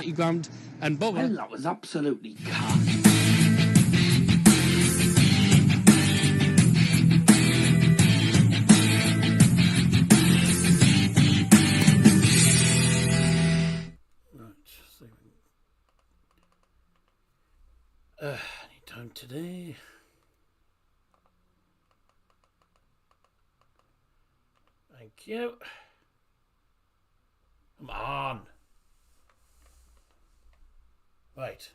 party ground, and both. Well, that was absolutely cut. Any time today. Thank you. Come on. Right.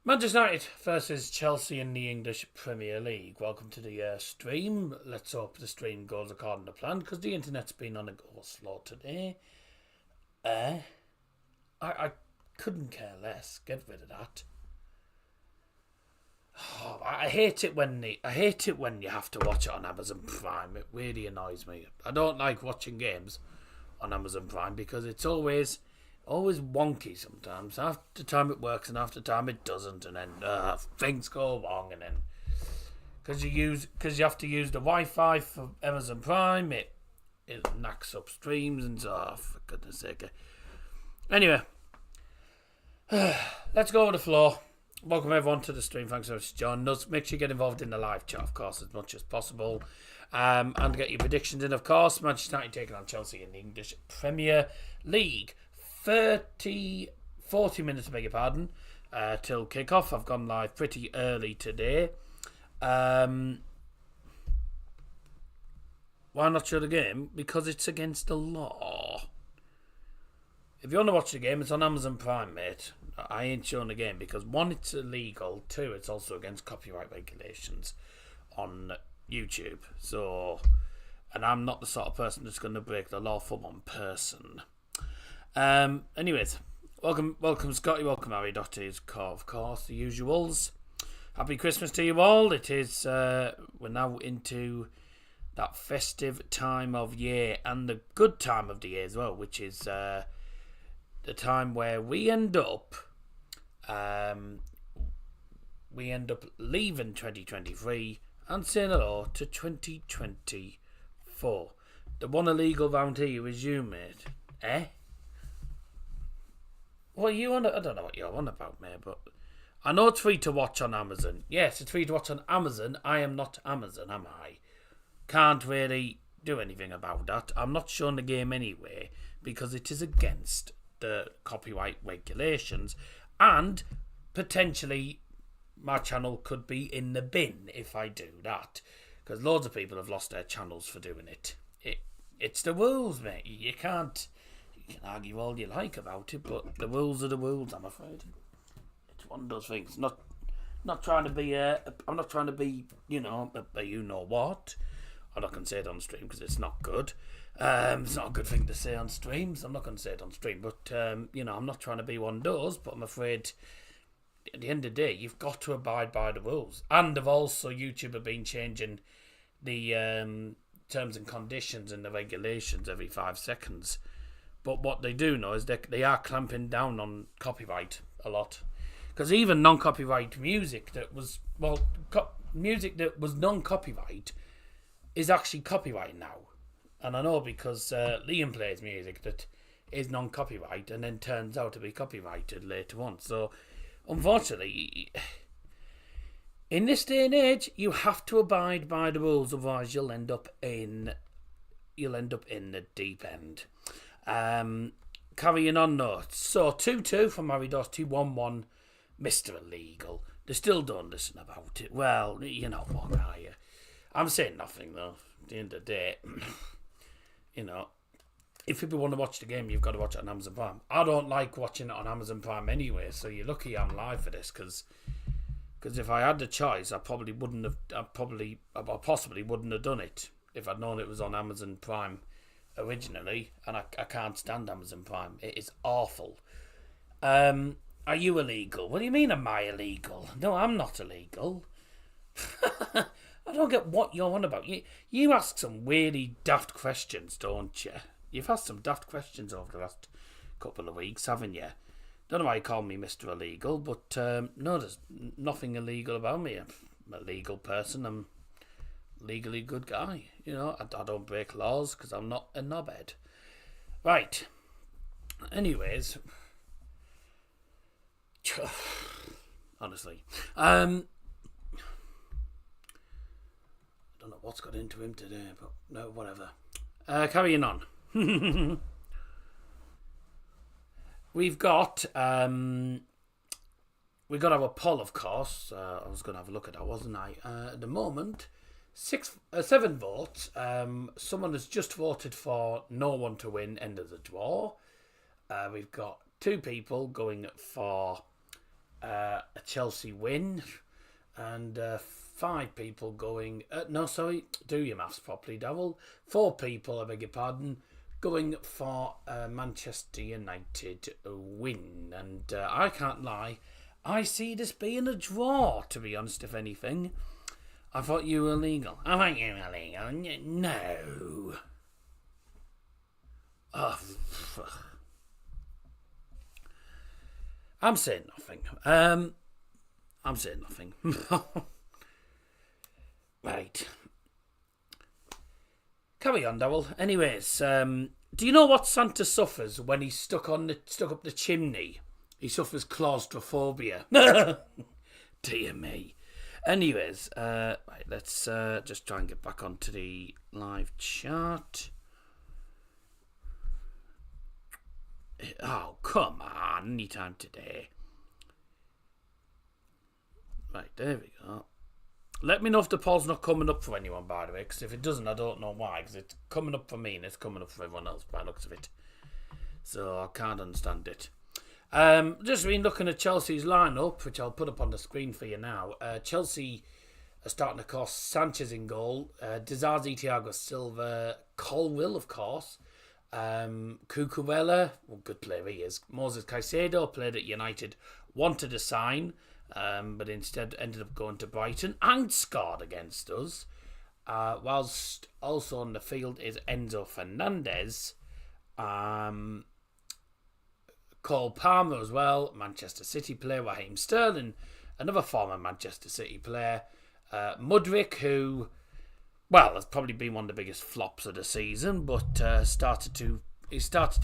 Manchester United versus Chelsea in the English Premier League. Welcome to the stream. Let's hope the stream goes according to plan, because the internet's been on a go slow today. I couldn't care less. Get rid of that. Oh, I hate it when you have to watch it on Amazon Prime. It really annoys me. I don't like watching games on Amazon Prime because it's always wonky sometimes. Half the time it works and half the time it doesn't, and then things go wrong, and then because you have to use the Wi-Fi for Amazon Prime, it knacks up streams and so, for goodness sake. Anyway, let's go with the floor. Welcome everyone to the stream. Thanks so much for joining us. Make sure you get involved in the live chat, of course, as much as possible. And get your predictions in, of course. Manchester United taking on Chelsea in the English Premier League. 40 minutes, I beg your pardon, till kick-off. I've gone live pretty early today. Why not show the game? Because it's against the law. If you want to watch the game, it's on Amazon Prime, mate. I ain't showing the game because, one, it's illegal. Two, it's also against copyright regulations on YouTube. So, and I'm not the sort of person that's going to break the law for one person. Anyways, welcome Scotty, welcome Harry, Dottie, of course, the usuals. Happy Christmas to you all. It is, we're now into that festive time of year, and the good time of the year as well, which is the time where we end up leaving 2023 and saying hello to 2024. The one illegal round here is you, mate. What are you on? I don't know what you're on about, mate, but I know it's free to watch on Amazon. Yes, it's free to watch on Amazon. I am not Amazon, am I? Can't really do anything about that. I'm not showing the game anyway because it is against the copyright regulations, and potentially my channel could be in the bin if I do that, because loads of people have lost their channels for doing it. It's the rules, mate. You can argue all you like about it, but the rules are the rules, I'm afraid. It's one of those things. Not trying to be I'm not trying to be, you know what. I'm not going to say it on stream because it's not good. It's not a good thing to say on streams. I'm not going to say it on stream, but I'm not trying to be one of those, but I'm afraid at the end of the day, you've got to abide by the rules. And they've also, YouTube have been changing the terms and conditions and the regulations every 5 seconds. But what they do know is they are clamping down on copyright a lot. Because even non-copyright music that was, music that was non-copyright is actually copyright now. And I know because Liam plays music that is non-copyright and then turns out to be copyrighted later on. So, unfortunately, in this day and age, you have to abide by the rules, otherwise you'll end up in the deep end. Carrying on notes. So 2-2 from Harry Dottie, 1-1 Mr. Illegal. They still don't listen about it. Well, you know what, are you? I'm saying nothing though. At the end of the day, if people want to watch the game, you've got to watch it on Amazon Prime. I don't like watching it on Amazon Prime anyway, so you're lucky I'm live for this, because if I had the choice, I possibly wouldn't have done it if I'd known it was on Amazon Prime originally, and I can't stand Amazon Prime. It is awful. Are you illegal? What do you mean, am I illegal? No, I'm not illegal. I don't get what you're on about. You ask some really daft questions, don't you? You've asked some daft questions over the last couple of weeks, haven't you? Don't know why you call me Mr. Illegal, but no, there's nothing illegal about me. I'm a legal person. I'm a legally good guy. I don't break laws because I'm not a knobhead. Right. Anyways, honestly, I don't know what's got into him today, but no, whatever. Carrying on. We've got our poll, of course. I was going to have a look at that, wasn't I? At the moment, 7 votes. Someone has just voted for no one to win, end of the draw. We've got 2 people going for a Chelsea win, and 5 people going... no, sorry, do your maths properly, Devil. 4 people, I beg your pardon, going for a Manchester United win. And I can't lie, I see this being a draw, to be honest, if anything. I thought you were illegal. I thought you were illegal. No. Oh, fuck. I'm saying nothing. I'm saying nothing. Right. Carry on, Dowell. Anyways, do you know what Santa suffers when he's stuck up the chimney? He suffers claustrophobia. Dear me. Anyways, right, let's just try and get back onto the live chat. Oh, come on. Anytime today. Right, there we go. Let me know if the poll's not coming up for anyone, by the way, because if it doesn't, I don't know why, because it's coming up for me and it's coming up for everyone else by the looks of it. So I can't understand it. Just been looking at Chelsea's lineup, which I'll put up on the screen for you now. Chelsea are starting, of course, Sanchez in goal, Dazzer, Thiago Silva, Colwill, of course, Cucurella, well, good player he is, Moses Caicedo, played at United, wanted to sign, but instead ended up going to Brighton and scored against us. Whilst also on the field is Enzo Fernandez, Cole Palmer as well, Manchester City player, Raheem Sterling, another former Manchester City player, Mudryk, who, well, has probably been one of the biggest flops of the season, but started to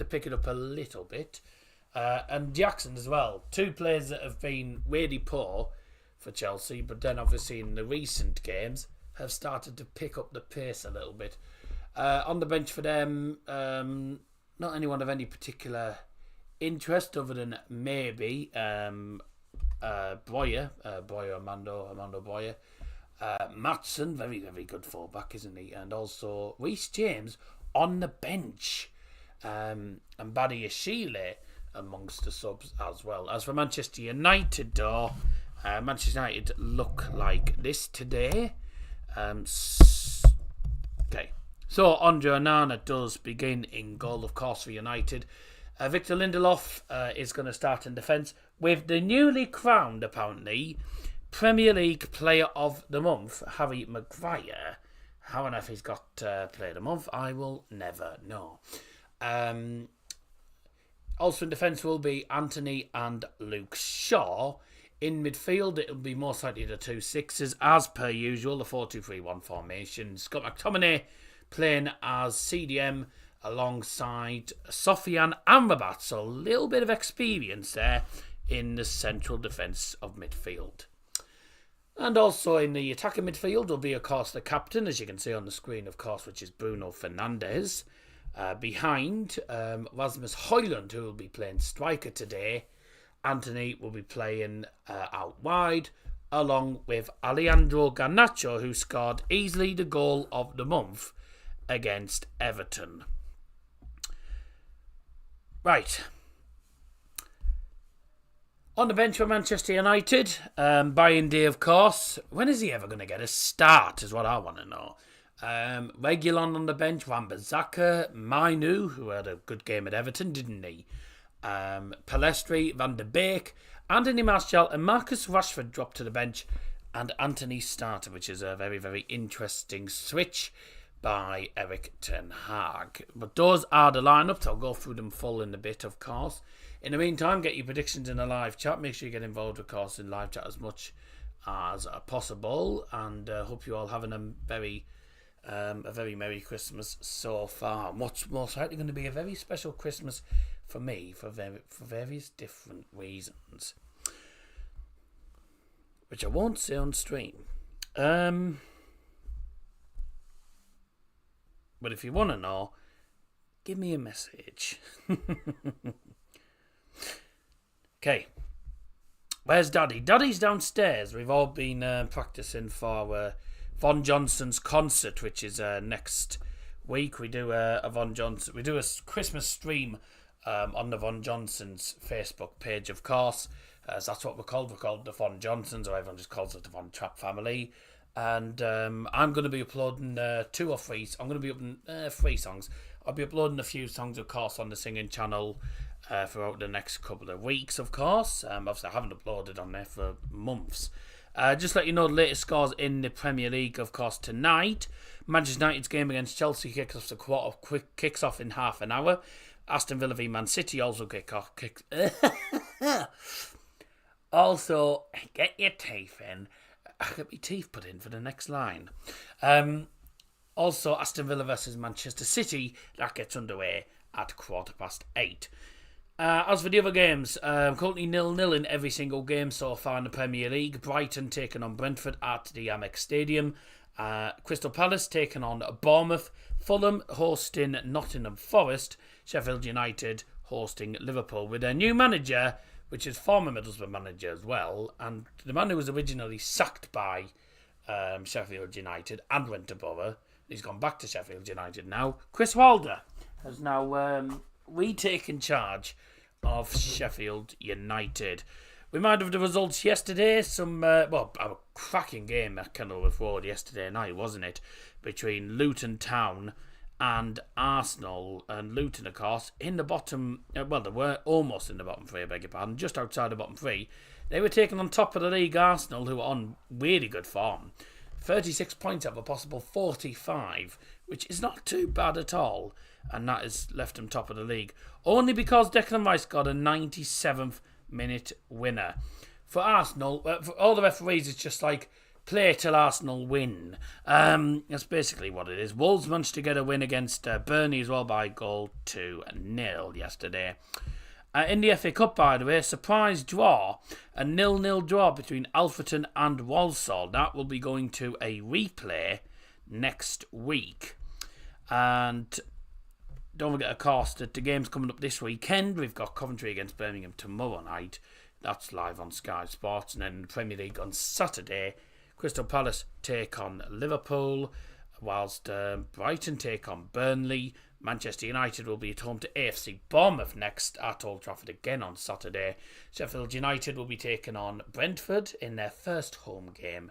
pick it up a little bit, and Jackson as well. 2 players that have been really poor for Chelsea, but then obviously in the recent games have started to pick up the pace a little bit. On the bench for them, not anyone of any particular interest other than maybe Boyer, Armando Boyer, Maatsen, very, very good fullback, isn't he? And also Reece James on the bench, and Badiashile amongst the subs as well. As for Manchester United, though, Manchester United look like this today. Okay, so Andre Onana does begin in goal, of course, for United. Victor Lindelof is going to start in defence with the newly crowned, apparently, Premier League Player of the Month, Harry Maguire. How on earth he's got Player of the Month, I will never know. Also in defence will be Anthony and Luke Shaw. In midfield, it'll be most likely the 2 6s, as per usual, the 4-2-3-1 formation. Scott McTominay playing as CDM, alongside Sofian Amrabat, so a little bit of experience there in the central defence of midfield. And also in the attacking midfield will be, of course, the captain, as you can see on the screen, of course, which is Bruno Fernandes. Behind Rasmus Højlund, who will be playing striker today. Anthony will be playing out wide, along with Alejandro Garnacho, who scored easily the goal of the month against Everton. Right. On the bench for Manchester United, Bayern D, of course. When is he ever going to get a start, is what I want to know. Reguilon on the bench, Wan-Bissaka, Mainu, who had a good game at Everton, didn't he? Palestri, Van de Beek, Anthony Martial and Marcus Rashford dropped to the bench, and Anthony started, which is a very, very interesting switch by Eric Ten Hag. But those are the lineups. I'll go through them full in a bit, of course. In the meantime, get your predictions in the live chat. Make sure you get involved, of course, in live chat as much as possible. And hope you all having a very Merry Christmas so far. What's most likely going to be a very special Christmas for me for various different reasons, which I won't say on stream. But if you want to know, give me a message. Okay. Where's Daddy? Daddy's downstairs. We've all been practicing for Von Johnson's concert, which is next week. We do a Von Johnson. We do a Christmas stream on the Von Johnson's Facebook page, of course. As that's what we're called. We're called the Von Johnsons, or everyone just calls it the Von Trapp family. And I'm going to be uploading 2 or 3. I'm going to be uploading 3 songs. I'll be uploading a few songs, of course, on the singing channel throughout the next couple of weeks, of course. Obviously, I haven't uploaded on there for months. Just let you know the latest scores in the Premier League, of course, tonight. Manchester United's game against Chelsea kicks off in half an hour. Aston Villa v Man City also kicks off. Also, get your teeth in. I get my teeth put in for the next line. Also, Aston Villa versus Manchester City, that gets underway at 8:15. As for the other games, currently 0-0 in every single game so far in the Premier League. Brighton taking on Brentford at the Amex Stadium. Crystal Palace taking on Bournemouth. Fulham hosting Nottingham Forest. Sheffield United hosting Liverpool with their new manager, which is former Middlesbrough manager as well, and the man who was originally sacked by Sheffield United and went to Borough. He's gone back to Sheffield United now. Chris Wilder has now retaken charge of Sheffield United. We might have the results yesterday. A cracking game at Kenilworth Road yesterday night, wasn't it? Between Luton Town and Arsenal. And Luton, of course, in the bottom... they were almost in the bottom 3, I beg your pardon. Just outside the bottom 3. They were taking on top of the league Arsenal, who were on really good form. 36 points out of a possible 45, which is not too bad at all. And that has left them top of the league. Only because Declan Rice got a 97th minute winner. For Arsenal, for all the referees, it's just like, play till Arsenal win. That's basically what it is. Wolves managed to get a win against Burnley as well by goal 2-0 yesterday. In the FA Cup, by the way, surprise draw. A 0-0 draw between Alfreton and Walsall. That will be going to a replay next week. And don't forget, of course, that the game's coming up this weekend. We've got Coventry against Birmingham tomorrow night. That's live on Sky Sports. And then the Premier League on Saturday. Crystal Palace take on Liverpool, whilst Brighton take on Burnley. Manchester United will be at home to AFC Bournemouth next at Old Trafford again on Saturday. Sheffield United will be taking on Brentford in their first home game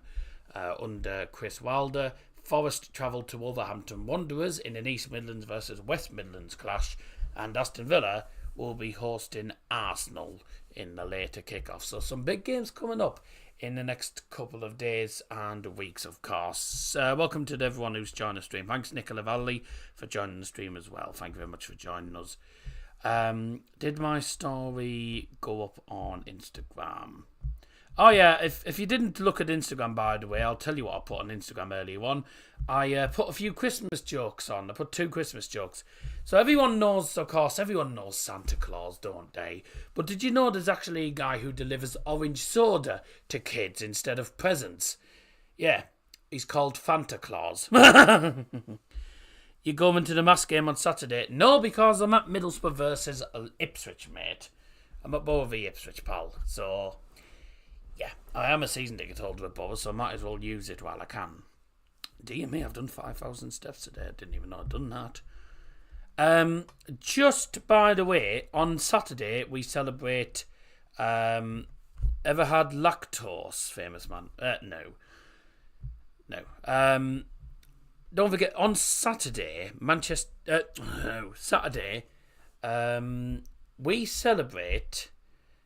under Chris Wilder. Forest travel to Wolverhampton Wanderers in an East Midlands versus West Midlands clash. And Aston Villa will be hosting Arsenal in the later kickoff. So some big games coming up in the next couple of days and weeks, of course. Welcome to everyone who's joined the stream. Thanks, Nicola Valley, for joining the stream as well. Thank you very much for joining us. Did my story go up on Instagram? Oh yeah, if you didn't look at Instagram, by the way, I'll tell you what I put on Instagram earlier on. I put a few Christmas jokes on. I put 2 Christmas jokes. So everyone knows, of course, everyone knows Santa Claus, don't they? But did you know there's actually a guy who delivers orange soda to kids instead of presents? Yeah, he's called Fanta Claus. You going to the mass game on Saturday? No, because I'm at Middlesbrough versus Ipswich, mate. I'm at Borough v Ipswich, pal. So... yeah, I am a season ticket holder at Borough, so I might as well use it while I can. Dear me, I've done 5,000 steps today. I didn't even know I'd done that. Just by the way, on Saturday we celebrate ever had lactose, famous man? No. Don't forget, on Saturday, we celebrate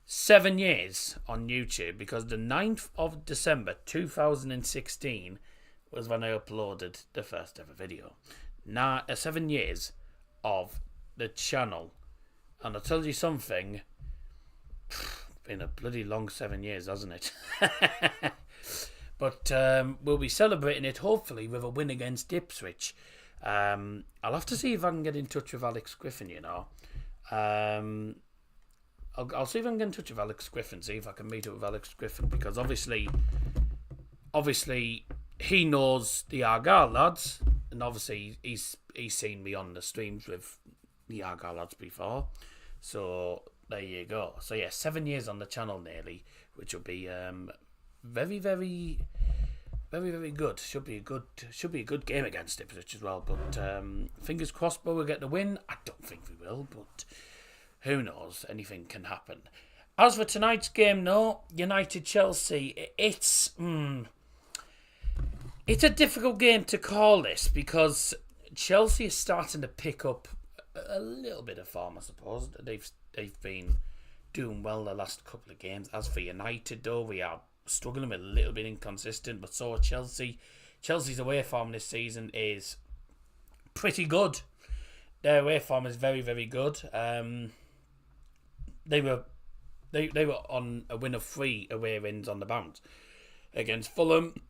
7 years on YouTube, because the 9th of December 2016 was when I uploaded the first ever video. Now, 7 years of the channel. And I'll tell you something, been a bloody long 7 years, hasn't it? But we'll be celebrating it, hopefully, with a win against Ipswich. I'll have to see if I can get in touch with Alex Griffin, you know. I'll see if I can get in touch with Alex Griffin, see if I can meet up with Alex Griffin, because obviously he knows the Argyle lads, and obviously he's seen me on the streams with the Argyle lads before. So there you go. So yeah, 7 years on the channel nearly, which will be very, very, very, very good. Should be a good game against Ipswich as well. But fingers crossed, we'll get the win. I don't think we will, but who knows? Anything can happen. As for tonight's game, no, United Chelsea. It's a difficult game to call this because Chelsea is starting to pick up a little bit of form, I suppose. They've been doing well the last couple of games. As for United, though, we are struggling, a little bit inconsistent, but so are Chelsea. Chelsea's away form this season is pretty good. Their away form is very, very good. They were on a win of 3 away wins on the bounce against Fulham,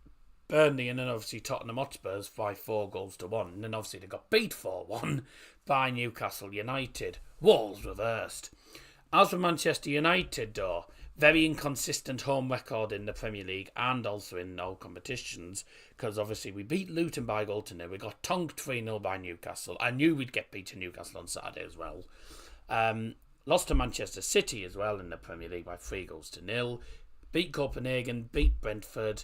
Burnley, and then obviously Tottenham Hotspurs by 4-1. And then obviously they got beat 4-1 by Newcastle United. Walls reversed. As for Manchester United, though, very inconsistent home record in the Premier League and also in all competitions, because obviously we beat Luton by 1-0. We got tonked 3-0 by Newcastle. I knew we'd get beat to Newcastle on Saturday as well. Lost to Manchester City as well in the Premier League by 3-0. Beat Copenhagen, beat Brentford.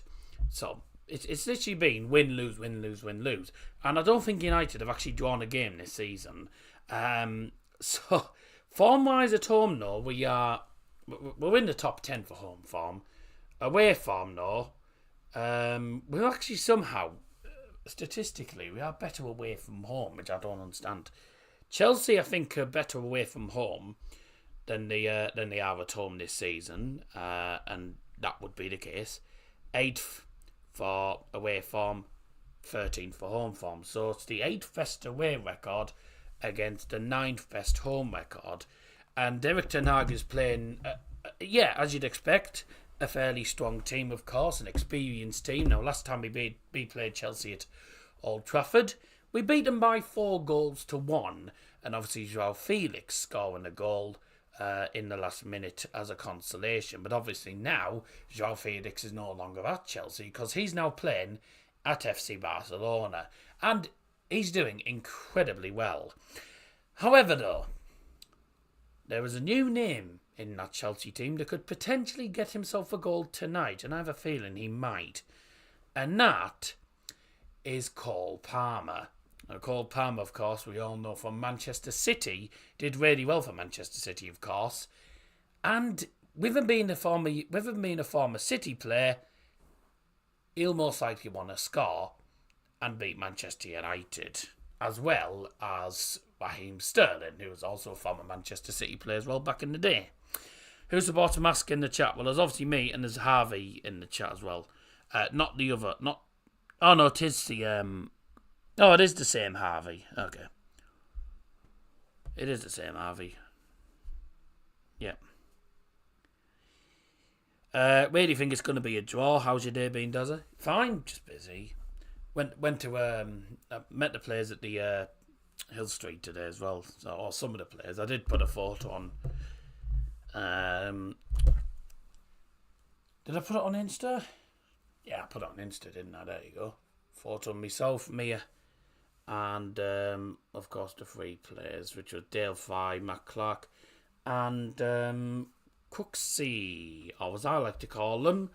So it's literally been win, lose, win, lose, win, lose. And I don't think United have actually drawn a game this season. So form-wise at home, though, we're in the top 10 for home form. Away form, though, we're actually somehow, statistically, we are better away from home, which I don't understand. Chelsea, I think, are better away from home than they are at home this season, and that would be the case. 8th for away form, 13th for home form. So it's the 8th best away record against the 9th best home record. And Derek Ten Hag is playing, as you'd expect, a fairly strong team, of course, an experienced team. Now, last time we played Chelsea at Old Trafford, we beat them by 4-1, and obviously Joao Felix scoring a goal in the last minute as a consolation. But obviously now Joao Felix is no longer at Chelsea because he's now playing at FC Barcelona, and he's doing incredibly well. However, though, there is a new name in that Chelsea team that could potentially get himself a goal tonight, and I have a feeling he might, and that is Cole Palmer. Now, Cole Palmer, of course, we all know from Manchester City, did really well for Manchester City, of course. And with him being a former City player, he'll most likely want to score and beat Manchester United, as well as Raheem Sterling, who was also a former Manchester City player as well back in the day. Who's the bottom ask in the chat? Well, there's obviously me and there's Harvey in the chat as well. Not the other, not... Oh, no, it is the... Oh, it is the same Harvey. Okay. It is the same Harvey. Yeah. Where do you think it's going to be a draw? How's your day been, Dazzer? Fine, just busy. Went to met the players at the Hill Street today as well. So, or some of the players. I did put a photo on. Did I put it on Insta? Yeah, I put it on Insta, didn't I? There you go. Photo of myself, Mia, and of course the 3 players, which were Dale Fry, Matt Clark, and Cooksey, or as I like to call them,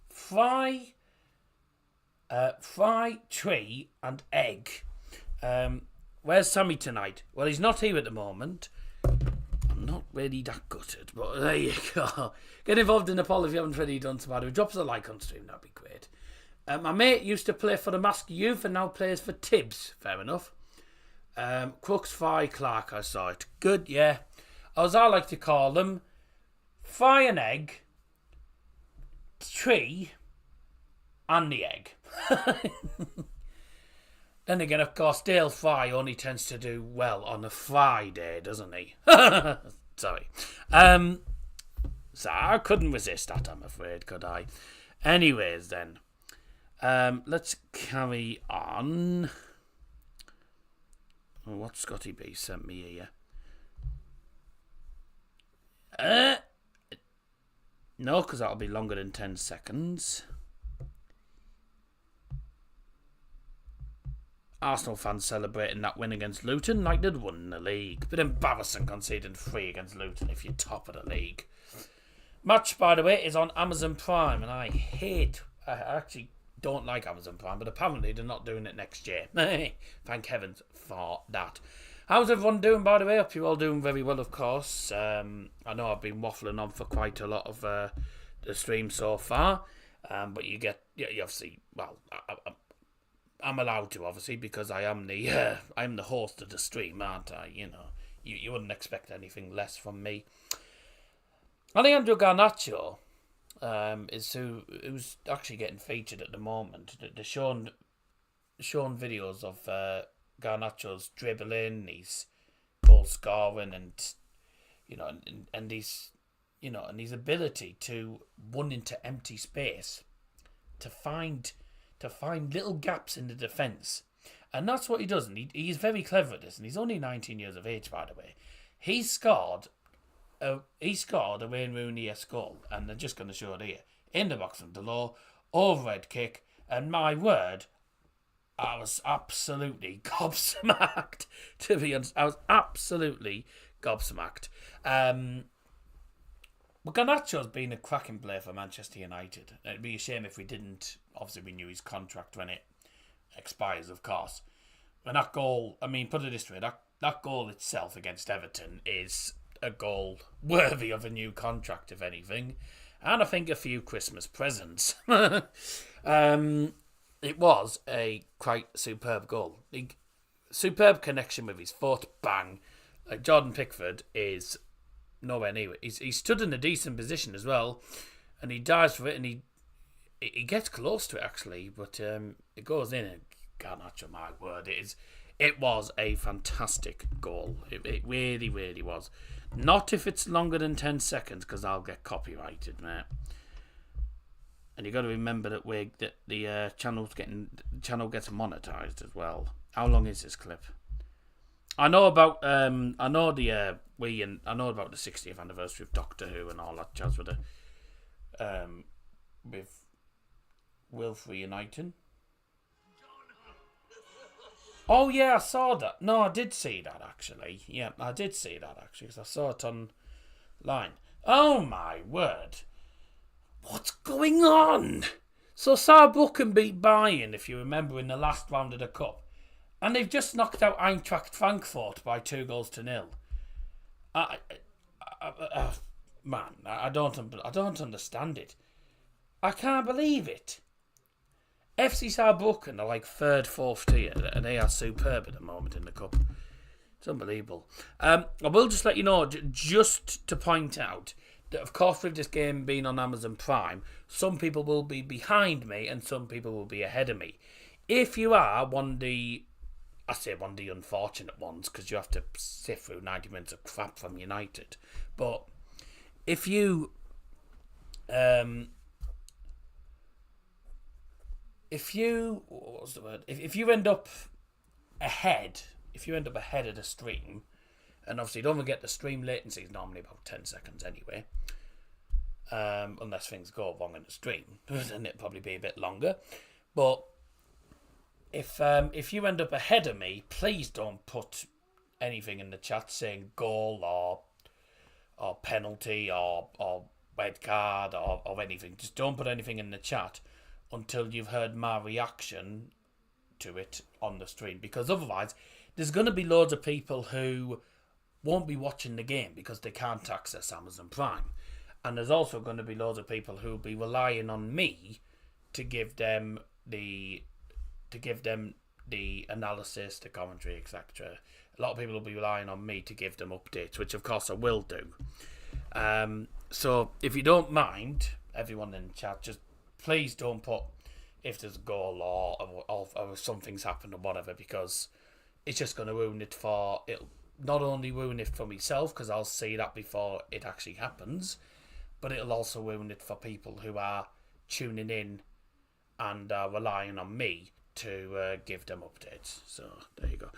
Fry, Tree, and Egg. Where's Sammy tonight? Well, he's not here at the moment. I'm not really that gutted, but there you go. Get involved in the poll if you haven't already done so. Drop us a like on stream, that'd be great. My mate used to play for the Mask Youth and now plays for Tibbs. Fair enough. Crooks, Fry, Clark, I saw it. Good, yeah. As I like to call them, Fry and Egg, Tree, and the Egg. Then again, of course, Dale Fry only tends to do well on a Friday, doesn't he? Sorry. So I couldn't resist that, I'm afraid, could I? Anyways, then. Let's carry on. What Scotty B sent me here. No, because that'll be longer than 10 seconds. Arsenal fans celebrating that win against Luton like they'd won the league. Bit embarrassing conceding 3 against Luton if you're top of the league. Match, by the way, is on Amazon Prime, and I actually don't like Amazon Prime, but apparently they're not doing it next year. Thank heavens for that. How's everyone doing, by the way? Hope you're all doing very well, of course. I know I've been waffling on for quite a lot of the stream so far, but you obviously, well, I'm allowed to, obviously, because I'm the host of the stream, aren't I? You know, you wouldn't expect anything less from me. Alejandro Garnacho is who's actually getting featured at the moment. They're showing videos of Garnacho's dribbling, his goal scoring, and his ability to run into empty space to find little gaps in the defence. And that's what he does, and he's very clever at this, and he's only 19 years of age, by the way. He scored a Wayne Rooney-esque goal, and they're just going to show it here. In the box from Delors, overhead kick, and my word, I was absolutely gobsmacked, to be honest. I was absolutely gobsmacked. But Garnacho's been a cracking player for Manchester United. It'd be a shame if we didn't. Obviously, we knew his contract when it expires, of course. And that goal, I mean, put it this way, that goal itself against Everton is a goal worthy of a new contract, if anything. And I think a few Christmas presents. It was a quite superb goal. Superb connection with his foot, bang. Jordan Pickford is nowhere near it. He stood in a decent position as well, and he dives for it, and he gets close to it actually, but it goes in. And Garnacho, my word, it was a fantastic goal. It really, really was. Not if it's longer than 10 seconds, because I'll get copyrighted, mate. And you got to remember that the channel gets monetized as well. How long is this clip? I know about the 60th anniversary of Doctor Who and all that jazz with Wilf reuniting. Oh yeah, I saw that. No, I did see that actually. Yeah, I did see that actually because I saw it online. Oh my word! What's going on? So Saarbrücken beat Bayern, if you remember, in the last round of the cup. And they've just knocked out Eintracht Frankfurt by 2-0. Man, I don't understand it. I can't believe it. FC Saarbrücken are like 3rd, 4th tier, and they are superb at the moment in the cup. It's unbelievable. I will just let you know, just to point out, that of course with this game being on Amazon Prime, some people will be behind me and some people will be ahead of me. If you are one of the unfortunate ones, because you have to sift through 90 minutes of crap from United, but if you if you end up ahead of the stream, and obviously don't forget the stream latency is normally about 10 seconds anyway, unless things go wrong in the stream, then it'll probably be a bit longer. But if you end up ahead of me, please don't put anything in the chat saying goal or penalty or red card or anything. Just don't put anything in the chat until you've heard my reaction to it on the stream, because otherwise there's going to be loads of people who won't be watching the game because they can't access Amazon Prime, and there's also going to be loads of people who will be relying on me to give them the analysis, the commentary, etc. A lot of people will be relying on me to give them updates, which of course I will do. So if you don't mind, everyone in the chat, just please don't put if there's a goal or if something's happened or whatever, because it's just going to ruin it it'll not only ruin it for myself, because I'll see that before it actually happens, but it'll also ruin it for people who are tuning in and are relying on me to give them updates. So there you go.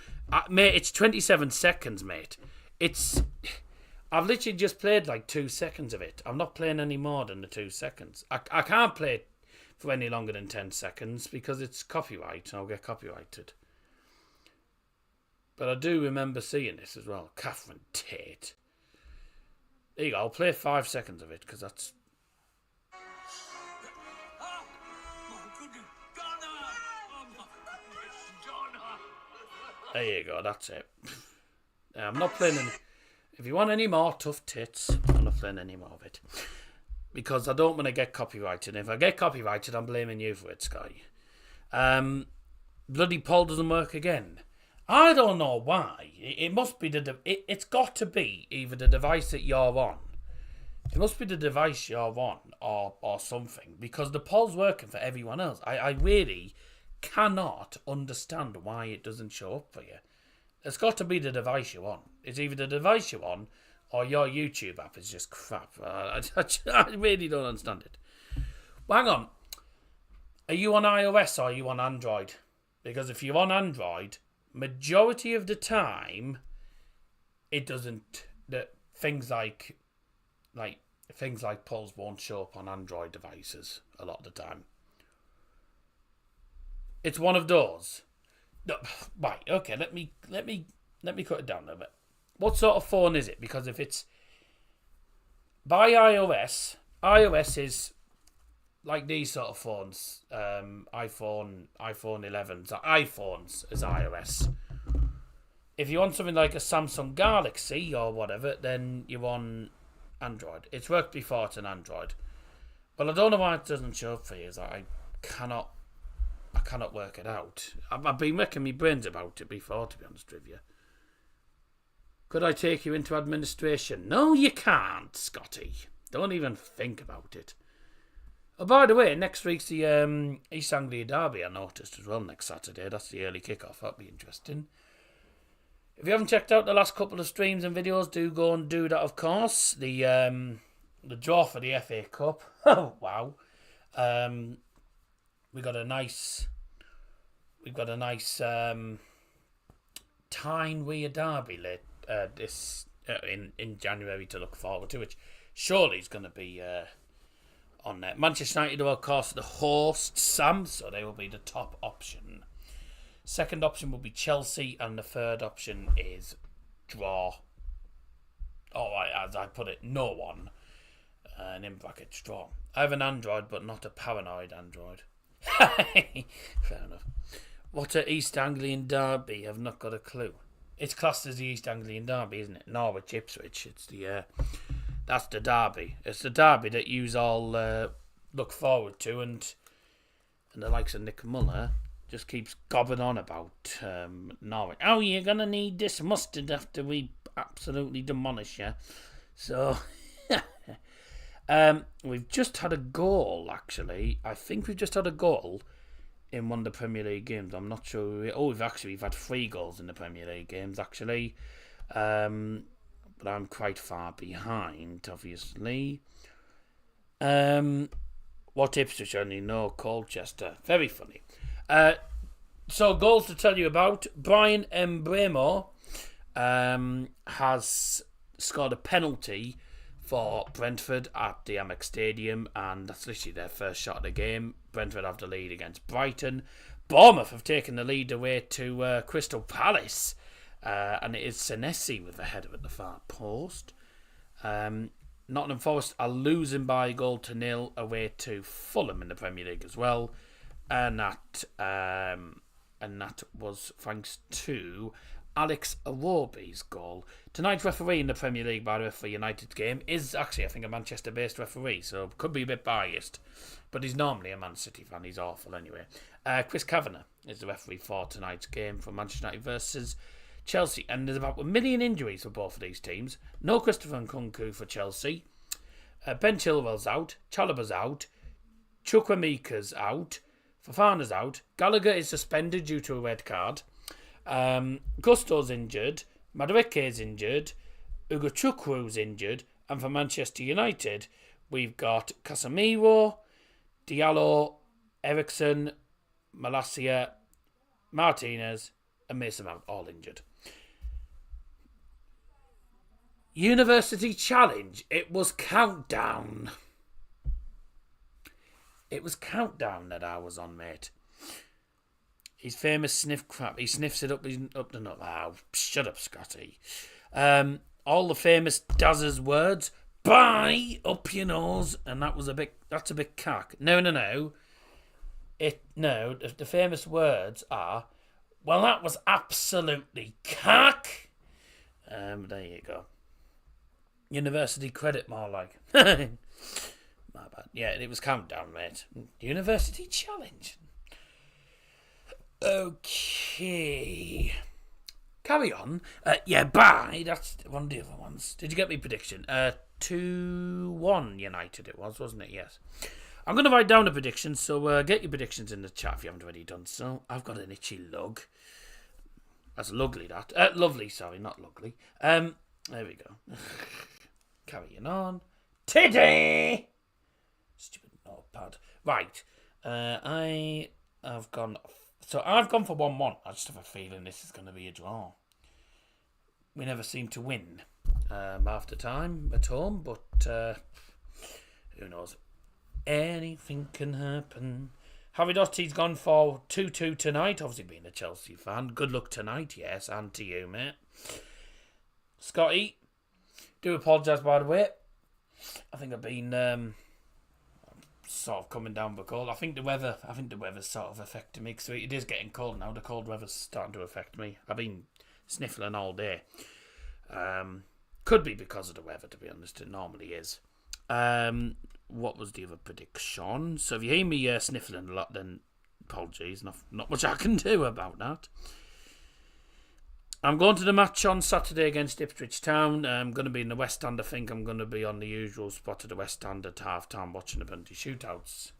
Mate, it's 27 seconds, mate. I've literally just played like 2 seconds of it. I'm not playing any more than the 2 seconds. I can't play it for any longer than 10 seconds because it's copyright and I'll get copyrighted. But I do remember seeing this as well. Catherine Tate. There you go. I'll play 5 seconds of it because that's... There you go. That's it. I'm not playing any... If you want any more tough tits, I'm not playing any more of it. Because I don't want to get copyrighted. If I get copyrighted, I'm blaming you for it, Sky. Bloody poll doesn't work again. I don't know why. It must be it's got to be either the device that you're on. It must be the device you're on or something. Because the poll's working for everyone else. I really cannot understand why it doesn't show up for you. It's got to be the device you're on. It's either the device you're on or your YouTube app is just crap. I really don't understand it. Well, hang on. Are you on iOS or are you on Android? Because if you're on Android, majority of the time, it doesn't. Things like polls won't show up on Android devices a lot of the time. It's one of those. No, right. Okay. Let me cut it down a little bit. What sort of phone is it? Because if it's by iOS is like these sort of phones. iPhone 11s, iPhones is iOS. If you want something like a Samsung Galaxy or whatever, then you're on Android. It's worked before, it's an Android. Well, I don't know why it doesn't show up for you. I cannot work it out. I've been wrecking my brains about it before, to be honest with you. Could I take you into administration? No, you can't, Scotty. Don't even think about it. Oh, by the way, next week's the East Anglia Derby, I noticed as well, next Saturday. That's the early kick-off. That'll be interesting. If you haven't checked out the last couple of streams and videos, do go and do that, of course. The draw for the FA Cup. Oh, wow. We got a nice Tyne-Weir derby late in January to look forward to, which surely is going to be on there. Manchester United are, of course, the host, Sam, so they will be the top option. Second option will be Chelsea, and the third option is draw. Oh, as I put it, no one. And in brackets, draw. I have an Android, but not a paranoid Android. Fair enough. What a East Anglian derby? I've not got a clue. It's classed as the East Anglian derby, isn't it? Norwich Ipswich. It's that's the derby. It's the derby that you all look forward to, and the likes of Nick Muller just keeps gobbing on about Norwich. Oh, you're gonna need this mustard after we absolutely demolish you. So we've just had a goal, actually. I think we've just had a goal in one of the Premier League games. I'm not sure. We've had 3 goals in the Premier League games, actually. But I'm quite far behind, obviously. What Ipswich only know, Colchester. Very funny. So goals to tell you about. Brian Mbeumo has scored a penalty for Brentford at the Amex Stadium, and that's literally their first shot of the game. Brentford have the lead against Brighton. Bournemouth have taken the lead away to Crystal Palace, and it is Senesi with the header at the far post. Nottingham Forest are losing by a goal to 0 away to Fulham in the Premier League as well, and that was thanks to Alex Iwobi's goal. Tonight's referee in the Premier League, by the way, for United's game is actually, I think, a Manchester-based referee, so could be a bit biased, but he's normally a Man City fan. He's awful anyway. Chris Kavanagh is the referee for tonight's game for Manchester United versus Chelsea, and there's about 1 million injuries for both of these teams. No Christopher Nkunku for Chelsea. Ben Chilwell's out. Chalobah's out. Chukwuemeka's out. Fofana's out. Gallagher is suspended due to a red card. Gusto's injured. Madueke's injured. Ugochukwu's injured. And for Manchester United, we've got Casemiro, Diallo, Ericsson, Malacia, Martinez, and Mason Mount all injured. University Challenge. It was Countdown. It was Countdown that I was on, mate. His famous sniff crap. He sniffs it up the nut. Oh, shut up, Scotty. All the famous Dazzer's words. Bye up your nose, and that's a bit cack. No. The famous words are, well, that was absolutely cack. There you go. University credit, more like. My bad. Yeah, it was Countdown, mate. University Challenge. Okay. Carry on. Bye. That's one of the other ones. Did you get me prediction? 2-1 United it was, wasn't it? Yes. I'm going to write down a prediction, so get your predictions in the chat if you haven't already done so. I've got an itchy lug. That's lovely, that. Lovely, sorry, not lovely. There we go. Carrying on. Tiddy! Stupid notepad. Right. I've gone for 1-1. I just have a feeling this is going to be a draw. We never seem to win half the time at home, but who knows? Anything can happen. Harry Dottie's gone for 2-2 tonight. Obviously being a Chelsea fan. Good luck tonight, yes, and to you, mate. Scotty, do apologise, by the way. I think I've been sort of coming down with a cold. I think the weather's sort of affecting me, because it is getting cold now. The cold weather's starting to affect me. I've been sniffling all day. Could be because of the weather, to be honest. It normally is. What was the other prediction? So if you hear me sniffling a lot, then apologies. Not much I can do about that. I'm going to the match on Saturday against Ipswich Town. I'm going to be in the West End. I think I'm going to be on the usual spot at the West End at half-time watching the penalty shootouts.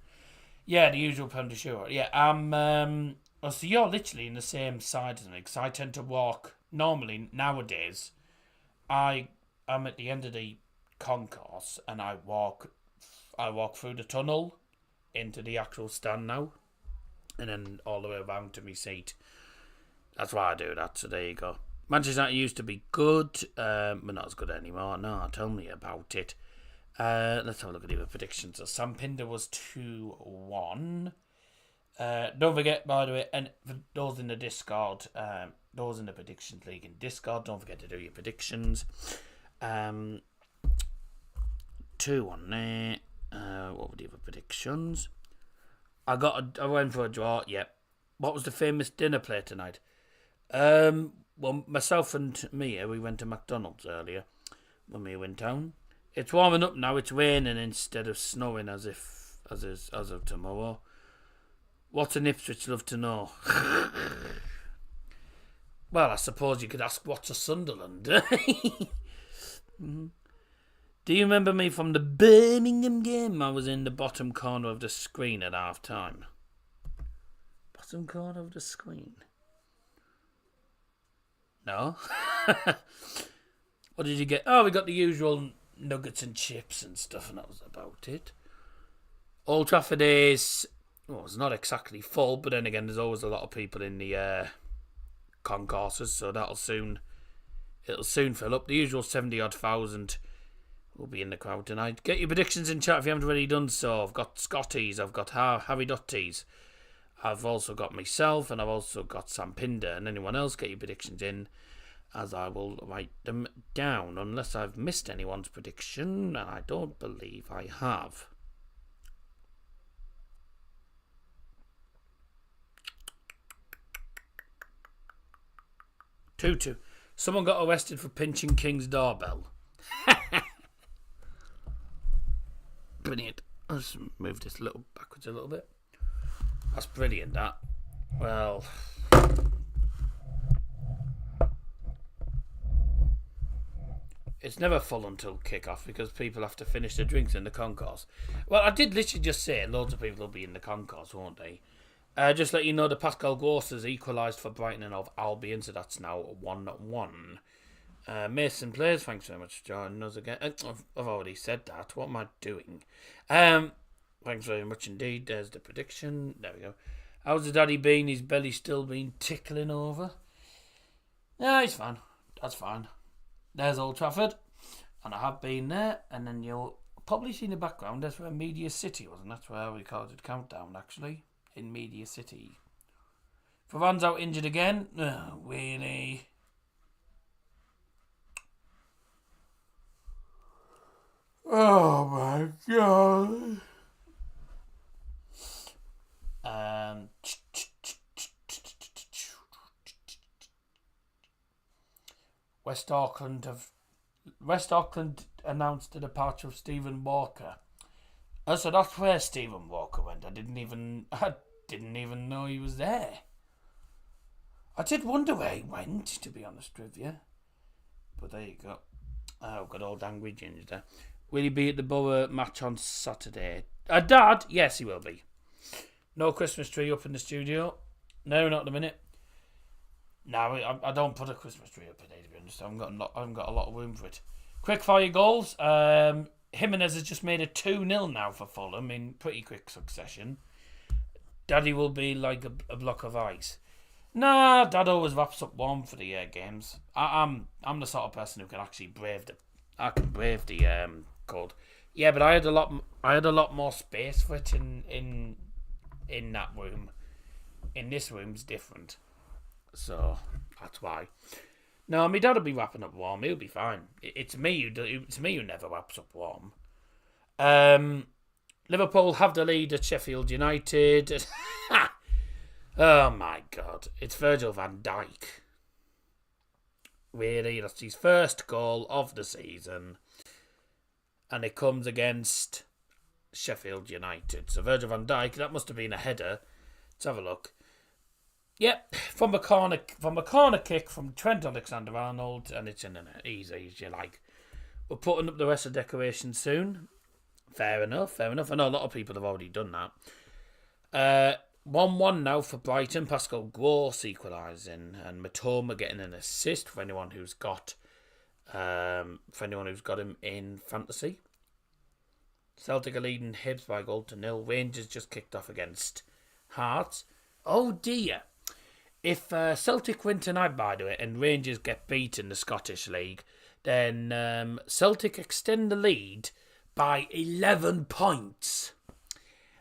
Yeah, the usual penalty shootout. Yeah, so you're literally in the same side as me, because I tend to walk, normally, nowadays, I'm at the end of the concourse, and I walk through the tunnel into the actual stand now, and then all the way around to my seat. That's why I do that, so there you go. Manchester United used to be good, but not as good anymore. No, tell me about it. Let's have a look at the other predictions. So Sam Pinder was 2-1. Don't forget, by the way, and for those in the Discord, those in the Predictions League in Discord, don't forget to do your predictions. 2-1 there. What were the other predictions? I went for a draw. Yep. What was the famous dinner plate tonight? Well, myself and Mia, we went to McDonald's earlier when we were in town. It's warming up now. It's raining instead of snowing as of tomorrow. What's an Ipswich love to know? Well, I suppose you could ask what's a Sunderland. Mm-hmm. Do you remember me from the Birmingham game? I was in the bottom corner of the screen at half time. Bottom corner of the screen. No? What did you get? Oh, we got the usual nuggets and chips and stuff, and that was about it. Old Trafford is, well, it's not exactly full, but then again, there's always a lot of people in the concourses, so it'll soon fill up. The usual 70-odd thousand will be in the crowd tonight. Get your predictions in chat if you haven't already done so. I've got Scotty's, I've got Harry Dotty's, I've also got myself, and I've also got Sam Pinder. And anyone else, get your predictions in, as I will write them down, unless I've missed anyone's prediction, and I don't believe I have. Two. Someone got arrested for pinching King's doorbell. Brilliant. Let's move this backwards a little bit. That's brilliant, that. Well, it's never full until kick-off because people have to finish their drinks in the concourse. Well, I did literally just say loads of people will be in the concourse, won't they? Just let you know, the Pascal Gross has equalised for Brighton and of Albion, so that's now 1-1. Mason Plays, thanks very much for joining us again. I've already said that. What am I doing? Thanks very much indeed. There's the prediction. There we go. How's the daddy been? His belly still been tickling over? Yeah, he's fine. That's fine. There's Old Trafford. And I have been there, and then you'll probably see in the background, that's where Media City was, and that's where I recorded Countdown, actually, in Media City. Varane's out injured again. Oh, really? Oh my god. West Auckland announced the departure of Stephen Walker. Oh, so that's where Stephen Walker went. I didn't even know he was there. I did wonder where he went, to be honest with you. But there you go. Oh, good old angry ginger there. Will he be at the Borough match on Saturday? Dad? Yes, he will be. No Christmas tree up in the studio. No, not at the minute. No, I don't put a Christmas tree up in here, to be honest. I haven't got a lot of room for it. Quick fire goals. Jimenez has just made it 2-0 now for Fulham in pretty quick succession. Daddy will be like a block of ice. Nah, Dad always wraps up warm for the games. I'm the sort of person who can actually brave the cold. Yeah, but I had a lot more space for it in that room. In this room's different, so that's why. No, my dad'll be wrapping up warm. He'll be fine. It's me who never wraps up warm. Liverpool have the lead at Sheffield United. Oh my god, it's Virgil van Dijk. Really, that's his first goal of the season, and it comes against Sheffield United. So Virgil van Dijk, that must have been a header. Let's have a look. Yep, from a corner kick from Trent Alexander-Arnold, and it's in the net. Easy as you like. We're putting up the rest of the decorations soon. Fair enough. I know a lot of people have already done that. 1-1 now for Brighton. Pascal Gross equalising, and Matoma getting an assist for anyone who's got him in fantasy. Celtic are leading Hibs by 1-0. Rangers just kicked off against Hearts. Oh dear. If Celtic win tonight, by the way, and Rangers get beat in the Scottish League, then Celtic extend the lead by 11 points.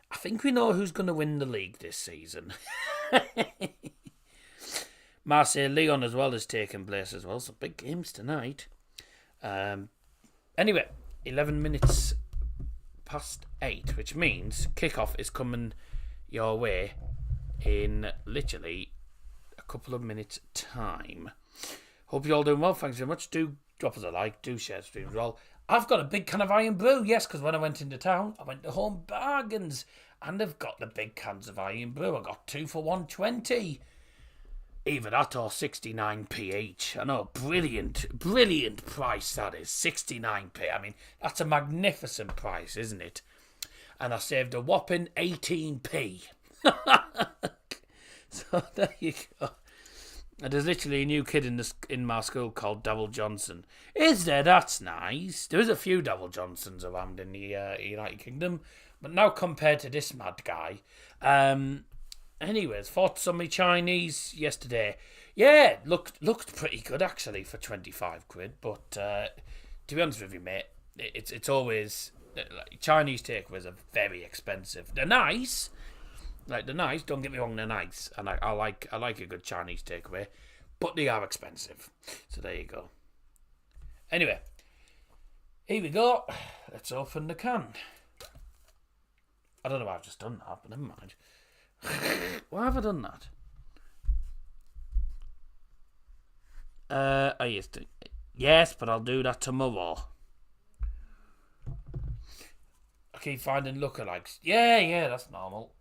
I think we know who's going to win the league this season. Marseille-Lyon as well is taking place as well. Some big games tonight. Anyway, 11 minutes past 8, which means kickoff is coming your way in literally a couple of minutes' time. Hope you're all doing well. Thanks very much. Do drop us a like. Do share the stream as well. I've got a big can of Iron Brew. Yes, because when I went into town, I went to Home Bargains and they've got the big cans of Iron Brew. I got 2 for $1.20. Either that or 69p each. I know, brilliant price that is. 69p. I mean, that's a magnificent price, isn't it? And I saved a whopping 18p. So there you go. And there's literally a new kid in my school called Davil Johnson. Is there? That's nice. There is a few Davil Johnsons around in the United Kingdom, but now compared to this mad guy. Anyways, fought some Chinese yesterday. Yeah, looked pretty good actually for 25 quid. But to be honest with you, mate, it's always Chinese takeaways are very expensive. They're nice. They're nice, don't get me wrong, they're nice. And I like a good Chinese takeaway. But they are expensive. So there you go. Anyway, here we go. Let's open the can. I don't know why I've just done that, but never mind. Why have I done that? I used to. Yes, but I'll do that tomorrow. I keep finding lookalikes. Yeah, that's normal.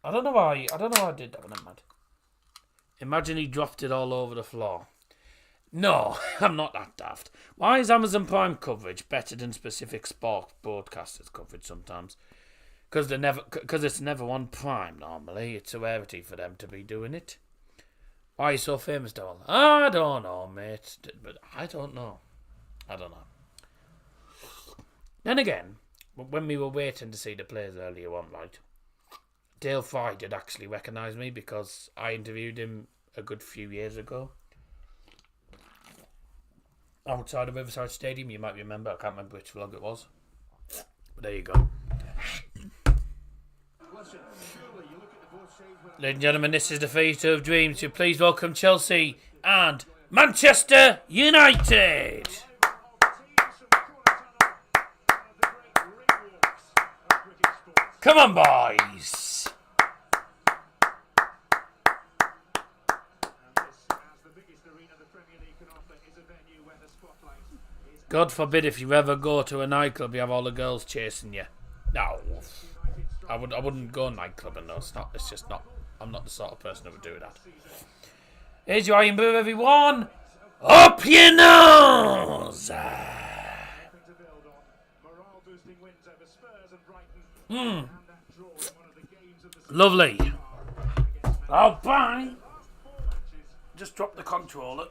I don't know why I did that, but never mind. Imagine he dropped it all over the floor. No, I'm not that daft. Why is Amazon Prime coverage better than specific sport broadcasters coverage sometimes? Because it's never on Prime normally. It's a rarity for them to be doing it. Why are you so famous, Dole? I don't know, mate. But I don't know. Then again, when we were waiting to see the players earlier on, right? Dale Fry did actually recognise me because I interviewed him a good few years ago. outside of Riverside Stadium. You might remember. I can't remember which vlog it was. But there you go. Ladies and gentlemen, this is the Theatre of Dreams. So please welcome Chelsea and Manchester United. Come on, boys. God forbid if you ever go to a nightclub, you have all the girls chasing you. No, I wouldn't go nightclubbing. No, it's just not. I'm not the sort of person who would do that. Here's your Iron Brew, everyone. Up your nose. Lovely. Oh, bye. Just drop the controller.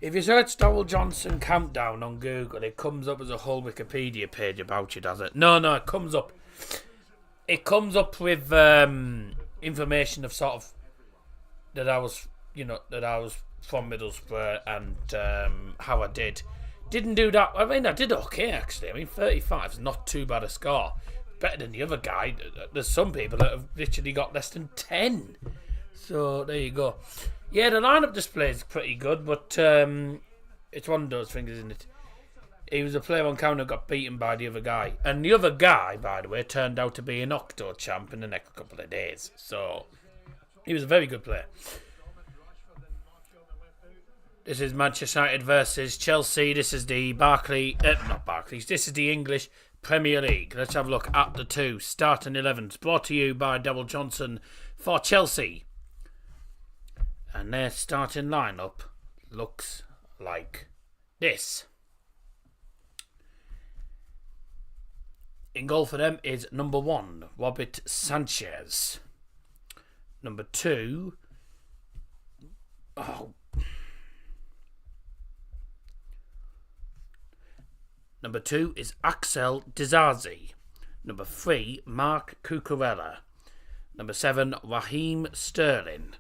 If you search Donald Johnson Countdown on Google, it comes up as a whole Wikipedia page about you, does it? No, it comes up. It comes up with information of sort of that I was from Middlesbrough and how I did. Didn't do that. I mean, I did okay actually. I mean, 35 is not too bad a score. Better than the other guy. There's some people that have literally got less than 10. So there you go. Yeah, the lineup display is pretty good, but it's one of those things, isn't it? He was a player on counter, got beaten by the other guy. And the other guy, by the way, turned out to be an Octo champ in the next couple of days. So, he was a very good player. This is Manchester United versus Chelsea. This is the this is the English Premier League. Let's have a look at the two starting 11s. Brought to you by Double Johnson for Chelsea. And their starting lineup looks like this. In goal for them is number 1, Robert Sanchez. Number 2, Number 2 is Axel Dazzer. Number 3, Mark Cucurella. Number 7, Raheem Sterling.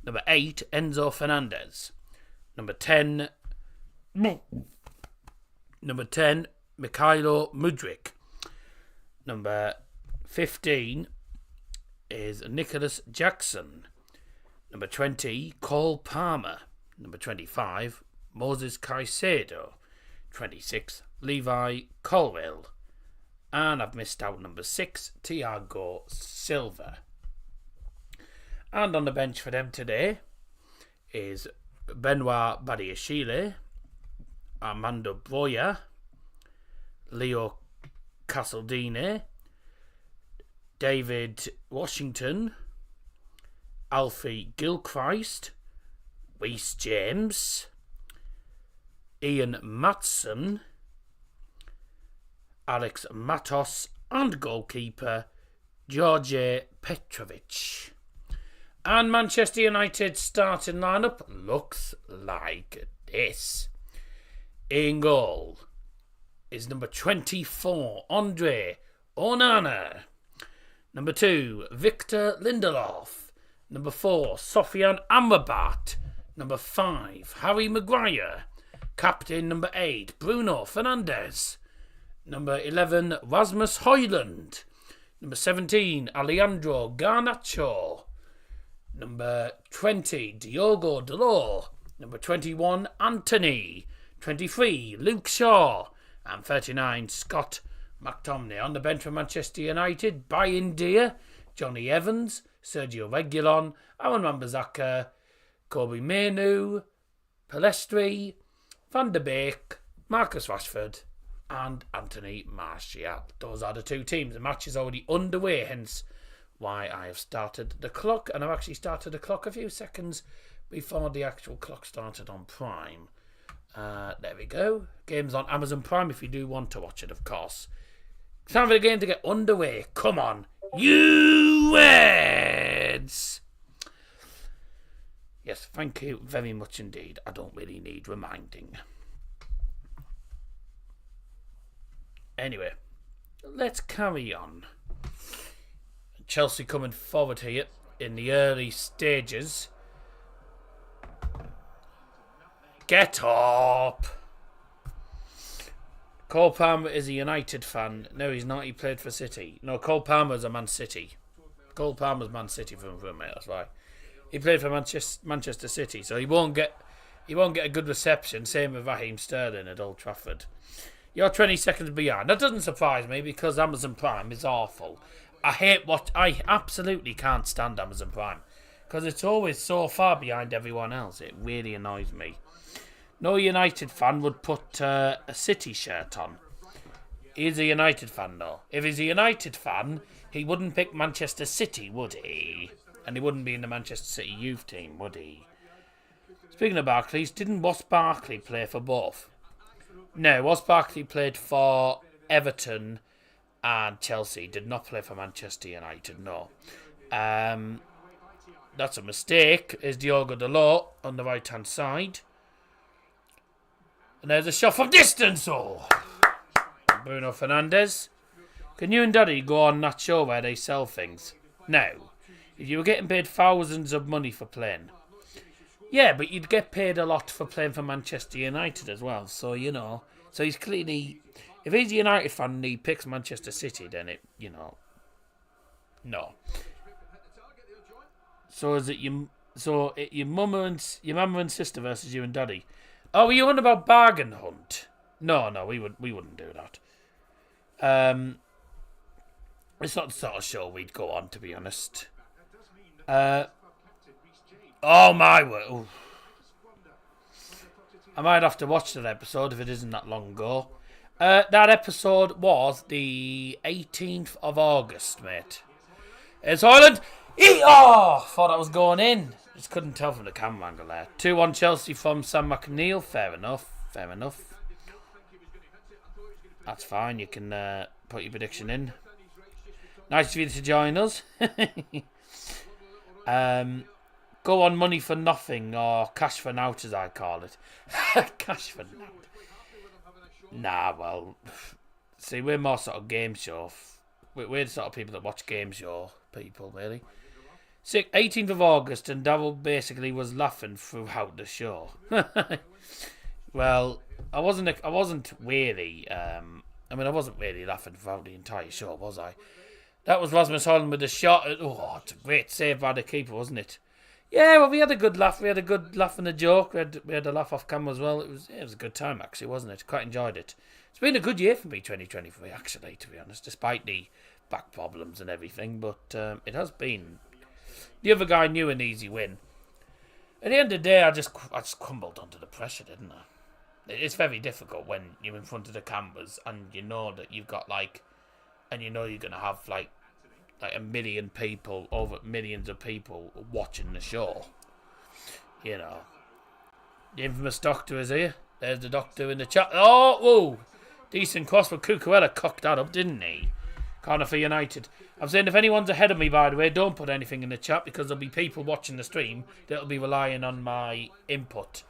Number 8, Enzo Fernandez. Number 10, Mikhailo Mudryk. Number 15 is Nicholas Jackson. Number 20, Cole Palmer. Number 25, Moses Caicedo. 26, Levi Colwill. And I've missed out number 6, Thiago Silva. And on the bench for them today is Benoit Badiashile, Armando Broja, Leo Castledine, David Washington, Alfie Gilchrist, Reece James, Ian Matson, Alex Matos, and goalkeeper George Petrovic. And Manchester United starting lineup looks like this. In goal is number 24, Andre Onana. Number 2, Victor Lindelof. Number 4, Sofian Amrabat. Number 5, Harry Maguire. Captain number 8, Bruno Fernandes. Number 11, Rasmus Højlund. Number 17, Alejandro Garnacho. Number 20, Diogo Dalot. Number 21, Anthony. 23, Luke Shaw. And 39, Scott McTominay. On the bench for Manchester United, Bayern Deer, Johnny Evans, Sergio Reguilon, Aaron Wan-Bissaka, Kobe Mainoo, Palestri, Van der Beek, Marcus Rashford, and Anthony Martial. Those are the two teams. The match is already underway, hence why I have started the clock. And I've actually started the clock a few seconds before the actual clock started on Prime. There we go. Game's on Amazon Prime if you do want to watch it, of course. It's time for the game to get underway. Come on, you Reds! Yes, thank you very much indeed. I don't really need reminding. Anyway, let's carry on. Chelsea coming forward here in the early stages. Get up. Cole Palmer is a United fan. No, he's not. He played for City. No, Cole Palmer's a Man City. Cole Palmer's Man City from mate. That's why. He played for Manchester City, so he won't get a good reception. Same with Raheem Sterling at Old Trafford. You're 20 seconds behind. That doesn't surprise me because Amazon Prime is awful. I absolutely can't stand Amazon Prime because it's always so far behind everyone else. It really annoys me. No United fan would put a City shirt on. He's a United fan, though. If he's a United fan, he wouldn't pick Manchester City, would he? And he wouldn't be in the Manchester City youth team, would he? Speaking of Barclays, didn't Ross Barkley play for both? No, Ross Barkley played for Everton and Chelsea. Did not play for Manchester United, no. That's a mistake. Is Diogo Dalot on the right-hand side. And there's a shot from distance. Oh, Bruno Fernandes. Can you and Daddy go on that show where they sell things? No. If you were getting paid thousands of money for playing. Yeah, but you'd get paid a lot for playing for Manchester United as well. So, you know. So he's clearly... If he's a United fan and he picks Manchester City, then it, you know... No. So is it your mama and sister versus you and Daddy? Oh, were you on about bargain hunt? No, we wouldn't do that. It's not the sort of show we'd go on, to be honest. Oh my word! Ooh. I might have to watch that episode if it isn't that long ago. That episode was the 18th of August, mate. It's Ireland. Thought I was going in. Just couldn't tell from the camera angle there. 2-1 Chelsea from Sam McNeil. Fair enough. That's fine. You can put your prediction in. Nice of you to join us. Go on money for nothing or cash for nout, as I call it. Cash for nout. Nah, well, see, we're more sort of game show. We're the sort of people that watch game show people, really. 18th of August, and Daryl basically was laughing throughout the show. Well, I wasn't really. I wasn't really laughing throughout the entire show, was I? That was Rasmus Højlund with the shot. Oh, it's a great save by the keeper, wasn't it? Yeah, well, we had a good laugh. We had a good laugh and a joke. We had a laugh off camera as well. It was a good time, actually, wasn't it? Quite enjoyed it. It's been a good year for me, 2023, actually, to be honest, despite the back problems and everything. But it has been. The other guy knew an easy win. At the end of the day, I just crumbled under the pressure, didn't I? It's very difficult when you're in front of the cameras and you know that you've got and you know you're going to have like a million people, over millions of people watching the show. You know. The infamous doctor is here. There's the doctor in the chat. Oh, whoa. Decent cross, but Cucurella cocked that up, didn't he? Corner for United. I'm saying if anyone's ahead of me, by the way, don't put anything in the chat because there'll be people watching the stream that'll be relying on my input.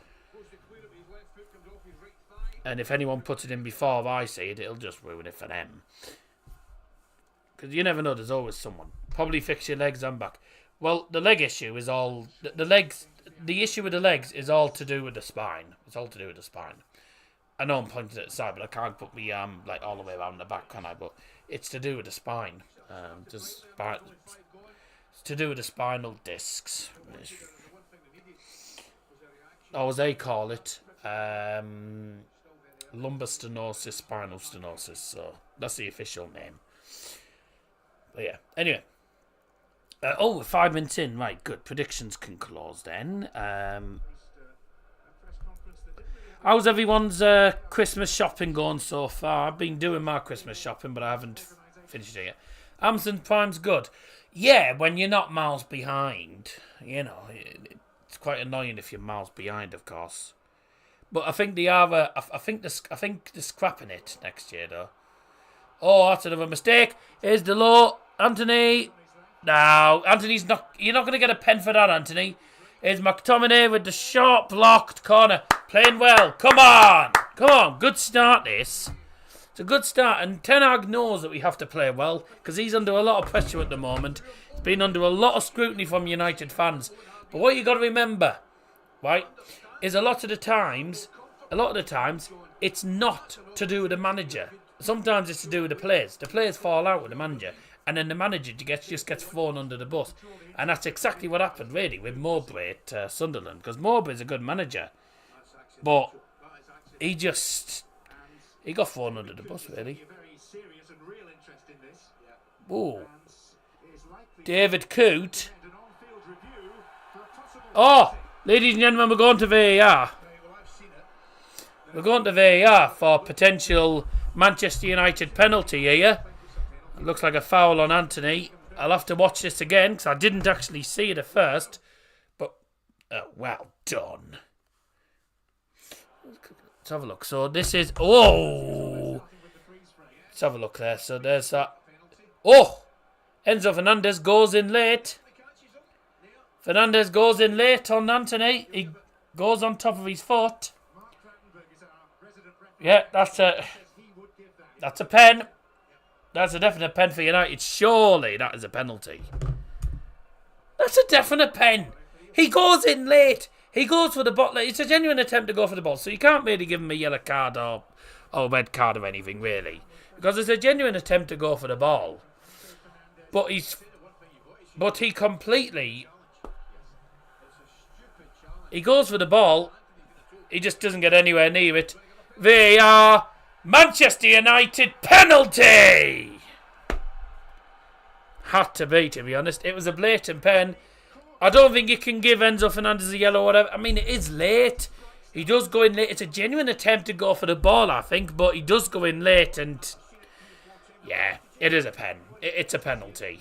And if anyone puts it in before I see it, it'll just ruin it for them. Because you never know, there's always someone. Probably fix your legs and back. Well, the leg issue is all... The legs... The issue with the legs is all to do with the spine. It's all to do with the spine. I know I'm pointing at the side, but I can't put me arm all the way around the back, can I? But it's to do with the spine. It's to do with the spinal discs. Or as they call it, lumbar stenosis, spinal stenosis. So that's the official name. But yeah, anyway. 5 minutes in. Right, good. Predictions can close then. How's everyone's Christmas shopping going so far? I've been doing my Christmas shopping, but I haven't finished it yet. Amazon Prime's good. Yeah, when you're not miles behind. You know, it's quite annoying if you're miles behind, of course. But I think they are. I think they're scrapping it next year, though. Oh, that's another mistake. Here's the low, Anthony. No, Anthony's not. You're not going to get a pen for that, Anthony. Here's McTominay with the short blocked corner. Playing well. Come on. Good start, this. It's a good start. And Ten Hag knows that we have to play well because he's under a lot of pressure at the moment. He's been under a lot of scrutiny from United fans. But what you got to remember, right? is a lot of the times, it's not to do with the manager. Sometimes it's to do with the players. The players fall out with the manager, and then the manager just gets thrown under the bus. And that's exactly what happened, really, with Mowbray at Sunderland, because Mowbray's a good manager, but he got thrown under the bus, really. Ooh. David Coote. Oh, ladies and gentlemen, we're going to VAR. We're going to VAR for potential Manchester United penalty here. It looks like a foul on Anthony. I'll have to watch this again because I didn't actually see it at first. But, well done. Let's have a look. So this is... Oh! Let's have a look there. So there's that. Oh! Enzo Fernandez goes in late. Fernandez goes in late on Anthony. He goes on top of his foot. Yeah, that's a pen. That's a definite pen for United. Surely that is a penalty. That's a definite pen. He goes in late. He goes for the ball. It's a genuine attempt to go for the ball. So you can't really give him a yellow card or a red card or anything, really. Because it's a genuine attempt to go for the ball. But he completely... He goes for the ball. He just doesn't get anywhere near it. VAR, Manchester United penalty! Had to be honest. It was a blatant pen. I don't think you can give Enzo Fernandez a yellow or whatever. I mean, it is late. He does go in late. It's a genuine attempt to go for the ball, I think. But he does go in late and... Yeah, it is a pen. It's a penalty.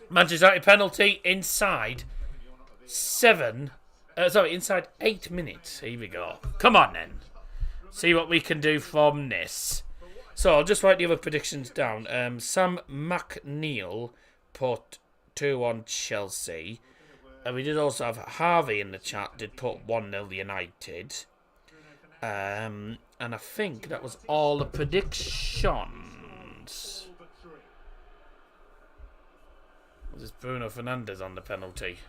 Manchester United penalty inside inside 8 minutes. Here we go. Come on then. See what we can do from this. So I'll just write the other predictions down. Sam McNeil put 2 on Chelsea. And we did also have Harvey in the chat. Did put 1-0 United. And I think that was all the predictions. This is Bruno Fernandes on the penalty.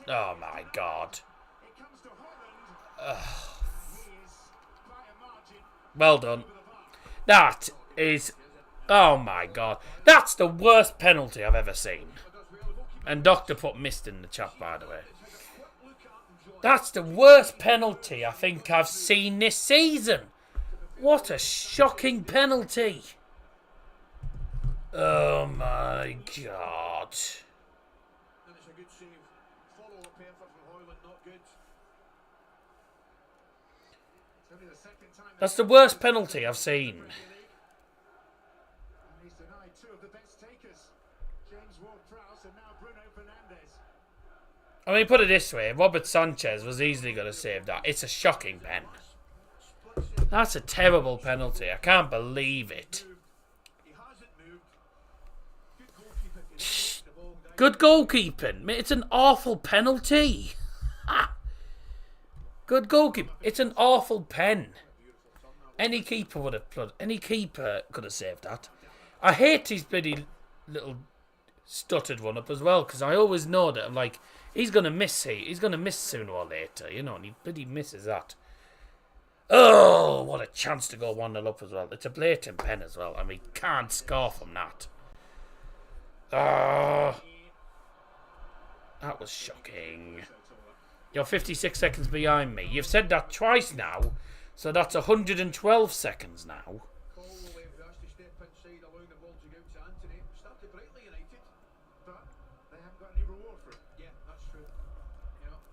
Oh my God. Well done. That is... Oh my God. That's the worst penalty I've ever seen. And Doctor put missed in the chat, by the way. That's the worst penalty I think I've seen this season. What a shocking penalty. Oh my God. That's the worst penalty I've seen. I mean, put it this way, Robert Sanchez was easily going to save that. It's a shocking pen. That's a terrible penalty. I can't believe it. Good goalkeeping. It's an awful penalty. Good goalkeeping. It's an awful pen. Any keeper could have saved that. I hate his bloody little stuttered one up as well, because I always know that I'm like, he's going to miss here. He's going to miss sooner or later, you know, and he bloody misses that. Oh, what a chance to go 1-0 up as well. It's a blatant pen as well, and we can't score from that. That was shocking. You're 56 seconds behind me. You've said that twice now, so that's 112 seconds now.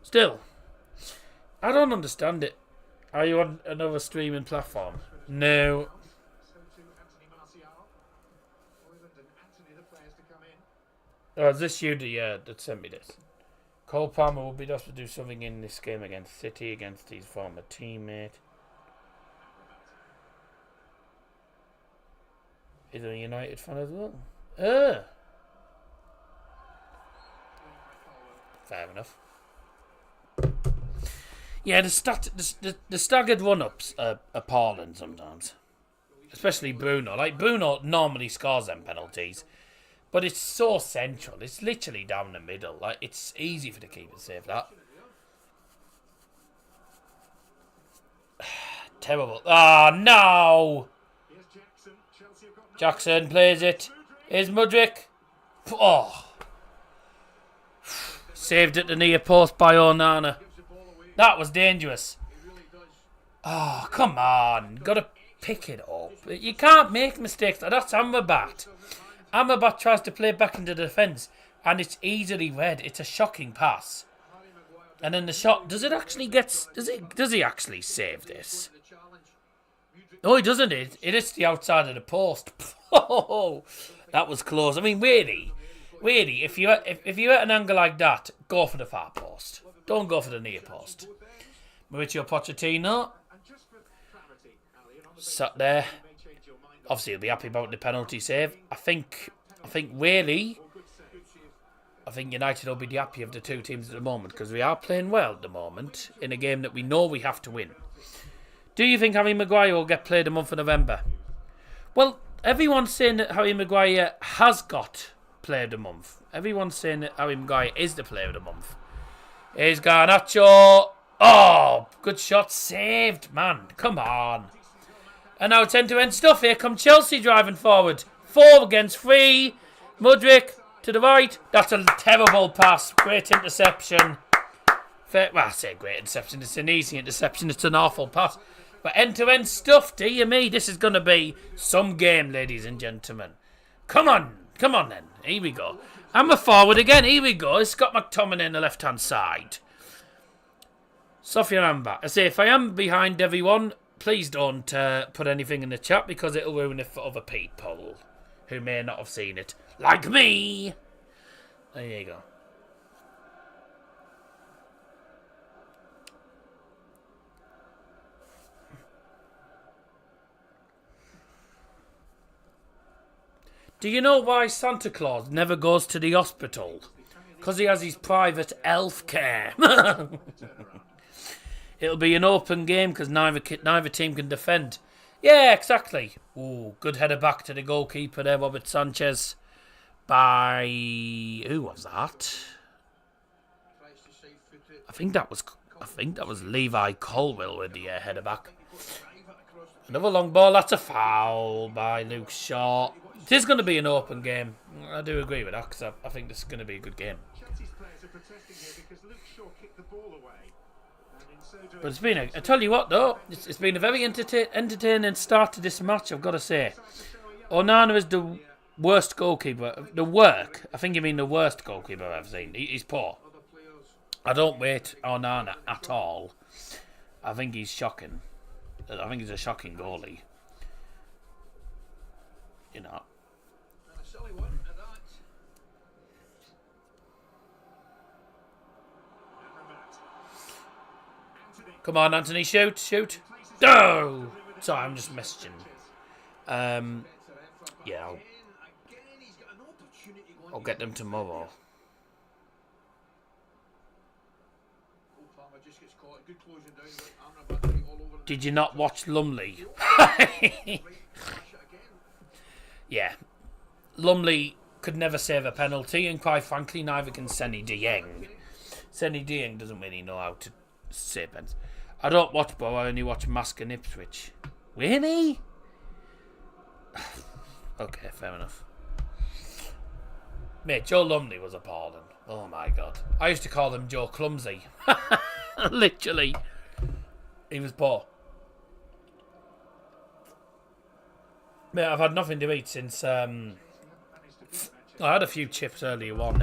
Still, I don't understand it. Are you on another streaming platform? No. Oh, is this you that sent me this? Cole Palmer will be asked to do something in this game against City, against his former teammate. Is a United fan as well? Fair enough. Yeah, the staggered one-ups are appalling sometimes. Especially Bruno. Like, Bruno normally scores them penalties. But it's so central. It's literally down the middle. Like, it's easy for the keeper to save that. Terrible. Oh, no! Jackson plays it. Here's Mudryk. Oh. Saved at the near post by Onana. That was dangerous. Oh, come on. Got to pick it up. You can't make mistakes. That's Amrabat. Amrabat tries to play back into the defence, and it's easily read. It's a shocking pass. And then the shot, does it actually get... Does he actually save this? No, he doesn't. It hits the outside of the post. Oh, that was close. I mean, really, if you're at an angle like that, go for the far post. Don't go for the near post. Mauricio Pochettino sat there. Obviously, he'll be happy about the penalty save. I think United will be the happy of the two teams at the moment because we are playing well at the moment in a game that we know we have to win. Do you think Harry Maguire will get played the month of November? Well, everyone's saying that Harry Maguire has got player of the month. Everyone's saying that Harry Maguire is the player of the month. Here's Garnacho. Oh, good shot. Saved, man. Come on. And now it's end-to-end stuff. Here come Chelsea driving forward. 4 against 3. Mudryk to the right. That's a terrible pass. Great interception. Well, I say great interception. It's an easy interception. It's an awful pass. But end-to-end stuff, dear me. This is going to be some game, ladies and gentlemen. Come on. Come on, then. Here we go. I'm a forward again. Here we go. It's Scott McTominay on the left-hand side. Sofian Amrabat. I say, if I am behind everyone, please don't put anything in the chat because it'll ruin it for other people who may not have seen it. Like me. There you go. Do you know why Santa Claus never goes to the hospital? Because he has his private elf care. It'll be an open game because neither team can defend. Yeah, exactly. Ooh, good header back to the goalkeeper there, Robert Sanchez. By... who was that? I think that was Levi Colwill with the header back. Another long ball. That's a foul by Luke Shaw. It is going to be an open game. I do agree with that because I think this is going to be a good game. But it's been I tell you what though, it's been a very entertaining start to this match, I've got to say. Onana is the worst goalkeeper. I think you mean the worst goalkeeper I've ever seen. He's poor. I don't rate Onana at all. I think he's shocking. I think he's a shocking goalie. You know. Come on, Anthony, shoot. No! Sorry, I'm just messaging. Yeah, I'll get them tomorrow. Did you not watch Lumley? Yeah. Lumley could never save a penalty, and quite frankly, neither can Senny Dieng. Senny Dieng doesn't really know how to save penalties. I don't watch Bo, I only watch Mask and Ipswich. Really? Okay, fair enough. Mate, Joe Lumley was appalling. Oh my god. I used to call him Joe Clumsy. Literally. He was poor. Mate, I've had nothing to eat since... I had a few chips earlier on.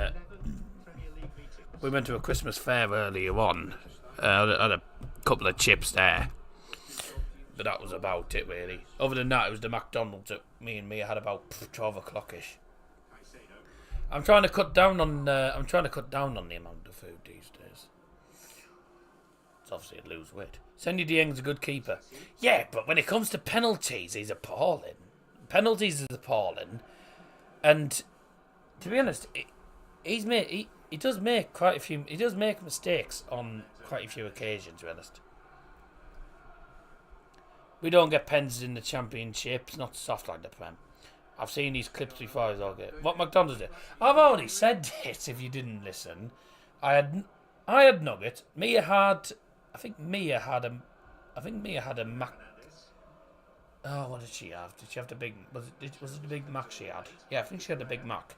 We went to a Christmas fair earlier on. I had a couple of chips there. But that was about it, really. Other than that, it was the McDonald's that me and Mia had about 12 o'clock-ish. I'm trying to cut down on the amount of food these days. It's obviously to lose weight. Senny Dieng's a good keeper. Yeah, but when it comes to penalties, he's appalling. Penalties is appalling. And to be honest, he does make quite a few. He does make mistakes on quite a few occasions. To be honest, we don't get pens in the Championship. It's not soft like the Prem. I've seen these clips before. What McDonald's did. I've already said this. If you didn't listen, I had nuggets. Mia had. I think Mia had a Mac. Oh, what did she have? Did she have the big? Was it the Big Mac she had? Yeah, I think she had the Big Mac.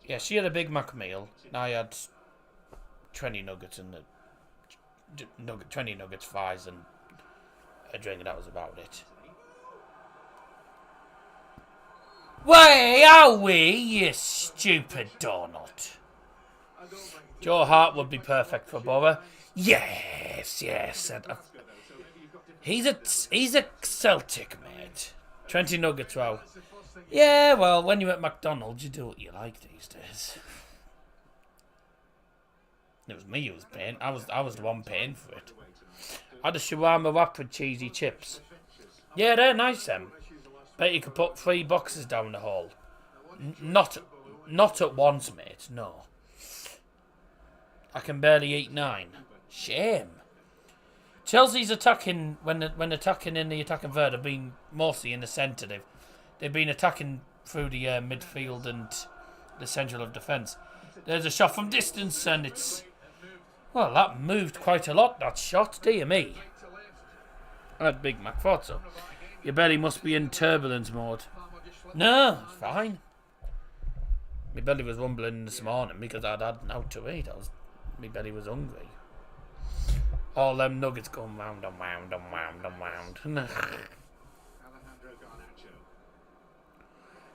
Yeah, she had a Big Mac meal. And I had 20 nuggets and 20 nuggets, fries, and a drink, and that was about it. Way are we, you stupid donut? Joe Hart would be perfect for Borough. Yes. He's a Celtic, mate. 20 nuggets, wow. Yeah, well, when you're at McDonald's, you do what you like these days. It was me who was paying. I was the one paying for it. I had a shawarma wrap with cheesy chips. Yeah, they're nice, them. Bet you could put 3 boxes down the hall. Not at once, mate. No. I can barely eat 9. Shame. Chelsea's attacking when attacking in the attacking third have been mostly in the centre. They've been attacking through the midfield and the central of defence. There's a shot from distance and it's well, that moved quite a lot. That shot, dear me. I had Big Mac thought so. Your belly must be in turbulence mode. No, it's fine. My belly was rumbling this morning because I'd had out to eat. My belly was hungry. All them nuggets going round and round and round and round.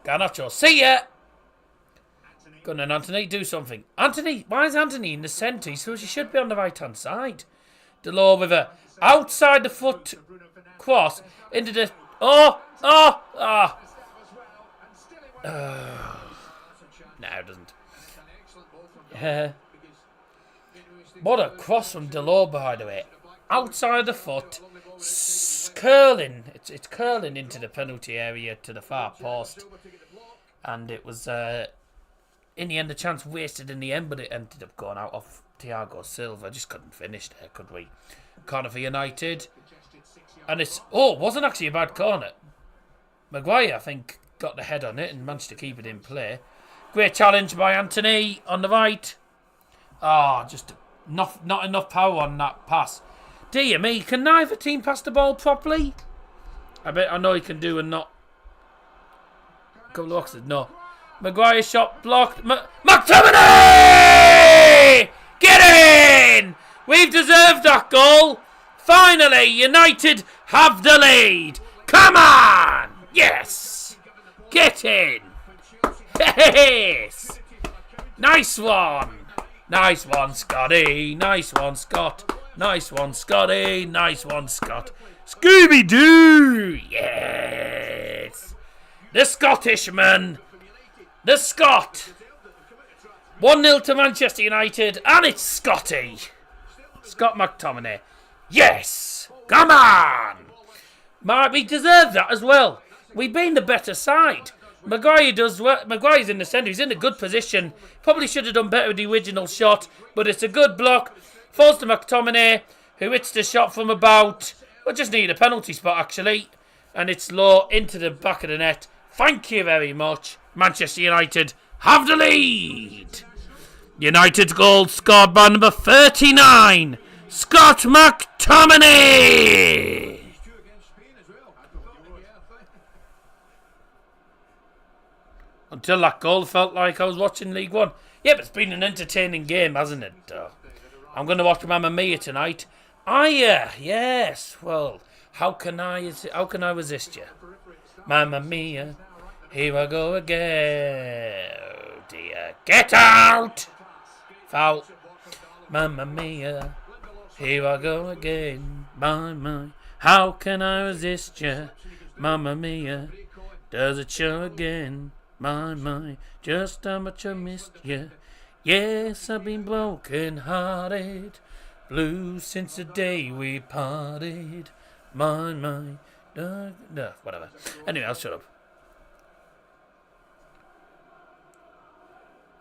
Garnacho, see ya! Go on, Anthony, do something. Anthony, why is Anthony in the centre? So she should be on the right-hand side. Delors with a outside the foot cross into the... No, it doesn't. What a cross from Delors, by the way. Outside the foot, curling. It's curling into the penalty area to the far post. And it was, in the end, a chance wasted in the end, but it ended up going out off Thiago Silva. Just couldn't finish there, could we? Corner for United. And wasn't actually a bad corner. Maguire, I think, got the head on it and managed to keep it in play. Great challenge by Anthony on the right. Just not enough power on that pass. Dear me, can neither team pass the ball properly? I know he can do and not. Couple of boxes, no. Maguire shot blocked. McTominay! Get in! We've deserved that goal. Finally, United have the lead. Come on! Yes! Get in! Yes! Nice one! Nice one, Scotty. Nice one, Scott. Nice one, Scotty. Nice one, Scott. Scooby-Doo! Yes! The Scottishman. The Scot. 1-0 to Manchester United. And it's Scotty. Scott McTominay. Yes! Come on! We deserve that as well. We've been the better side. Maguire does well. Maguire's in the centre. He's in a good position. Probably should have done better with the original shot, but it's a good block. Falls to McTominay, who hits the shot from about... We just need a penalty spot, actually. And it's low into the back of the net. Thank you very much. Manchester United have the lead. United's goal scored by number 39, Scott McTominay. Until that goal, felt like I was watching League One. Yeah, but it's been an entertaining game, hasn't it? I'm going to watch Mamma Mia tonight. Yes. Well, how can I resist you? Mamma Mia, here I go again. Oh dear, get out! Foul. Mamma Mia, here I go again. My, how can I resist you? Mamma Mia, does it show again? My, just how much I missed you. Yes, I've been broken hearted, blue since the day we parted. My, whatever. Anyway, I'll shut up.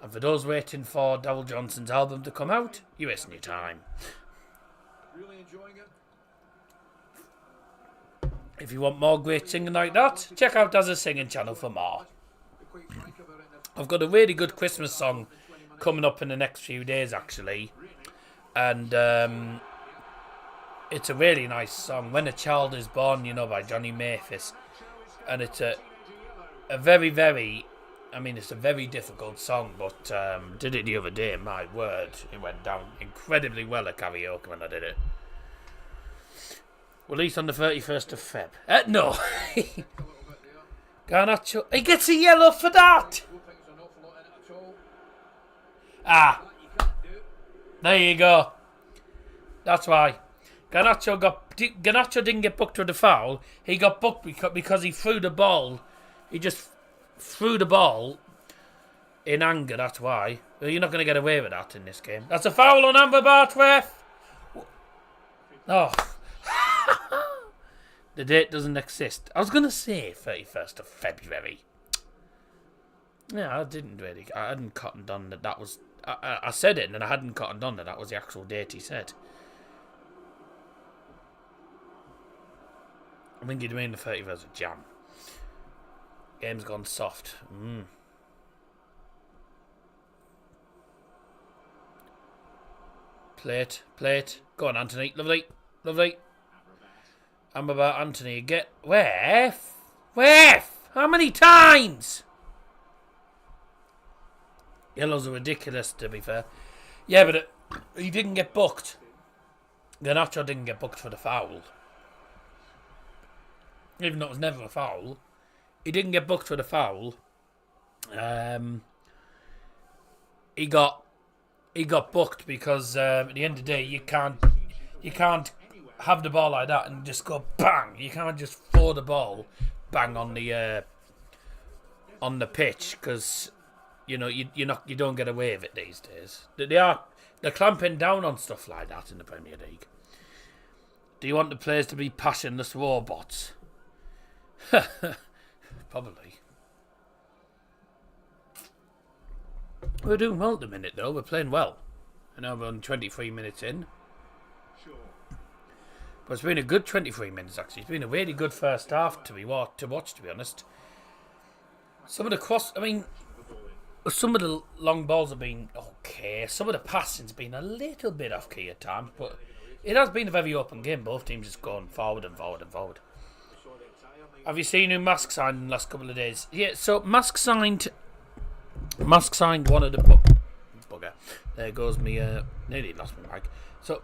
And for those waiting for Daryl Johnson's album to come out, you're wasting your time. Really enjoying it? If you want more great singing like that, check out Dazzer singing channel for more. I've got a really good Christmas song coming up in the next few days, actually. And it's a really nice song. When a Child is Born, by Johnny Mathis. And it's a very, very... it's a very difficult song, but did it the other day, my word. It went down incredibly well at karaoke when I did it. Released on the 31st of Feb. No. Garnacho. He gets a yellow for that. There you go. That's why. Garnacho didn't get booked with a foul. He got booked because he threw the ball. He just threw the ball in anger, that's why. Well, you're not going to get away with that in this game. That's a foul on Amber Bartweth. Oh. The date doesn't exist. I was going to say 31st of February. Yeah, I hadn't cottoned on that was... I said it and I hadn't cottoned on that was the actual date he said. I think he'd mean the 31st of Jan. Game's gone soft. Plate. Go on, Anthony. Lovely. Amrabat, Anthony. Get... Where? How many times? Yellows are ridiculous, to be fair. Yeah, but he didn't get booked. Garnacho didn't get booked for the foul. Even though it was never a foul. He didn't get booked for the foul. He got booked because at the end of the day you can't have the ball like that and just go bang. You can't just throw the ball bang on the pitch because you don't get away with it these days. They're clamping down on stuff like that in the Premier League. Do you want the players to be passionless robots? Probably. We're doing well at the minute, though. We're playing well. I know we're only 23 minutes in. But it's been a good 23 minutes, actually. It's been a really good first half to watch, to be honest. Some of the long balls have been okay. Some of the passing's been a little bit off key at times, but it has been a very open game. Both teams just going forward and forward and forward. Have you seen who Mask signed in the last couple of days? Yeah, so Mask signed one of the... Bugger. There goes me... nearly lost my mic. So,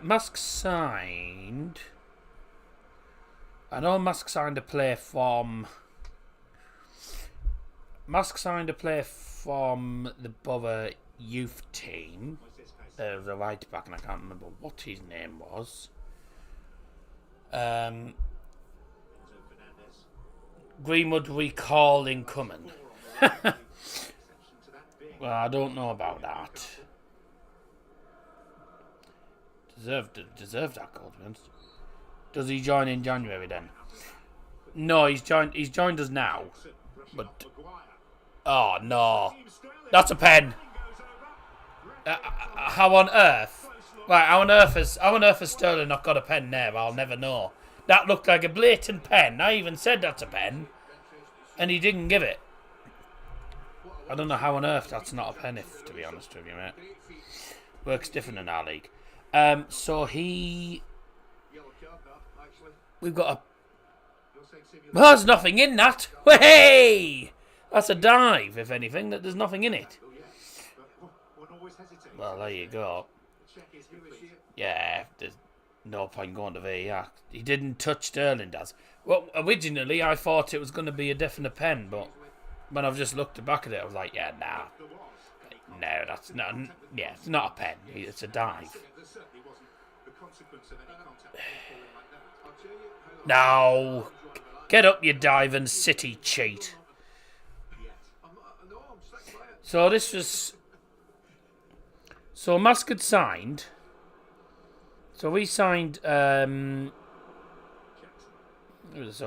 Mask signed... I know Mask signed a player from... the Borough youth team. The right back, and I can't remember what his name was. Greenwood recalling coming. Well, I don't know about that. Deserved that goal, Vince. Does he join in January then? No, he's joined us now. But oh no, that's a pen. How on earth? Right, how on earth has Sterling not got a pen there? I'll never know. That looked like a blatant pen. I even said that's a pen, and he didn't give it. I don't know how on earth that's not a pen, to be honest with you, mate. Works different in our league. We've got a... Well, there's nothing in that. Hey! That's a dive, if anything. There's nothing in it. Well, there you go. Yeah, there's no point going to VAR. He didn't touch Sterling, Daz. Well, originally I thought it was going to be a definite pen, but when I've just looked back at it, I was like, yeah, nah. No, that's not. Yeah, it's not a pen. It's a dive. No. Get up, you diving City cheat. So this was... So Musk had signed... So we signed... So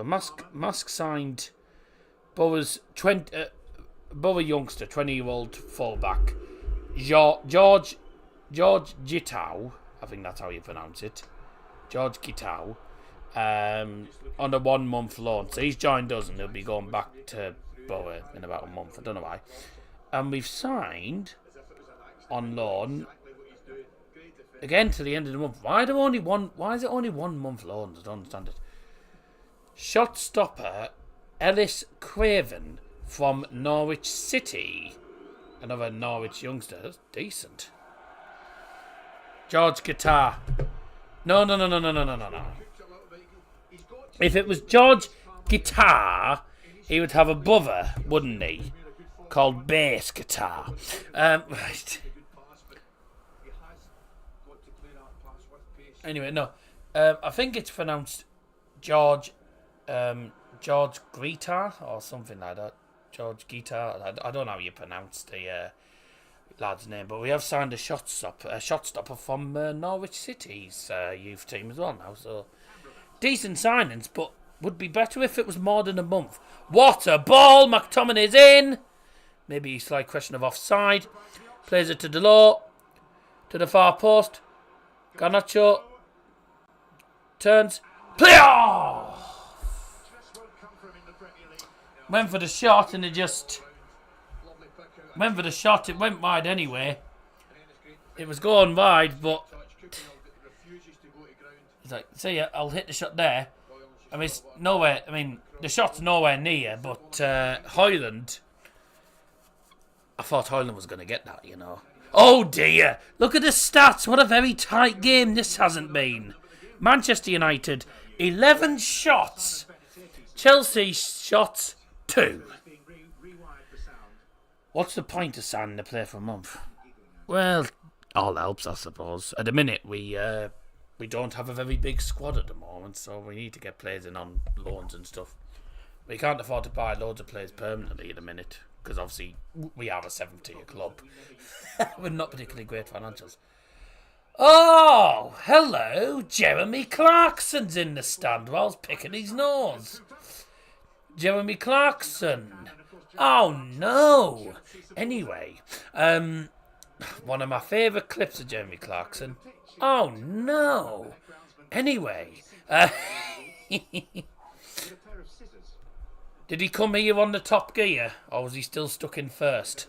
Musk signed... Bower's Borough youngster, 20-year-old fullback. George Gitau. I think that's how you pronounce it. George Gitau. on a 1 month loan. So he's joined us and he'll be going back to Borough in about a month. I don't know why. And we've signed on loan again to the end of the month. Why is it only 1 month loans? I don't understand it. Shot stopper Ellis Craven from Norwich City. Another Norwich youngster. That's decent. George Guitar. No. If it was George Guitar, he would have a brother, wouldn't he? Called Bass Guitar. Right. Anyway, no. I think it's pronounced George Guitar or something like that. George Guitar. I don't know how you pronounce the lad's name, but we have signed a shot stopper from Norwich City's youth team as well now. So decent signings, but would be better if it was more than a month. What a ball! McTominay's in. Maybe a slight question of offside. Plays it to Delort. To the far post. Garnacho. Turns. Play off! Went for the shot and it just... Went for the shot, it went wide anyway. It was going wide, but... It's like, see, I'll hit the shot there. I mean, it's nowhere... I mean, the shot's nowhere near, but Hoyland... I thought Hoyland was going to get that, you know. Oh dear! Look at the stats! What a very tight game this hasn't been. Manchester United, 11 shots. Chelsea shots, 2. What's the point of signing a player for a month? Well, all helps, I suppose. At the minute, we don't have a very big squad at the moment, so we need to get players in on loans and stuff. We can't afford to buy loads of players permanently at the minute, because obviously we are a 7th-tier club. We're not particularly great financials. Oh, hello, Jeremy Clarkson's in the stand while I was picking his nose. Jeremy Clarkson. Oh no. Anyway, one of my favourite clips of Jeremy Clarkson. Oh no. Anyway, did he come here on the top gear, or was he still stuck in first?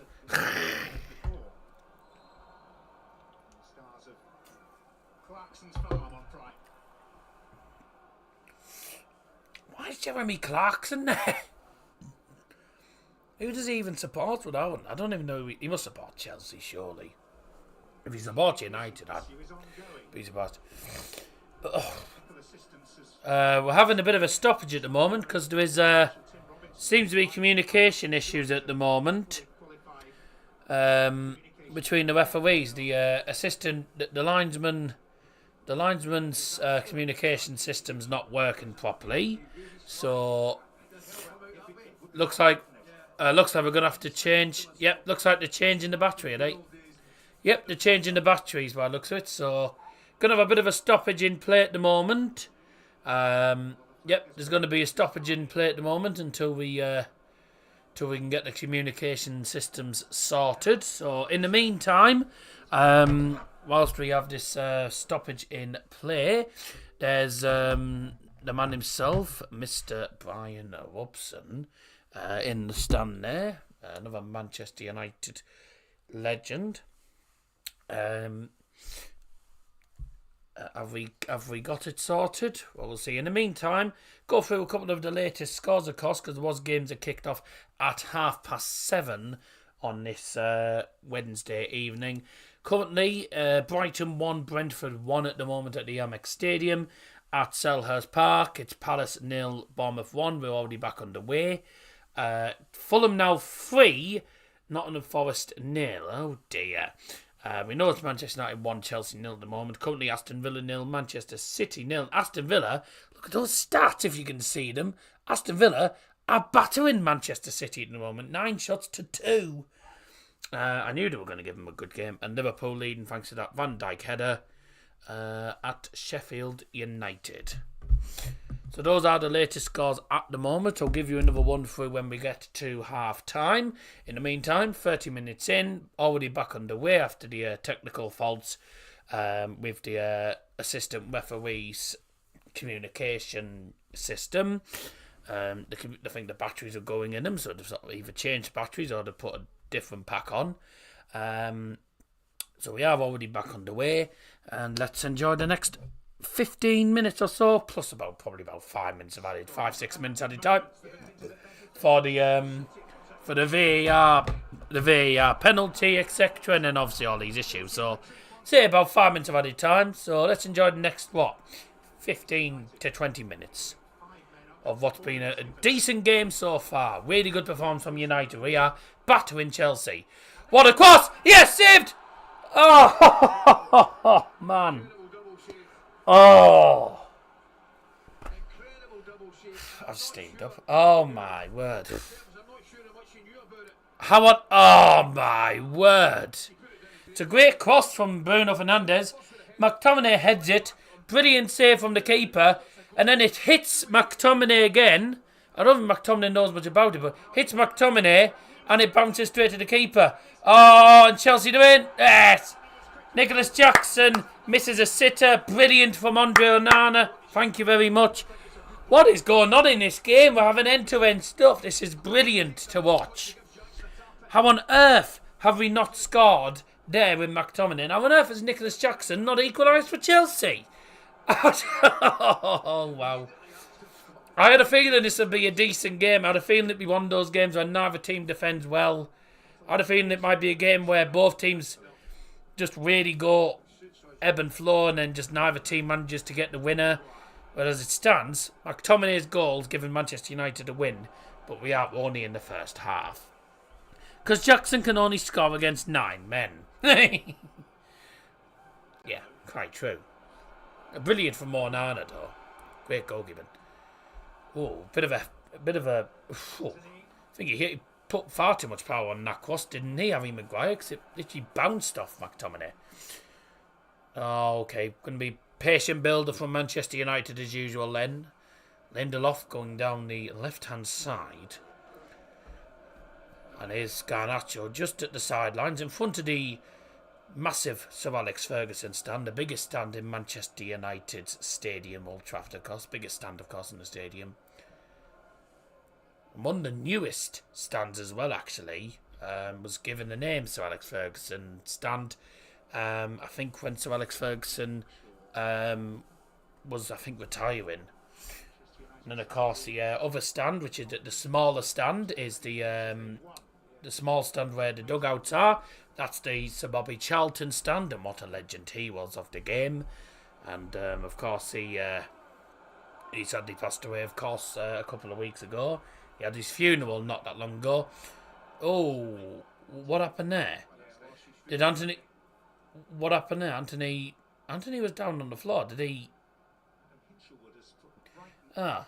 Why is Jeremy Clarkson there? Who does he even support with that one? I don't even know. He must support Chelsea, surely. If he supports United, I'd be surprised. We're having a bit of a stoppage at the moment because there is seems to be communication issues at the moment between the referees, the assistant, the linesman. The linesman's communication system's not working properly, so looks like we're gonna have to change. Yep, looks like they're changing the battery, right? Yep, they're changing the batteries by the looks of it. So gonna have a bit of a stoppage in play at the moment. Yep, there's gonna be a stoppage in play at the moment until we can get the communication systems sorted. So in the meantime, whilst we have this stoppage in play, there's the man himself, Mr. Brian Robson, in the stand there. Another Manchester United legend. Have we got it sorted? Well, we'll see. In the meantime, go through a couple of the latest scores, of course, because there was games that kicked off at 7:30 on this Wednesday evening. Currently, Brighton 1, Brentford 1 at the moment at the Amex Stadium. At Selhurst Park, it's Palace 0, Bournemouth 1. We're already back underway. Fulham now 3, Nottingham Forest 0. Oh dear. We know it's Manchester United 1, Chelsea 0 at the moment. Currently Aston Villa 0, Manchester City 0. Aston Villa, look at those stats if you can see them. Aston Villa are battering Manchester City at the moment. 9 shots to 2. I knew they were going to give him a good game. And Liverpool leading thanks to that Van Dijk header at Sheffield United. So those are the latest scores at the moment. I'll give you another one through when we get to half time. In the meantime, 30 minutes in, already back underway after the technical faults with the assistant referees communication system. I think the batteries are going in them, so they've sort of either changed batteries or they've put a different pack on. So we are already back underway, and let's enjoy the next 15 minutes or so, plus probably about 5 minutes of added, 5-6 minutes added time for the VAR penalty, etc., and then obviously all these issues. So say about 5 minutes of added time. So let's enjoy the next 15 to 20 minutes of what's been a decent game so far. Really good performance from United. We are battering Chelsea. What a cross! Yes, saved! Oh, man. Oh. I've steamed up. Oh, my word. Oh, my word. It's a great cross from Bruno Fernandes. McTominay heads it. Brilliant save from the keeper. And then it hits McTominay again. I don't think McTominay knows much about it, but hits McTominay and it bounces straight to the keeper. Oh, and Chelsea win. Yes. Nicholas Jackson misses a sitter. Brilliant from Andre Onana. Thank you very much. What is going on in this game? We're having end-to-end stuff. This is brilliant to watch. How on earth have we not scored there with McTominay? How on earth has Nicholas Jackson not equalised for Chelsea? Oh, wow. I had a feeling this would be a decent game. I had a feeling it'd be one of those games where neither team defends well. I had a feeling it might be a game where both teams just really go ebb and flow and then just neither team manages to get the winner. But as it stands, McTominay's goals given Manchester United a win, but we are only in the first half. Because Jackson can only score against 9 men. Yeah, quite true. Brilliant from Onana though. Great goal given. Oh, bit of a. Oh, I think he put far too much power on that cross, didn't he, Harry Maguire? Because it literally bounced off McTominay. Oh, okay. Going to be patient builder from Manchester United as usual then. Lindelof going down the left-hand side. And here's Garnacho just at the sidelines in front of the massive Sir Alex Ferguson stand, the biggest stand in Manchester United's stadium, Old Trafford, of course. Biggest stand, of course, in the stadium. One of the newest stands as well, actually, was given the name Sir Alex Ferguson stand. I think when Sir Alex Ferguson was, retiring. And then, of course, the other stand, which is the smaller stand, is the small stand where the dugouts are. That's the Sir Bobby Charlton stand, and what a legend he was of the game. And, of course, he sadly passed away, of course, a couple of weeks ago. He had his funeral not that long ago. Oh, what happened there? What happened there? Anthony was down on the floor. Did he? I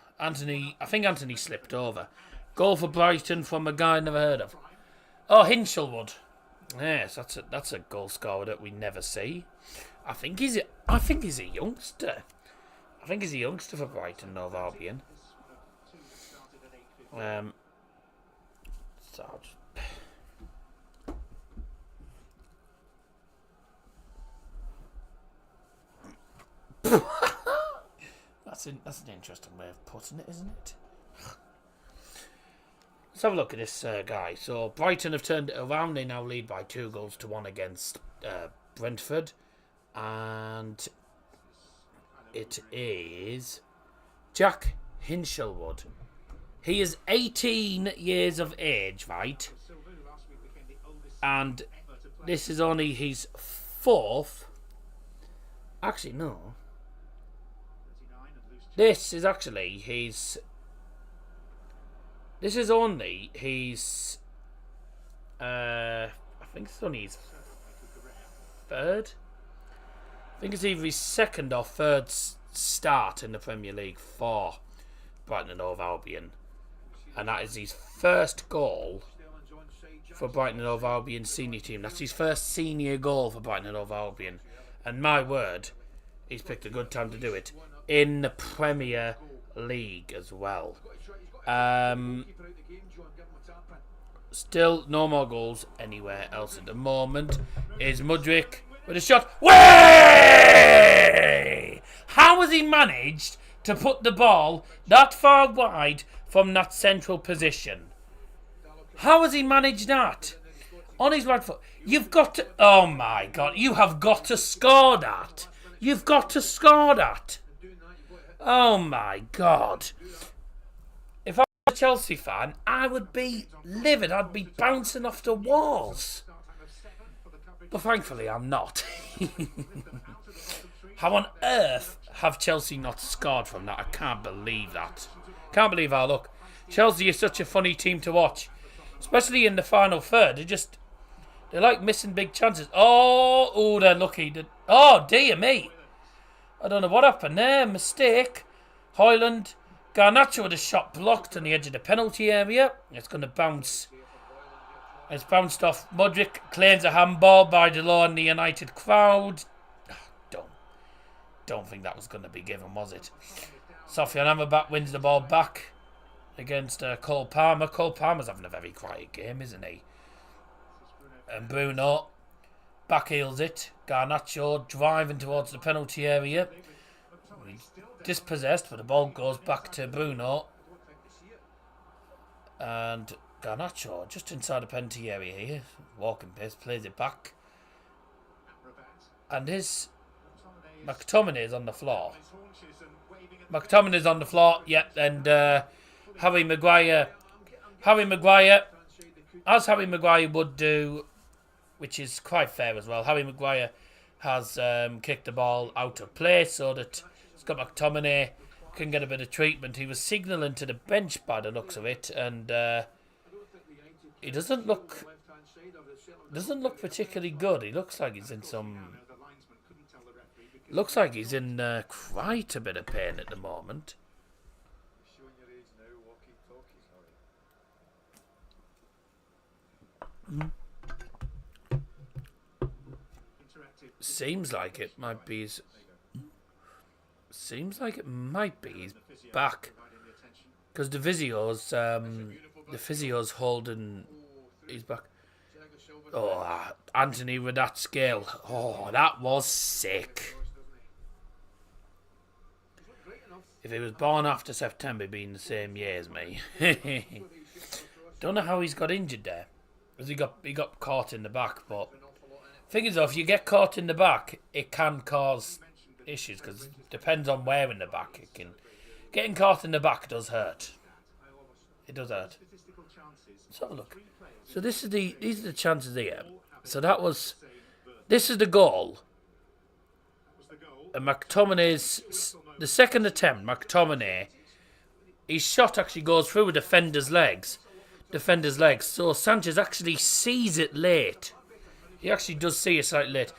think Anthony slipped over. Goal for Brighton from a guy I never heard of. Oh, Hinchelwood. Yes, that's a goal scorer that we never see. I think he's a youngster. I think he's a youngster for Brighton, Hove Albion. That's an interesting way of putting it, isn't it? Let's have a look at this guy. So Brighton have turned it around. They now lead by 2-1 against Brentford. And it is Jack Hinchelwood. He is 18 years of age, right? And this is only his 4th. Actually, no. This is only his. I think it's only his 3rd. I think it's either his 2nd or 3rd start in the Premier League for Brighton and Hove Albion. And that is his 1st goal for Brighton and Hove Albion senior team. That's his 1st senior goal for Brighton and Hove Albion. And my word, he's picked a good time to do it. In the Premier League as well. Still no more goals anywhere else at the moment. Is Mudryk with a shot. Way! How has he managed to put the ball that far wide from that central position. How has he managed that? On his right foot. You've got to... Oh, my God. You have got to score that. You've got to score that. Oh, my God. If I was a Chelsea fan, I would be livid. I'd be bouncing off the walls. But thankfully, I'm not. How on earth have Chelsea not scored from that? I can't believe that. Can't believe how, look, Chelsea is such a funny team to watch. Especially in the final third. They're like missing big chances. Oh, they're lucky. Oh, dear me. I don't know what happened there. Mistake. Højlund. Garnacho with a shot blocked on the edge of the penalty area. It's going to bounce. It's bounced off. Modric claims a handball by Delors in the United crowd. Don't think that was going to be given, was it? Sofian Amrabat wins the ball back against Cole Palmer. Cole Palmer's having a very quiet game, isn't he? And Bruno backheels it. Garnacho driving towards the penalty area. Dispossessed, but the ball goes back to Bruno. And Garnacho just inside the penalty area here. Walking pace, plays it back. And his... McTominay is on the floor. McTominay is on the floor, yep, and Harry Maguire, as Harry Maguire would do, which is quite fair as well, Harry Maguire has kicked the ball out of play so that Scott McTominay can get a bit of treatment. He was signalling to the bench by the looks of it, and he doesn't look particularly good. He looks like he's in some... Looks like he's in quite a bit of pain at the moment. Seems like it might be his... Seems like it might be his back. Because the physio's holding his back. Oh, Anthony with that scale. Oh, that was sick. If he was born after September, being the same year as me. Don't know how he's got injured there. Because he got caught in the back. But thing is, though, if you get caught in the back, it can cause issues. Because it depends on where in the back. Getting caught in the back does hurt. It does hurt. Let's have a look. So these are the chances here. So this is the goal. And McTominay's... The second attempt, McTominay, his shot actually goes through a defender's legs. So Sanchez actually sees it late. He actually does see it slightly late.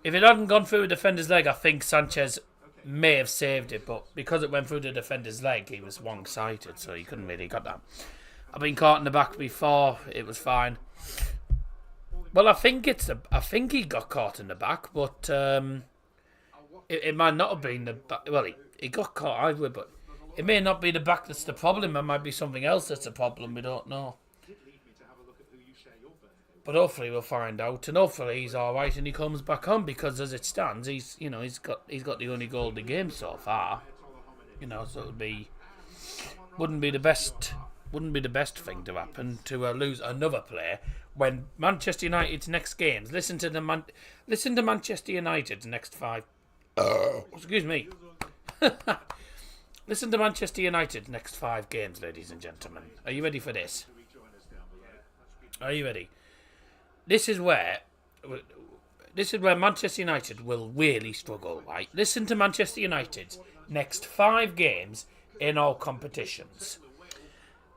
If it hadn't gone through a defender's leg, I think Sanchez may have saved it. But because it went through the defender's leg, he was one-sided, so he couldn't really got that. I've been caught in the back before. It was fine. Well, I think he got caught in the back, but... It might not have been the back. Well, he got caught either way, but it may not be the back that's the problem. It might be something else that's the problem. We don't know. But hopefully we'll find out, and hopefully he's all right and he comes back on, because as it stands, he's got the only goal of the game so far. So it wouldn't be the best thing to happen to lose another player when Manchester United's next games. Listen to Manchester United's next 5. Excuse me. Listen to Manchester United's next 5 games, ladies and gentlemen. Are you ready for this? Are you ready? This is where Manchester United will really struggle, right? Listen to Manchester United's next 5 games in all competitions.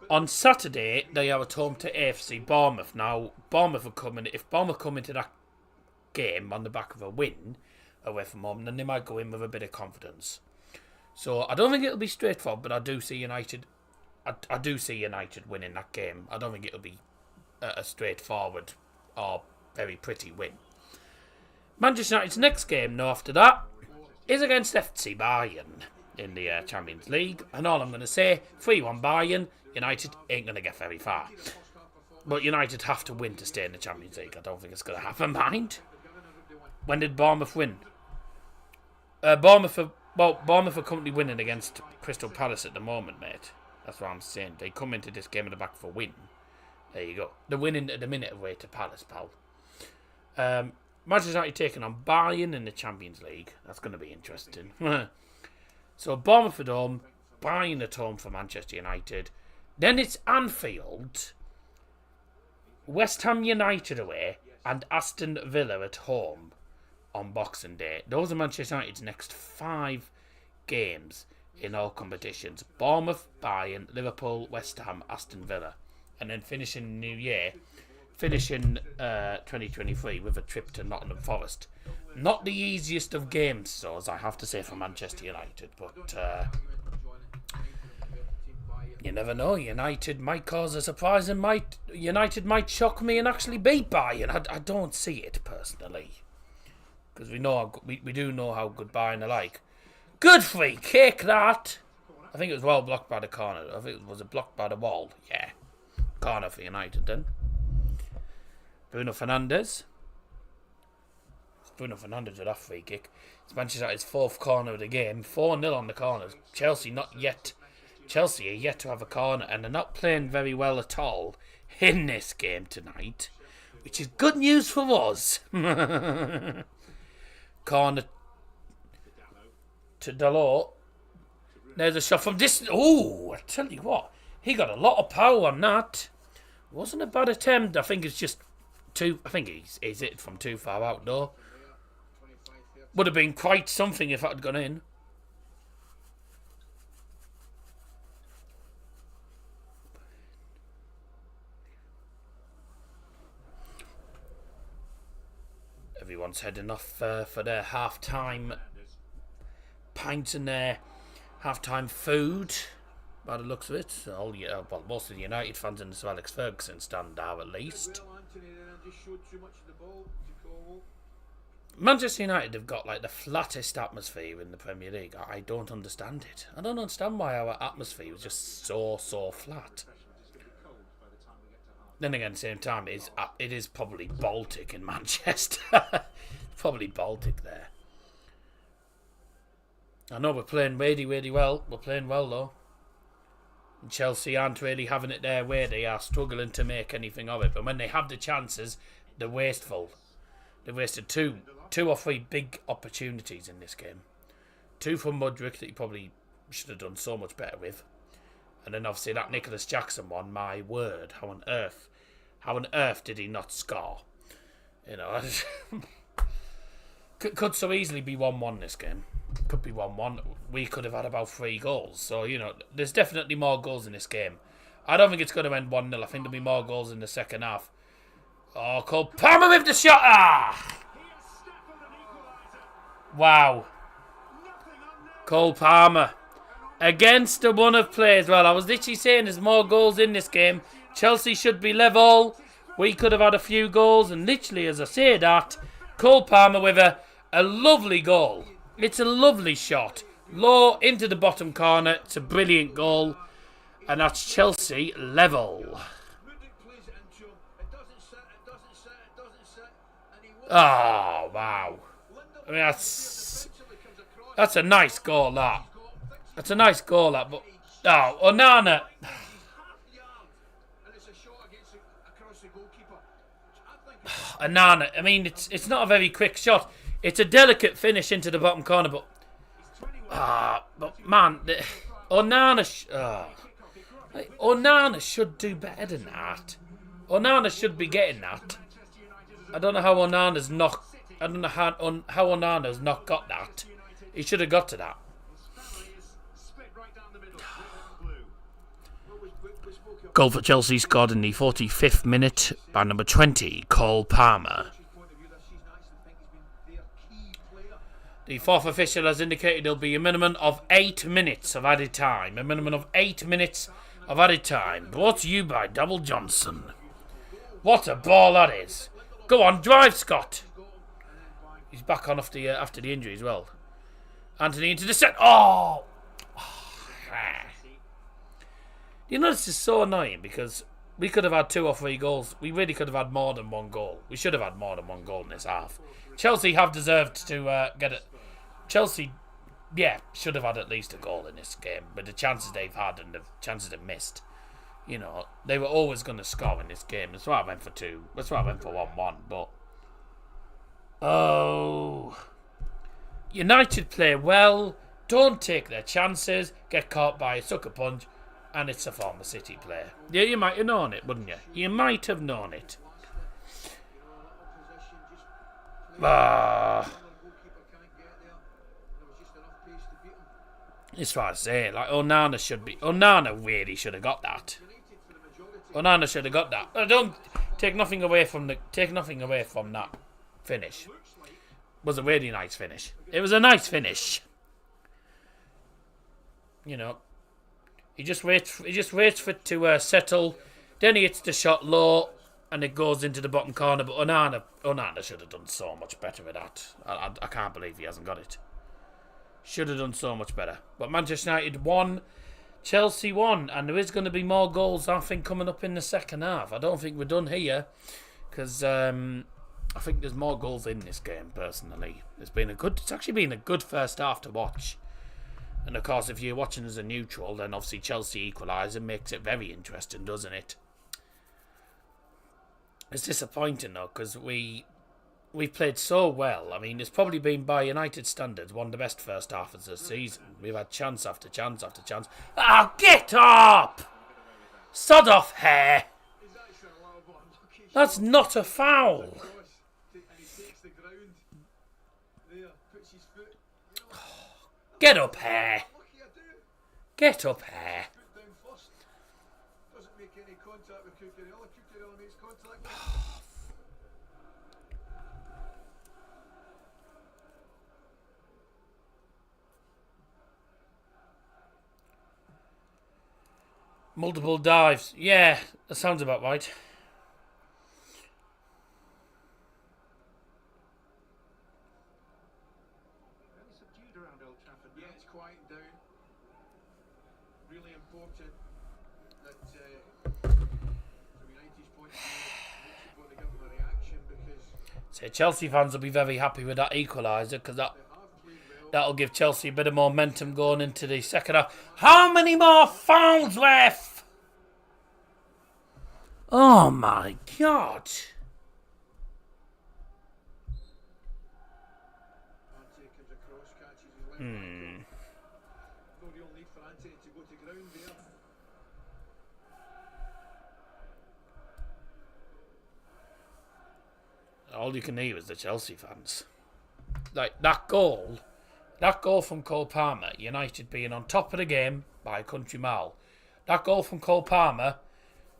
On Saturday, they are at home to AFC Bournemouth. Now, if Bournemouth come into that game on the back of a win away from home, then they might go in with a bit of confidence. So I don't think it'll be straightforward, but I do see United winning that game. I don't think it'll be a straightforward or very pretty win. Manchester United's next game, now after that, is against FC Bayern in the Champions League. And all I'm going to say, 3-1 Bayern, United ain't going to get very far. But United have to win to stay in the Champions League. I don't think it's going to happen, mind. When did Bournemouth win? Bournemouth Well, Bournemouth are currently winning against Crystal Palace at the moment, mate. That's what I'm saying. They come into this game in the back for a win. There you go. They're winning at the minute away to Palace, pal. Manchester United taking on Bayern in the Champions League. That's going to be interesting. So Bournemouth at home, Bayern at home for Manchester United. Then it's Anfield, West Ham United away, and Aston Villa at home on Boxing Day. Those are Manchester United's next 5 games in all competitions. Bournemouth, Bayern, Liverpool, West Ham, Aston Villa. And then finishing New Year, finishing 2023 with a trip to Nottingham Forest. Not the easiest of games, so as I have to say, for Manchester United, but you never know. United might cause a surprise, and United might shock me and actually beat Bayern. I don't see it personally, because we do know how good Bayern are like. Good free kick, that. I think it was well blocked by the corner. I think it was blocked by the wall. Yeah, corner for United then. Bruno Fernandes with that free kick. It's Manchester United's 4th corner of the game. 4-0 on the corners. Chelsea are yet to have a corner, and they're not playing very well at all in this game tonight, which is good news for us. Corner to Dalot. There's a shot from distance. Oh, I tell you what, he got a lot of power on that. Wasn't a bad attempt. I think it's just too. I think he's hit from too far out though. Would have been quite something if that had gone in. Everyone's heading off for their half-time pints and their half-time food, by the looks of it. Most of the United fans in the Sir Alex Ferguson stand are, at least. Manchester United have got like the flattest atmosphere in the Premier League. I don't understand it. I don't understand why our atmosphere was just so flat. Then again, at the same time, it is probably Baltic in Manchester. Probably Baltic there. I know we're playing really, really well. We're playing well though. And Chelsea aren't really having it their way. They are struggling to make anything of it. But when they have the chances, they're wasteful. They wasted two or three big opportunities in this game. 2 from Mudryk that he probably should have done so much better with. And then obviously that Nicholas Jackson one, my word, how on earth did he not score? You know, could so easily be 1-1 this game. Could be 1-1. We could have had about 3 goals. So, you know, there's definitely more goals in this game. I don't think it's going to end 1-0. I think there'll be more goals in the second half. Oh, Cole Palmer with the shot. Ah! Wow. Cole Palmer. Against the one of players. Well, I was literally saying there's more goals in this game. Chelsea should be level. We could have had a few goals. And literally, as I say that, Cole Palmer with a lovely goal. It's a lovely shot. Low into the bottom corner. It's a brilliant goal. And that's Chelsea level. Oh, wow. I mean, that's a nice goal, that. That's a nice goal, that. But, oh, Onana. Onana. I mean, it's not a very quick shot. It's a delicate finish into the bottom corner, but... but, man, Onana should do better than that. Onana should be getting that. I don't know how Onana's not... I don't know how Onana's not got that. He should have got to that. Goal for Chelsea scored in the 45th minute by number 20, Cole Palmer. The 4th official has indicated there'll be a minimum of 8 minutes of added time. A minimum of 8 minutes of added time. Brought to you by Double Johnson. What a ball that is. Go on, drive, Scott. He's back on after the injury as well. Anthony into the set. Oh! You know, this is so annoying because we could have had 2 or 3 goals. We really could have had more than 1 goal. We should have had more than 1 goal in this half. Chelsea have deserved to get it. Chelsea yeah, should have had at least a goal in this game. But the chances they've had and the chances they've missed, you know, they were always going to score in this game. That's why I went for 2. That's why I went for 1-1. But oh, United play well, don't take their chances, get caught by a sucker punch, and it's a former City player. Yeah, you might have known it, wouldn't you? You might have known it. It's what I say. Like Onana really should have got that. Onana should have got that. I don't take nothing away from that finish. It was a really nice finish. It was a nice finish. You know, he just waits for it to settle. Then he hits the shot low, and it goes into the bottom corner. But Onana should have done so much better with that. I can't believe he hasn't got it. Should have done so much better. But Manchester United won, Chelsea won, and there is going to be more goals, I think, coming up in the second half. I don't think we're done here, because I think there's more goals in this game, personally. It's actually been a good first half to watch. And of course, if you're watching as a neutral, then obviously Chelsea equalising makes it very interesting, doesn't it? It's disappointing though, because we've played so well. I mean, it's probably been, by United standards, one of the best first halves of the season. We've had chance after chance after chance. Oh, get up! Sod off, hair! That's not a foul. Get up, hair. Get up, hair. Multiple dives. Yeah, that sounds about right. Very subdued around Old Trafford. Yeah, it's quieting down. Really important that from United's point of view, we've got to give them a reaction, because So Chelsea fans will be very happy with that equaliser, because that'll give Chelsea a bit of momentum going into the second half. How many more fouls left? Oh my God. All you can hear is the Chelsea fans. Like, that goal from Cole Palmer, United being on top of the game by a country mile. That goal from Cole Palmer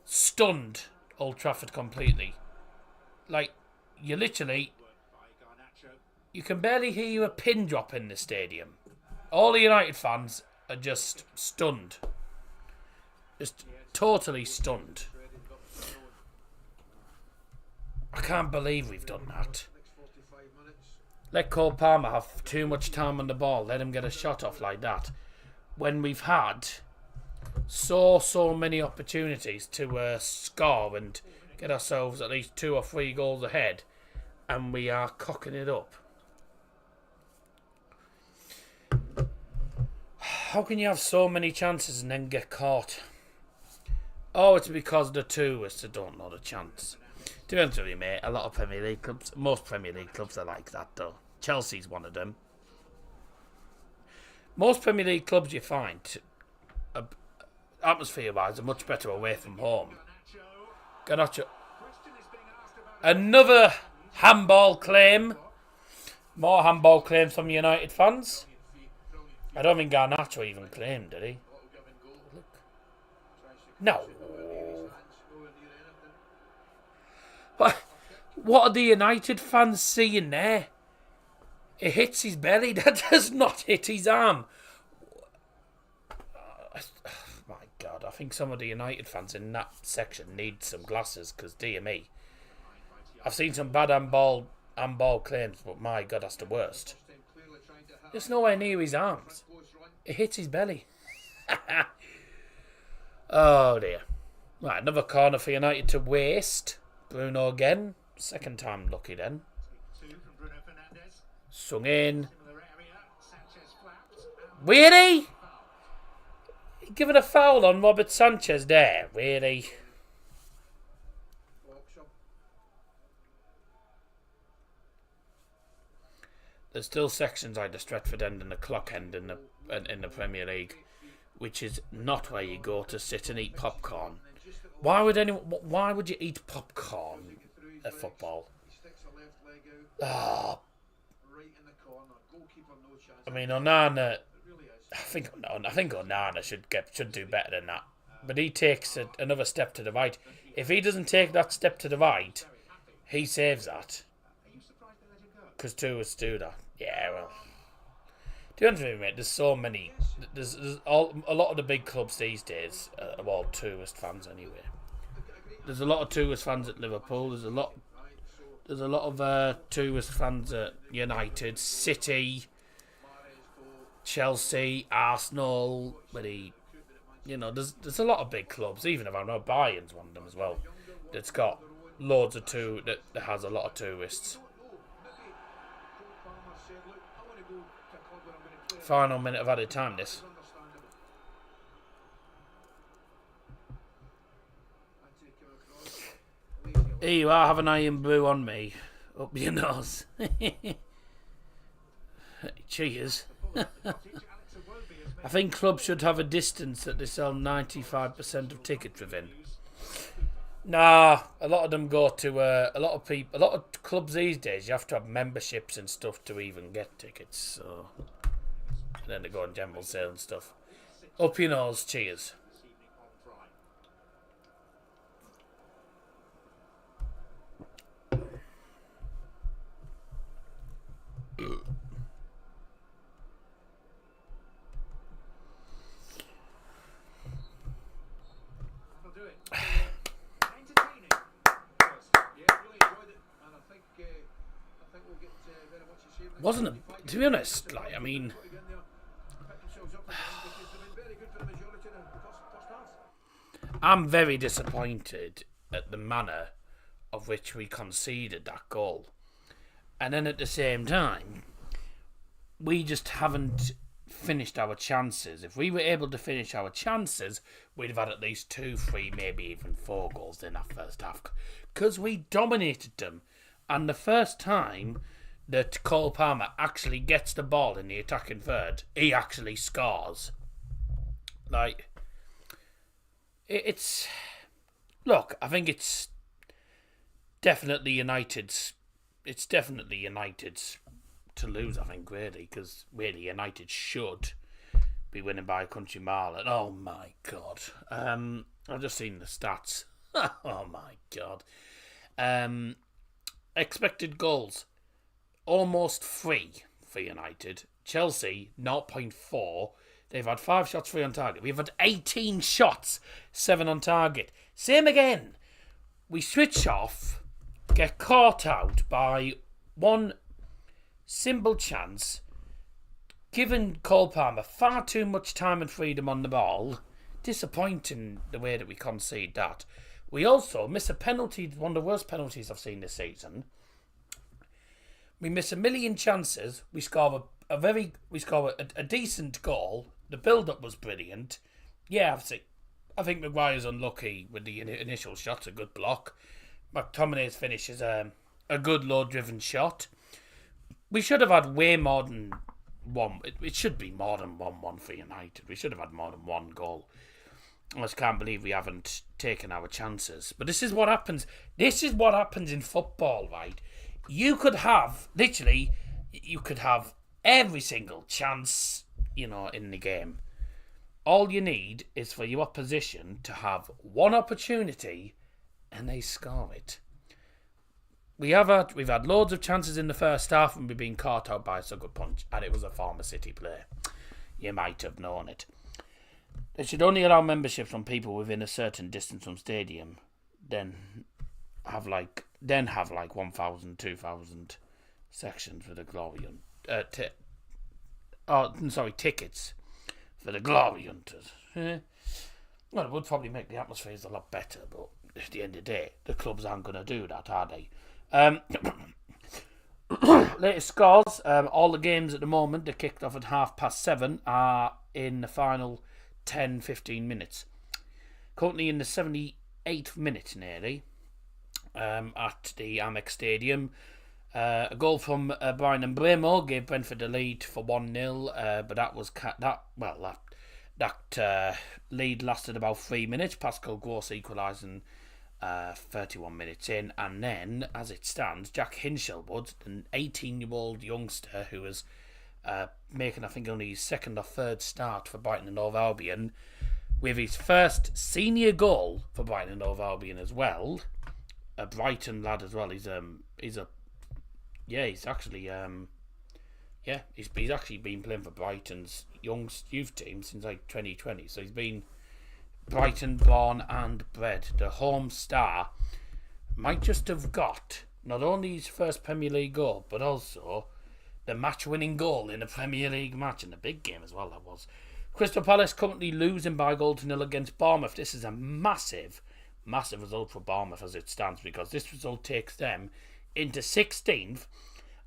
stunned Old Trafford completely. Like, you can barely hear a pin drop in the stadium. All the United fans are just stunned. Just totally stunned. I can't believe we've done that. Let Cole Palmer have too much time on the ball. Let him get a shot off like that. When we've had so many opportunities to score and get ourselves at least 2 or 3 goals ahead, and we are cocking it up. How can you have so many chances and then get caught? Oh, it's because the tourists don't know the chance. To be honest with you, mate, a lot of Premier League clubs, most Premier League clubs are like that, though. Chelsea's one of them. Most Premier League clubs you find, atmosphere-wise, are much better away from home. Garnacho. Another handball claim. More handball claims from United fans. I don't think Garnacho even claimed, did he? No. What are the United fans seeing there? It hits his belly. That does not hit his arm. My God, I think some of the United fans in that section need some glasses, because dear me. I've seen some bad handball claims, but my God, that's the worst. It's nowhere near his arms. It hits his belly. Oh dear. Right, another corner for United to waste. Bruno again. Second time lucky then. Sung in. Really? Giving a foul on Robert Sanchez there, really? There's still sections like the Stretford end and the Clock end in the Premier League, which is not where you go to sit and eat popcorn. Why would you eat popcorn at football? I mean, Onana. I think Onana should do better than that. But he takes another step to the right. If he doesn't take that step to the right, he saves that. Because two is do that. Yeah, well. To be honest with you, mate, there's so many. There's a lot of the big clubs these days are all tourist fans anyway. There's a lot of tourist fans at Liverpool. There's a lot of tourist fans at United, City, Chelsea, Arsenal. There's a lot of big clubs. Even if I know Bayern's one of them as well. That's got loads of that has a lot of tourists. Final minute of added time, this. Here you are, have an iron brew on me. Up your nose. Cheers. I think clubs should have a distance that they sell 95% of tickets within. Nah, a lot of them go to a lot of clubs these days. You have to have memberships and stuff to even get tickets. So, and then they go on general sale and stuff. Up your nose, cheers. Wasn't it? To be honest, I'm very disappointed at the manner of which we conceded that goal. And then at the same time, we just haven't finished our chances. If we were able to finish our chances, we'd have had at least 2, 3, maybe even 4 goals in that first half. Because we dominated them. And the first time that Cole Palmer actually gets the ball in the attacking third, he actually scores. It's... Look, I think it's definitely United's... It's definitely United's to lose, I think, really. Because, really, United should be winning by a country mile. And, oh, my God. I've just seen the stats. Oh, my God. Expected goals. Almost 3 for United. Chelsea, 0.4. They've had 5 shots, 3 on target. We've had 18 shots, 7 on target. Same again. We switch off, get caught out by one simple chance, giving Cole Palmer far too much time and freedom on the ball. Disappointing the way that we concede that. We also miss a penalty, one of the worst penalties I've seen this season. We miss a million chances. We score a decent goal. The build-up was brilliant. Yeah, I think Maguire's unlucky with the initial shot. A good block. McTominay's finish is a good low-driven shot. We should have had way more than one. It should be more than 1-1 for United. We should have had more than 1 goal. I just can't believe we haven't taken our chances. But this is what happens. This is what happens in football, right? You could have every single chance, in the game. All you need is for your opposition to have one opportunity and they score it. We've had loads of chances in the first half and we've been caught out by a sucker punch, and it was a former City player. You might have known it. They should only allow memberships from people within a certain distance from stadium, then have 1,000, 2,000 sections for the glory tickets for the glory hunters. Well, it would probably make the atmosphere a lot better, but at the end of the day, the clubs aren't going to do that, are they? Latest scores, all the games at the moment, they kicked off at 7:30, are in the final 10-15 minutes. Currently in the 78th minute nearly, at the Amex Stadium. A goal from Brian Mbeumo gave Brentford the lead for 1-0, but that lead lasted about 3 minutes. Pascal Gross equalising 31 minutes in, and then, as it stands, Jack Hinshelwood, an 18-year-old youngster who was making, I think, only his second or third start for Brighton and Hove Albion, with his first senior goal for Brighton and Hove Albion as well. A Brighton lad as well. He's actually been playing for Brighton's youth team since like 2020. So he's been Brighton born and bred. The home star might just have got not only his first Premier League goal, but also the match-winning goal in a Premier League match, in a big game as well, that was. Crystal Palace currently losing by 1-0 against Bournemouth. This is a massive result for Bournemouth as it stands, because this result takes them into 16th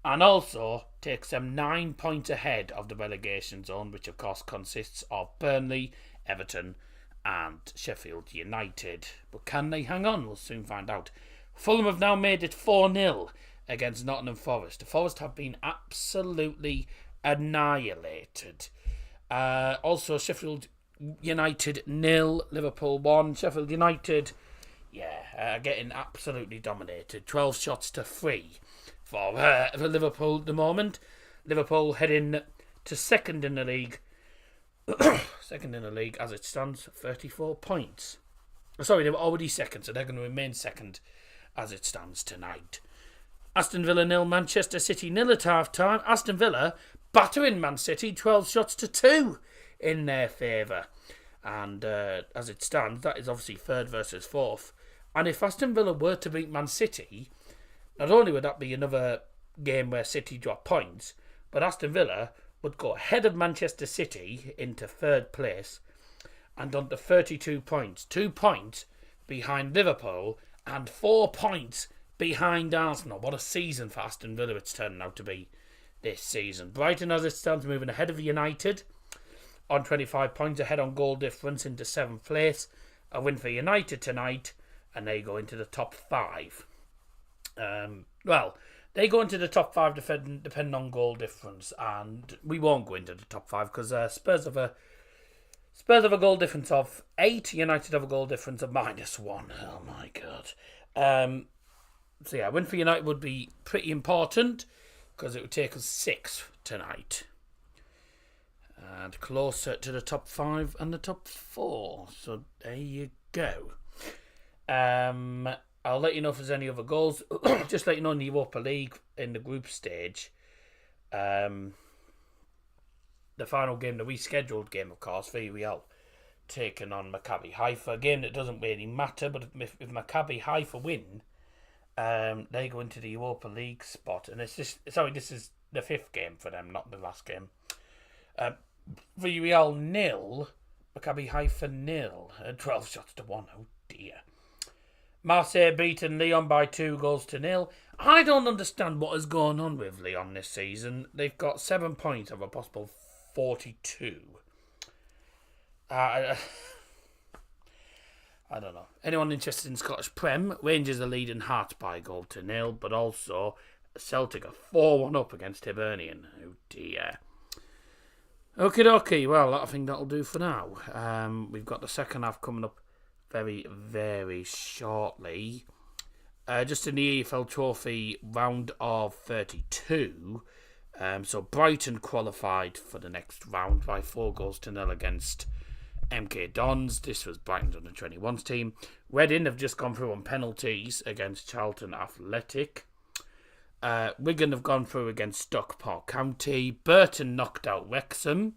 and also takes them 9 points ahead of the relegation zone, which of course consists of Burnley, Everton and Sheffield United. But can they hang on? We'll soon find out. Fulham have now made it 4-0 against Nottingham Forest. The Forest have been absolutely annihilated. Also, Sheffield United 0, Liverpool 1. Sheffield United, getting absolutely dominated. 12 shots to 3 for Liverpool at the moment. Liverpool heading to second in the league. Second in the league as it stands, 34 points. Sorry, they were already second, so they're going to remain second as it stands tonight. Aston Villa 0, Manchester City 0 at half-time. Aston Villa battering Man City 12 shots to 2 in their favour. And as it stands, that is obviously third versus fourth. And if Aston Villa were to beat Man City, not only would that be another game where City drop points, but Aston Villa would go ahead of Manchester City into third place and on to 32 points. 2 points behind Liverpool and 4 points behind Arsenal. What a season for Aston Villa it's turning out to be this season. Brighton, as it stands, moving ahead of United on 25 points, ahead on goal difference into 7th place. A win for United tonight, and they go into the top 5. They go into the top 5 depending on goal difference, and we won't go into the top 5 because Spurs have a goal difference of 8. United have a goal difference of -1. Oh my god. A win for United would be pretty important because it would take us 6th tonight. And closer to the top 5 and the top 4. So there you go. I'll let you know if there's any other goals. Just let you know in the Europa League in the group stage. The final game, the rescheduled game, of course, Villarreal taking on Maccabi Haifa. A game that doesn't really matter, but if Maccabi Haifa win, they go into the Europa League spot. And this is the 5th game for them, not the last game. Villarreal 0, Maccabi Haifa 0, 12 shots to 1. Oh dear. Marseille beaten Lyon by 2-0. I don't understand what is going on with Lyon this season. They've got 7 points of a possible 42. I don't know. Anyone interested in Scottish Prem? Rangers are leading Hearts by 1-0, but also Celtic are 4-1 up against Hibernian. Oh dear. Okie dokie. Well, I think that'll do for now. We've got the second half coming up very, very shortly. Just in the EFL Trophy round of 32. So Brighton qualified for the next round by 4-0 against MK Dons. This was Brighton's under 21s team. Reading have just gone through on penalties against Charlton Athletic. Wigan have gone through against Stockport County. Burton knocked out Wrexham.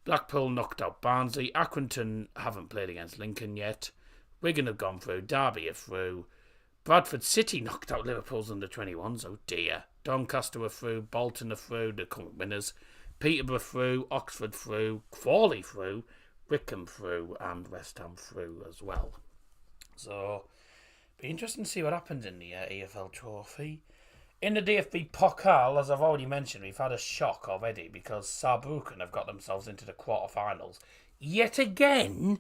Blackpool knocked out Barnsley. Accrington haven't played against Lincoln yet. Wigan have gone through. Derby are through. Bradford City knocked out Liverpool's under 21s. Oh dear. Doncaster are through. Bolton are through. The current winners. Peterborough through. Oxford through. Crawley through. Wickham through. And West Ham through as well. So, be interesting to see what happens in the EFL Trophy. In the DFB Pokal, as I've already mentioned, we've had a shock already because Saarbrücken have got themselves into the quarterfinals. Yet again,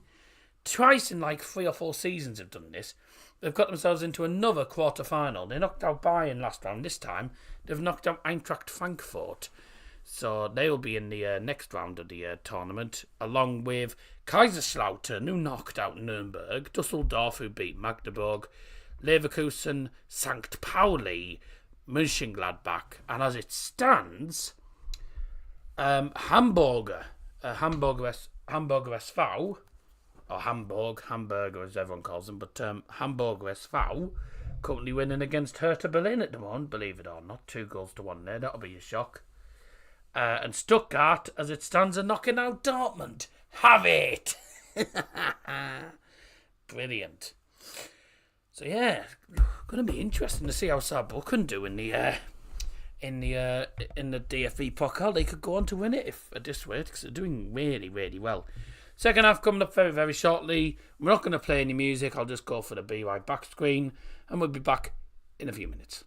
twice in like 3 or 4 seasons have done this. They've got themselves into another quarter-final. They knocked out Bayern last round. This time, they've knocked out Eintracht Frankfurt. So they will be in the next round of the tournament, along with Kaiserslautern, who knocked out Nuremberg, Dusseldorf, who beat Magdeburg, Leverkusen, St. Pauli, Mönchengladbach, and as it stands, Hamburger SV, or Hamburger as everyone calls them, but Hamburger SV, currently winning against Hertha Berlin at the moment, believe it or not. 2-1 there, that'll be a shock. And Stuttgart, as it stands, are knocking out Dortmund. Have it! Brilliant. So yeah, going to be interesting to see how Saarbrücken do in the DFB Pokal. They could go on to win it if at this rate, because they're doing really, really well. Second half coming up very, very shortly. We're not going to play any music. I'll just go for the BY back screen, and we'll be back in a few minutes.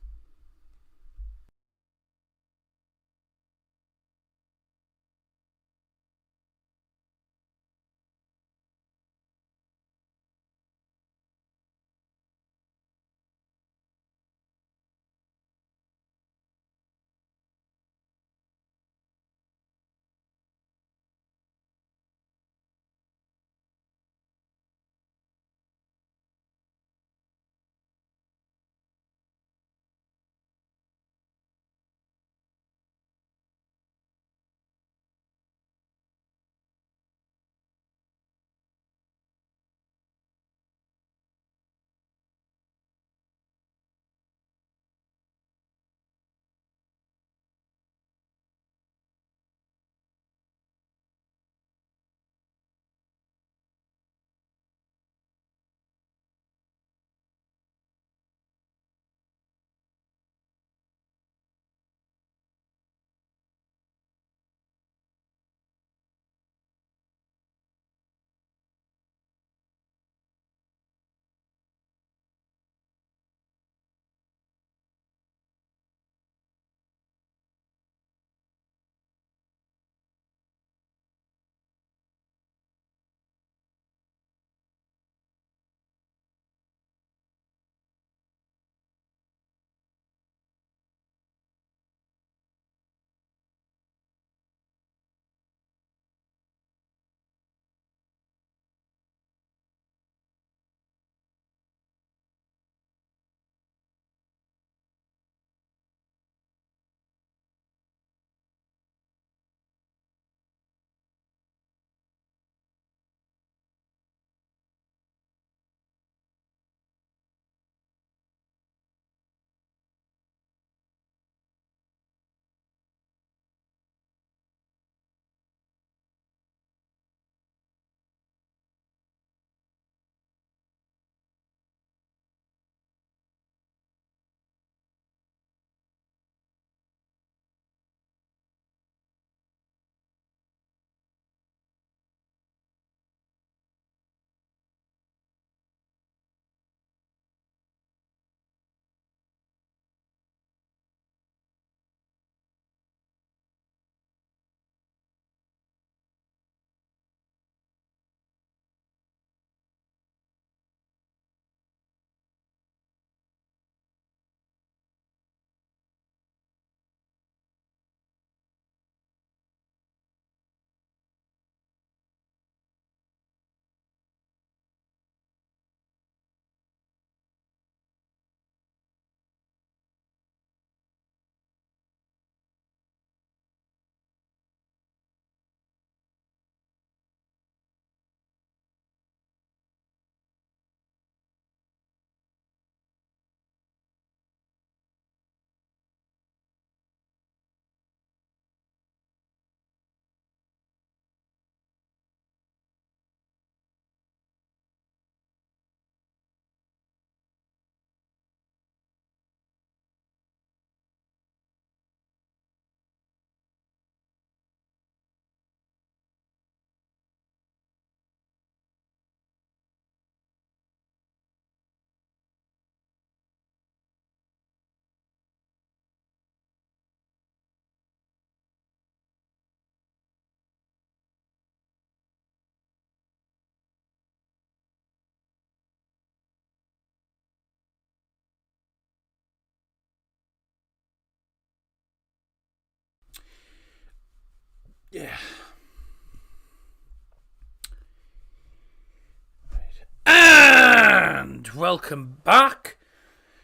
And welcome back.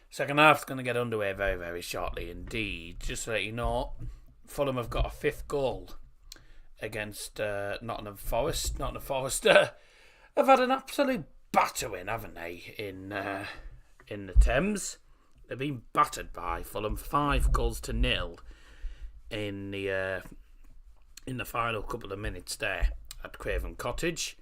Second half's going to get underway very, very shortly indeed. Just to let you know, Fulham have got a 5th goal against Nottingham Forest. Nottingham Forest have had an absolute battering, haven't they, in the Thames. They've been battered by Fulham 5-0 in the final couple of minutes there at Craven Cottage.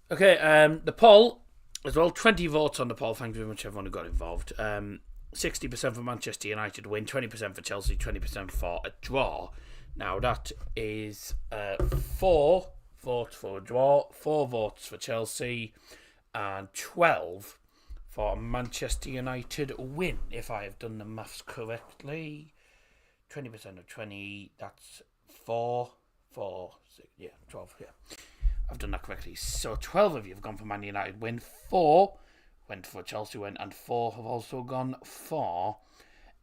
Okay, the poll as well, 20 votes on the poll. Thank you very much everyone who got involved. 60% for Manchester United win, 20% for Chelsea, 20% for a draw. Now that is 4 votes for a draw, 4 votes for Chelsea, and 12 for a Manchester United win, if I have done the maths correctly. 20% of 20, that's 4, 6, 12, I've done that correctly. So 12 of you have gone for Man United win, 4 went for Chelsea win, and 4 have also gone for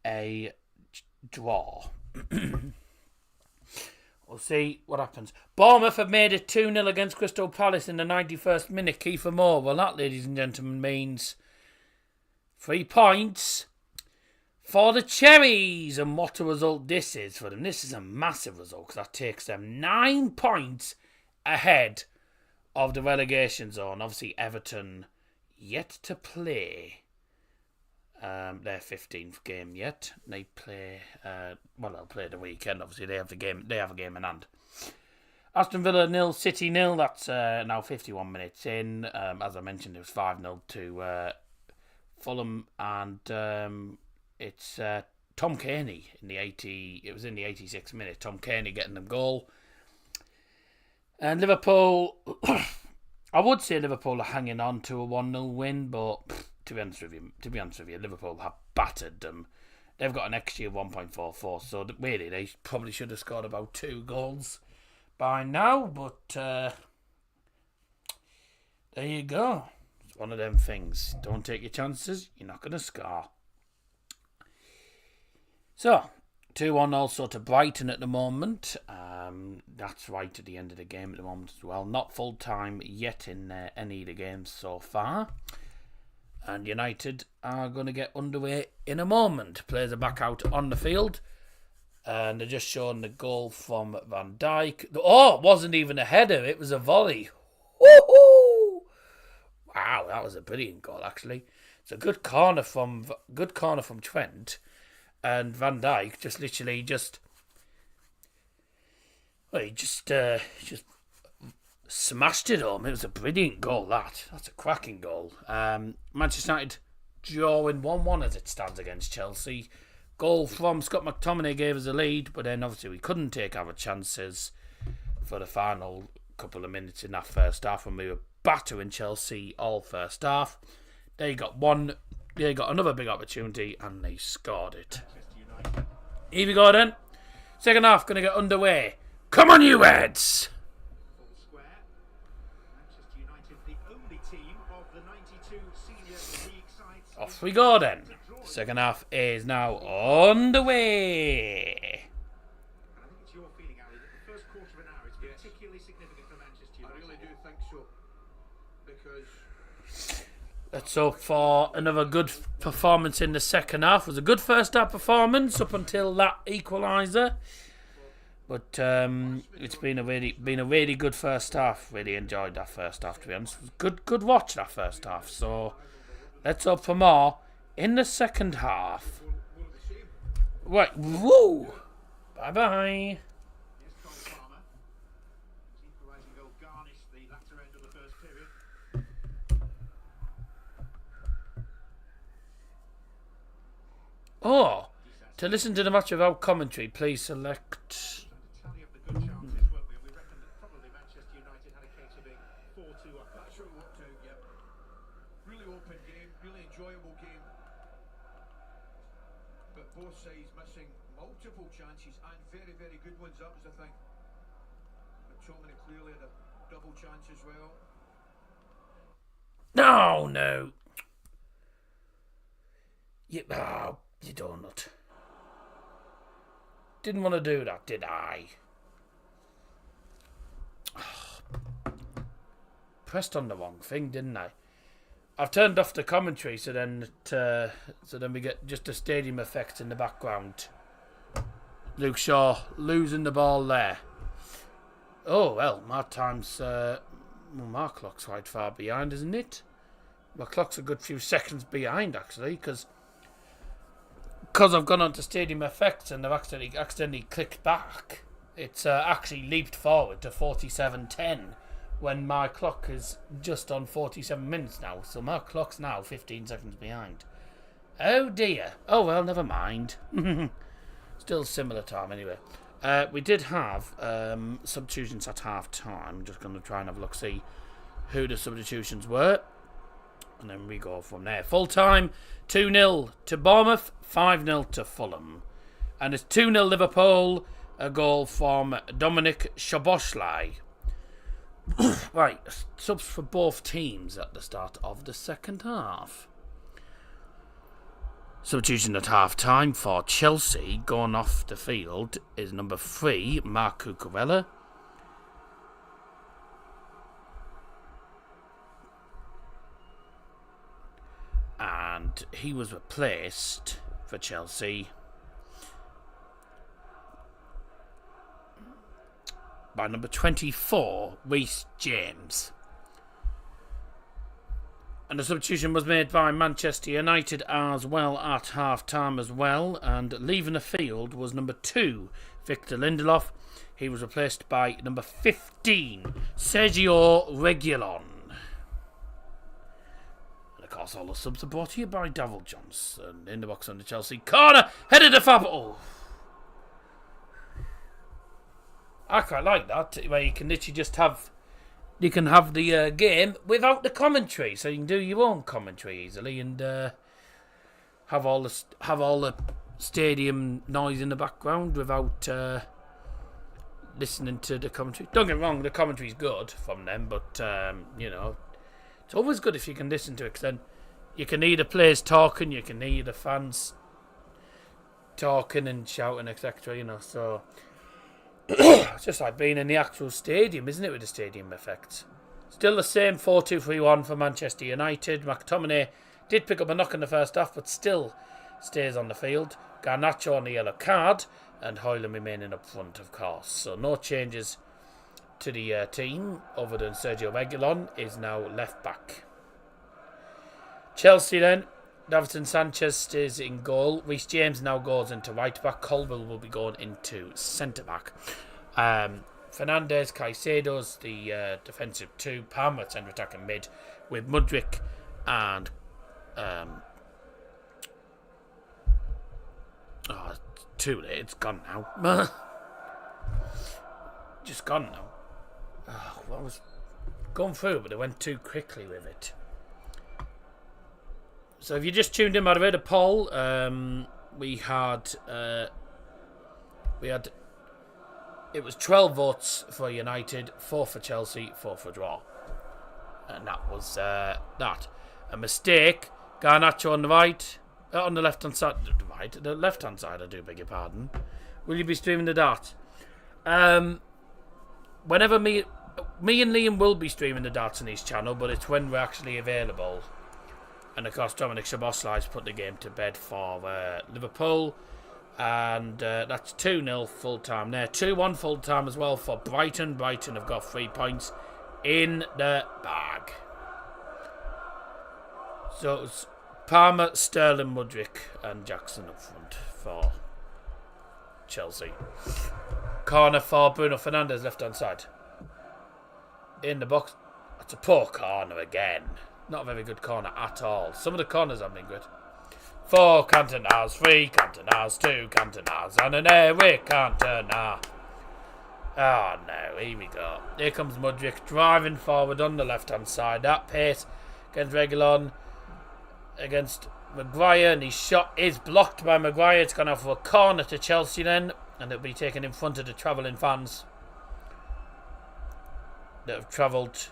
a draw. We'll see what happens. Bournemouth have made it 2-0 against Crystal Palace in the 91st minute. Kiefer Moore. Well, that, ladies and gentlemen, means 3 points for the Cherries. And what a result this is for them. This is a massive result because that takes them 9 points ahead of the relegation zone. Obviously, Everton yet to play their 15th game yet. They play, they'll play the weekend. Obviously, they have a game in hand. Aston Villa 0, City 0. That's now 51 minutes in. As I mentioned, it was 5-0 to Fulham, and it's Tom Cairney in the 86th minute. Tom Cairney getting the goal. And Liverpool, I would say Liverpool are hanging on to a 1-0 win, but to be honest with you, Liverpool have battered them. They've got an XG of 1.44, so really they probably should have scored about 2 goals by now, but there you go. It's one of them things. Don't take your chances, you're not going to score. So, 2-1 also to Brighton at the moment. That's right at the end of the game at the moment as well. Not full time yet in any of the games so far. And United are going to get underway in a moment. Players are back out on the field. And they're just showing the goal from Van Dijk. Oh, it wasn't even a header. It was a volley. Woohoo! Wow, that was a brilliant goal actually. It's a good corner from Trent. And Van Dijk just smashed it home. It was a brilliant goal, That's a cracking goal. Manchester United drawing 1-1 as it stands against Chelsea. Goal from Scott McTominay gave us a lead, but then obviously we couldn't take our chances for the final couple of minutes in that first half when we were battering Chelsea all first half. They got another big opportunity and they scored it. Here we go then. Second half going to get underway. Come on, you Reds! Off we go then. Second half is now on the way. I think it's your feeling, Ali, that the first quarter of an hour is particularly significant for Manchester United. I really do think so. Because let's hope for another good performance in the second half. It was a good first half performance up until that equaliser. But it's been a really good first half. Really enjoyed that first half, to be honest. It was good watch that first half. So let's hope for more in the second half. Right, woo! Bye bye. Oh, to listen to the match without commentary, please select. Both sides missing multiple chances and very, very good ones. That was the thing. McTominay clearly had a double chance as well. No. You donut. Didn't want to do that, did I? Pressed on the wrong thing, didn't I? I've turned off the commentary, so then we get just a stadium effect in the background. Luke Shaw losing the ball there. Oh well, my time's my clock's quite far behind, isn't it? My clock's a good few seconds behind actually, because I've gone on to stadium effects and I've accidentally clicked back. It's actually leaped forward to 47:10. When my clock is just on 47 minutes now. So my clock's now 15 seconds behind. Oh dear. Oh well, never mind. Still similar time anyway. We did have substitutions at half time. I'm just going to try and have a look, see who the substitutions were. And then we go from there. Full time, 2-0 to Bournemouth, 5-0 to Fulham. And it's 2-0 Liverpool, a goal from Dominic Szoboszlai. Right, subs for both teams at the start of the second half. Substitution at half time for Chelsea, going off the field, is number 3, Marc Cucurella. And he was replaced for Chelsea by number 24, Reece James. And the substitution was made by Manchester United as well at half-time as well. And leaving the field was number 2, Victor Lindelof. He was replaced by number 15, Sergio Reguilon. And of course, all the subs are brought to you by Davil Johnson. In the box on the Chelsea corner, headed to Fab. Oh. I quite like that, where you can literally just have the game without the commentary, so you can do your own commentary easily and have all the stadium noise in the background without listening to the commentary. Don't get me wrong, the commentary's good from them, but it's always good if you can listen to it, because then you can hear the players talking, you can hear the fans talking and shouting, etc. So. It's just like being in the actual stadium, isn't it, with the stadium effect? Still the same 4-2-3-1 for Manchester United. McTominay did pick up a knock in the first half, but still stays on the field. Garnacho on the yellow card, and Højlund remaining up front, of course. So no changes to the team, other than Sergio Reguilon is now left back. Chelsea then, Davinson Sanchez stays in goal. Reece James now goes into right back. Colwell will be going into centre back. Fernandes, Caicedo's the defensive two. Palmer centre attacking mid with Mudryk and too late. It's gone now. Just gone now. I was going through, but I went too quickly with it. So if you just tuned in, by the way, the poll, we had it was 12 votes for United, 4 for Chelsea, 4 for draw, and that was that. A mistake. Garnacho on the right, on the left hand side. The left hand side. I do beg your pardon. Will you be streaming the darts? Whenever me and Liam will be streaming the darts on his channel, but it's when we're actually available. And of course, Dominic Szoboszlai's put the game to bed for Liverpool. And that's 2-0 full time there. 2-1 full time as well for Brighton. Brighton have got 3 points in the bag. So it's Palmer, Sterling, Mudryk, and Jackson up front for Chelsea. Corner for Bruno Fernandes, left hand side. In the box. That's a poor corner again. Not a very good corner at all. Some of the corners have been good. 4 Cantona's, 3 Cantona's, 2 Cantona's, and an Eric Cantona. Oh no, here we go. Here comes Mudryk driving forward on the left hand side. That pace against Reguilon, against Maguire, and his shot is blocked by Maguire. It's gone off for a corner to Chelsea then, and it'll be taken in front of the travelling fans that have travelled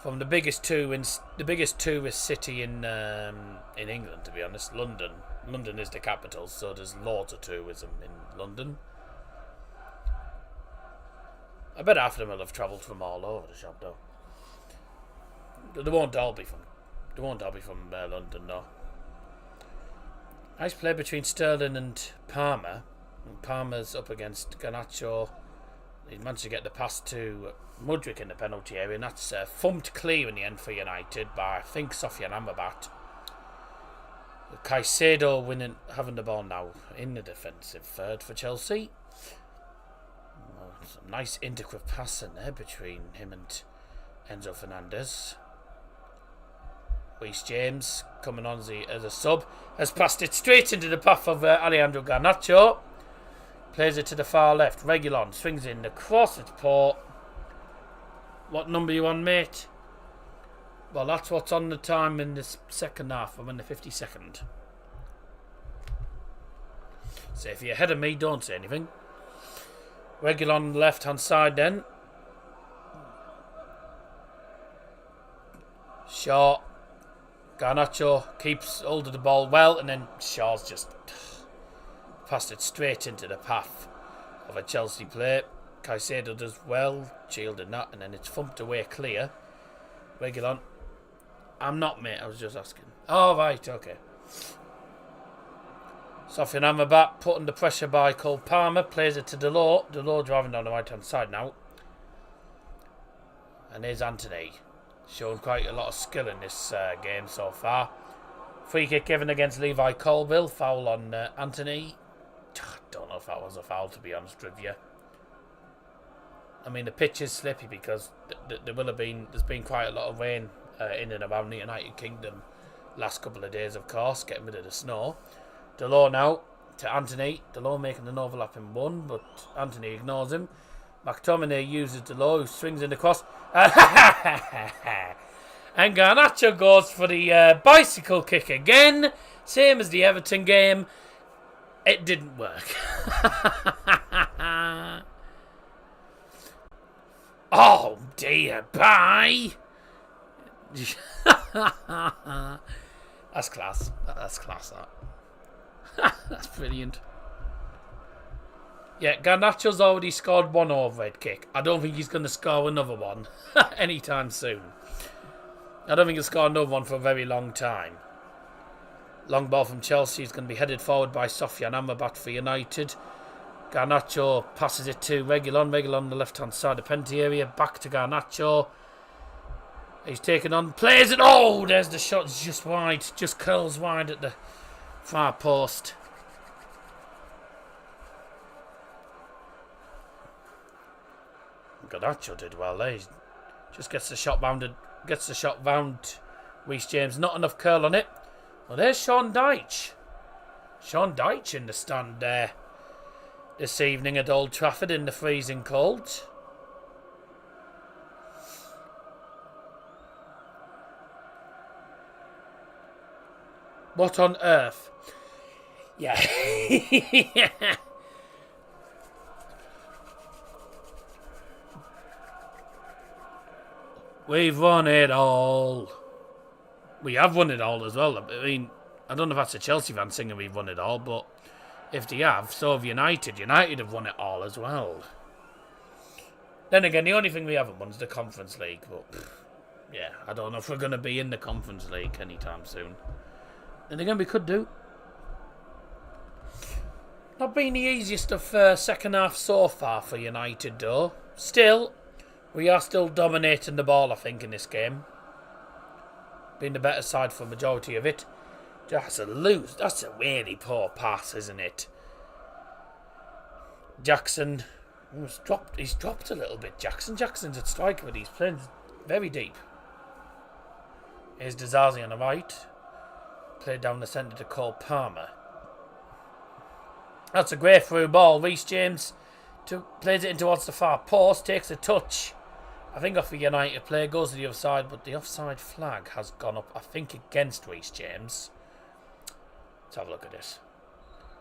from the biggest tourist city in England, to be honest, London. London is the capital, so there's loads of tourism in London. I bet half of them will have travelled from all over the shop, though. They won't all be from London, though. Nice play between Sterling and Palmer. And Palmer's up against Garnacho. He managed to get the pass to Mudryk in the penalty area, and that's thumped clear in the end for United by, I think, Sofian Amrabat. Caicedo having the ball now in the defensive third for Chelsea. Some nice intricate pass in there between him and Enzo Fernandez. Reece James coming on as a sub has passed it straight into the path of Alejandro Garnacho. Plays it to the far left. Reguilon swings in the cross. It's poor. What number you on, mate? Well, that's what's on the time in the second half. I'm in the 52nd. So if you're ahead of me, don't say anything. Reguilon left hand side then. Shaw. Garnacho keeps hold of the ball well, and then Shaw's just passed it straight into the path of a Chelsea player. Caicedo does well, shielding that, and then it's thumped away clear. Reguilon. I'm not, mate, I was just asking. Oh, right, okay. Sofian Amrabat put under pressure by Cole Palmer, plays it to Delort. Delort driving down the right hand side now. And here's Anthony. Shown quite a lot of skill in this game so far. Free kick given against Levi Colville. Foul on Anthony. Don't know if that was a foul, to be honest with you. I mean, the pitch is slippy because there's been quite a lot of rain in and around the United Kingdom last couple of days, of course, getting rid of the snow. Delort now to Anthony. Delort making an overlapping one, but Anthony ignores him. McTominay uses Delort, who swings in the cross. And Garnacho goes for the bicycle kick again. Same as the Everton game. It didn't work. Oh dear, bye. That's class. That's class, that. That's brilliant. Yeah, Garnacho's already scored one overhead kick. I don't think he's going to score another one anytime soon. I don't think he'll score another one for a very long time. Long ball from Chelsea is going to be headed forward by Sofian Amrabat for United. Garnacho passes it to Reguilon. Reguilon on the left-hand side of the penalty area. Back to Garnacho. He's taken on. Plays it. Oh, there's the shot. It's just wide. Just curls wide at the far post. Garnacho did well there. He just gets the shot bounded. Gets the shot round Reece James. Not enough curl on it. Well, there's Sean Dyche. Sean Dyche in the stand there this evening at Old Trafford in the freezing cold. What on earth? Yeah. Yeah. We've won it all. We have won it all as well. I mean, I don't know if that's a Chelsea fan singing we've won it all, but if they have, so have United. United have won it all as well. Then again, the only thing we haven't won is the Conference League, but yeah, I don't know if we're going to be in the Conference League anytime soon. Then again, we could do. Not been the easiest of second half so far for United, though. Still, we are still dominating the ball, I think, in this game. Being the better side for the majority of it. That's a really poor pass, isn't it? Jackson he's dropped a little bit. Jackson's at striker, but he's playing very deep. Here's Dazzer on the right. Played down the centre to Cole Palmer. That's a great through ball. Reece James plays it in towards the far post, takes a touch. I think off the United player, goes to the other side, but the offside flag has gone up, I think, against Reece James. Let's have a look at this.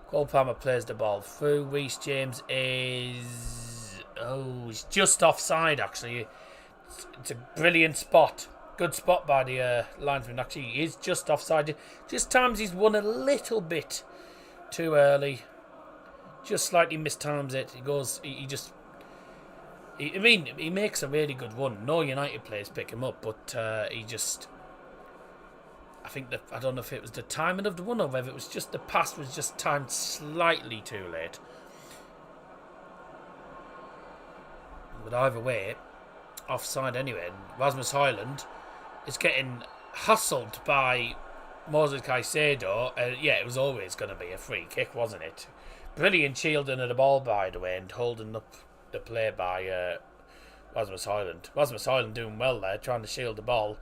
Cole Palmer plays the ball through. Reece James is... Oh, he's just offside, actually. It's a brilliant spot. Good spot by the linesman, actually. He is just offside. Just times he's won a little bit too early. Just slightly mistimes it. He just... He makes a really good run. No United players pick him up, but he just... I don't know if it was the timing of the run or whether it was just the pass was just timed slightly too late. But either way, offside anyway. Rasmus Højlund is getting hustled by Moses Caicedo. Yeah, it was always going to be a free kick, wasn't it? Brilliant shielding of the ball, by the way, and holding up the play by Rasmus Højlund. Rasmus Højlund doing well there, trying to shield the ball.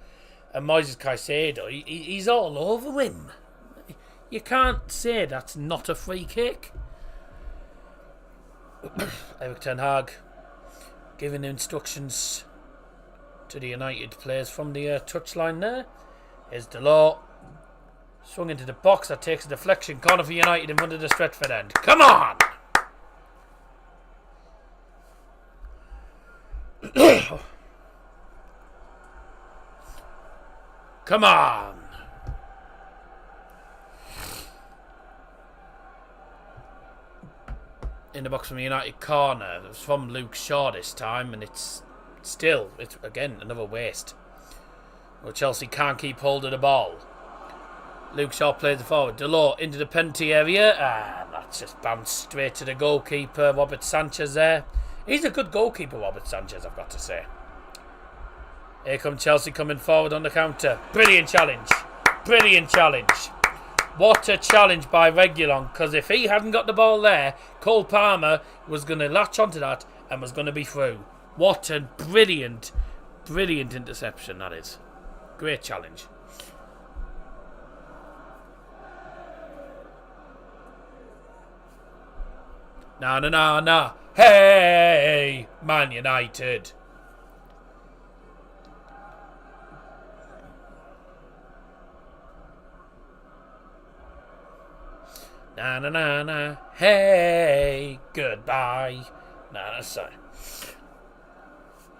And Moses Caicedo, he's all over him. You can't say that's not a free kick. Erik ten Hag giving instructions to the United players from the touchline there. Here's Delors. Swung into the box. That takes a deflection. Corner for United in front of the Stretford end. Come on! Come on! In the box from the United corner. It was from Luke Shaw this time, and it's again another waste. Well, Chelsea can't keep hold of the ball. Luke Shaw plays it forward. Delors into the penalty area. That's just bounced straight to the goalkeeper, Robert Sanchez there. He's a good goalkeeper, Robert Sanchez, I've got to say. Here comes Chelsea coming forward on the counter. Brilliant challenge. Brilliant challenge. What a challenge by Reguilon, because if he hadn't got the ball there, Cole Palmer was going to latch onto that and was going to be through. What a brilliant, brilliant interception that is. Great challenge. No. Hey, Man United. Na. Hey, goodbye. That's fine.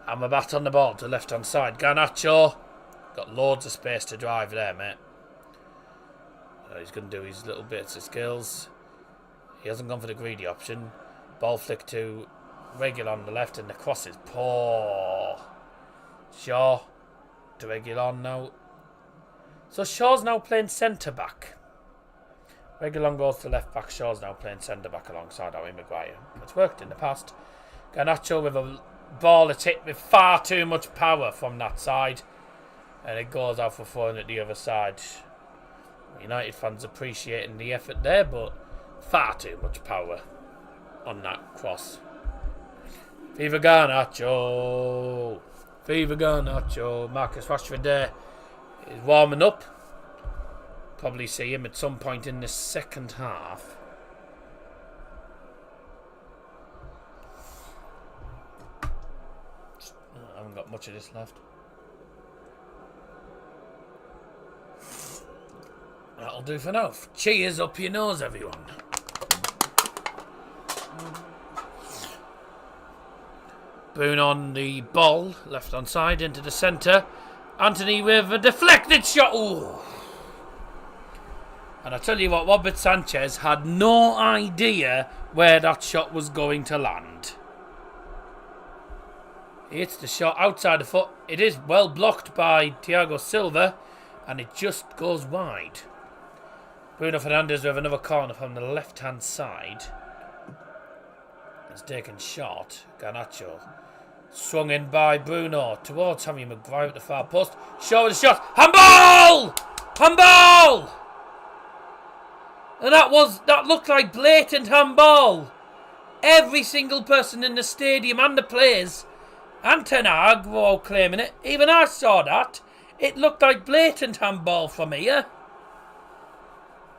Amrabat on the ball to left hand side. Garnacho. Got loads of space to drive there, mate. He's going to do his little bits of skills. He hasn't gone for the greedy option. Ball flick to Reguilon on the left, and the cross is poor. Shaw to Reguilon now. So Shaw's now playing centre back. Reguilon goes to left back. Shaw's now playing centre back alongside Harry Maguire. It's worked in the past. Garnacho with a ball that's hit with far too much power from that side, and it goes out for throwing at the other side. United fans appreciating the effort there, but far too much power on that cross. Viva Garnacho! Viva Garnacho! Marcus Rashford there is warming up. Probably see him at some point in the second half. I haven't got much of this left. That'll do for now. Cheers up your nose, everyone. Boone on the ball, left hand side into the centre. Anthony with a deflected shot. Ooh. And I tell you what, Robert Sanchez had no idea where that shot was going to land. He hits the shot outside the foot. It is well blocked by Thiago Silva, and it just goes wide. Bruno Fernandes with another corner from the left hand side. It's taken shot. Garnacho swung in by Bruno towards Harry Maguire at the far post. Shaw with a shot. Handball! Handball! And that looked like blatant handball. Every single person in the stadium and the players and Ten Hag were all claiming it. Even I saw that. It looked like blatant handball from here.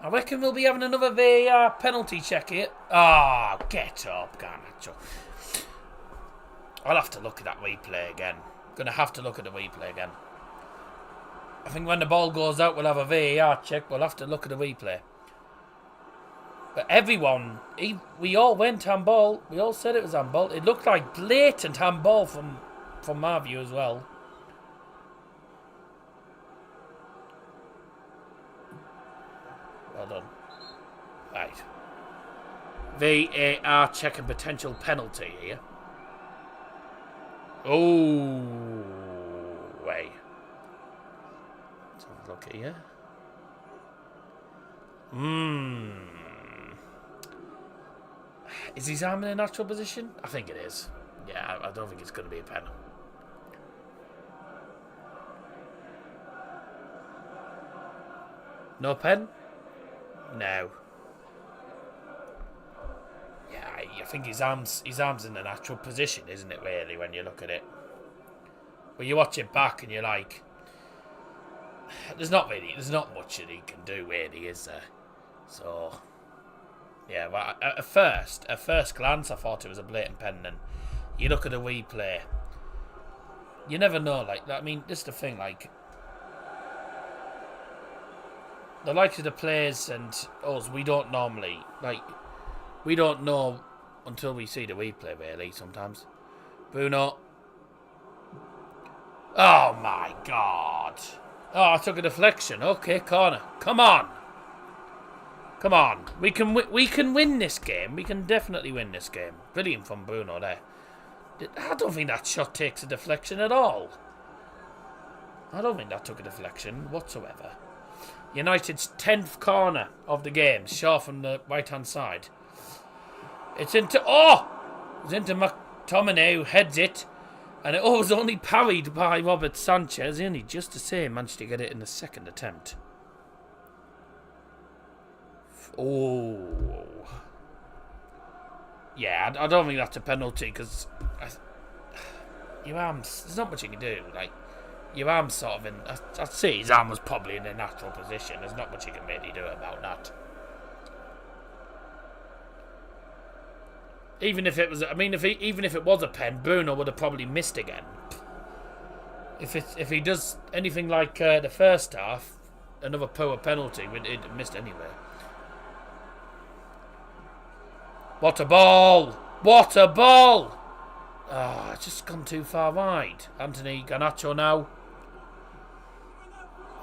I reckon we'll be having another VAR penalty check here. Get up, Garnacho. I'll have to look at that replay again. Gonna have to look at the replay again. I think when the ball goes out, we'll have a VAR check. We'll have to look at the replay. But everyone, we all went handball. We all said it was handball. It looked like blatant handball from my view as well. Well done. Right. VAR checking potential penalty here. Oh, wait. Let's have a look here. Is his arm in a natural position? I think it is. Yeah, I don't think it's going to be a pen. No pen? No. Yeah, I think his arm's in a natural position, isn't it, really, when you look at it? But you watch it back and you're like, there's not much that he can do, really, is there? So, yeah, well, at first glance, I thought it was a blatant pen, and you look at a replay, you never know, like, I mean, this is the thing, like, the likes of the players and us, we don't normally, like, we don't know until we see the replay, really, sometimes. Bruno. Oh, my God. Oh, I took a deflection. Okay, corner. Come on. Come on. We can win this game. We can definitely win this game. Brilliant from Bruno there. I don't think that shot takes a deflection at all. I don't think that took a deflection whatsoever. United's 10th corner of the game. Shot from the right-hand side. It's into McTominay, who heads it. And it was only parried by Robert Sanchez. He only just the same managed to get it in the second attempt. Oh. Yeah, I don't think that's a penalty because your arms, there's not much you can do. Like, your arm's sort of in, I'd say his arm was probably in a natural position. There's not much you can really do about that. Even if it was, even if it was a pen, Bruno would have probably missed again. If he does anything like the first half, another poor penalty, he'd have missed anyway. What a ball! What a ball! Ah, it's just gone too far wide. Anthony Garnacho now.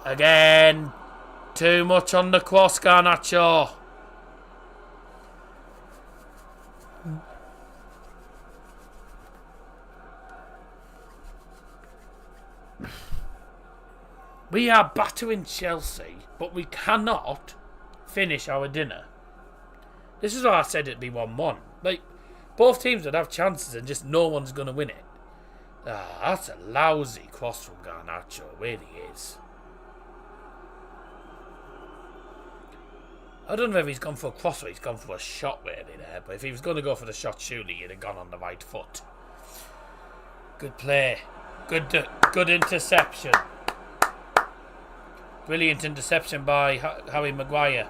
Again, too much on the cross, Garnacho. We are battering Chelsea, but we cannot finish our dinner. This is why I said it'd be 1-1. Like, both teams would have chances and just no one's going to win it. Ah, that's a lousy cross from Garnacho. It really is. I don't know if he's gone for a cross or he's gone for a shot really there. But if he was going to go for the shot, surely he'd have gone on the right foot. Good play. Good interception. Brilliant interception by Harry Maguire.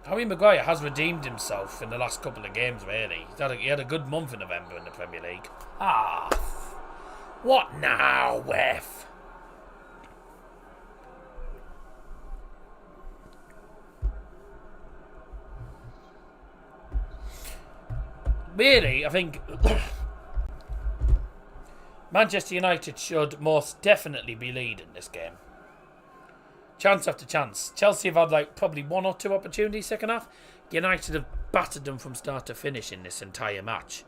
Harry Maguire has redeemed himself in the last couple of games, really. He had a good month in November in the Premier League. Ah, what now, Wef? Really, I think Manchester United should most definitely be leading this game. Chance after chance. Chelsea have had like probably one or two opportunities second half. United have battered them from start to finish in this entire match.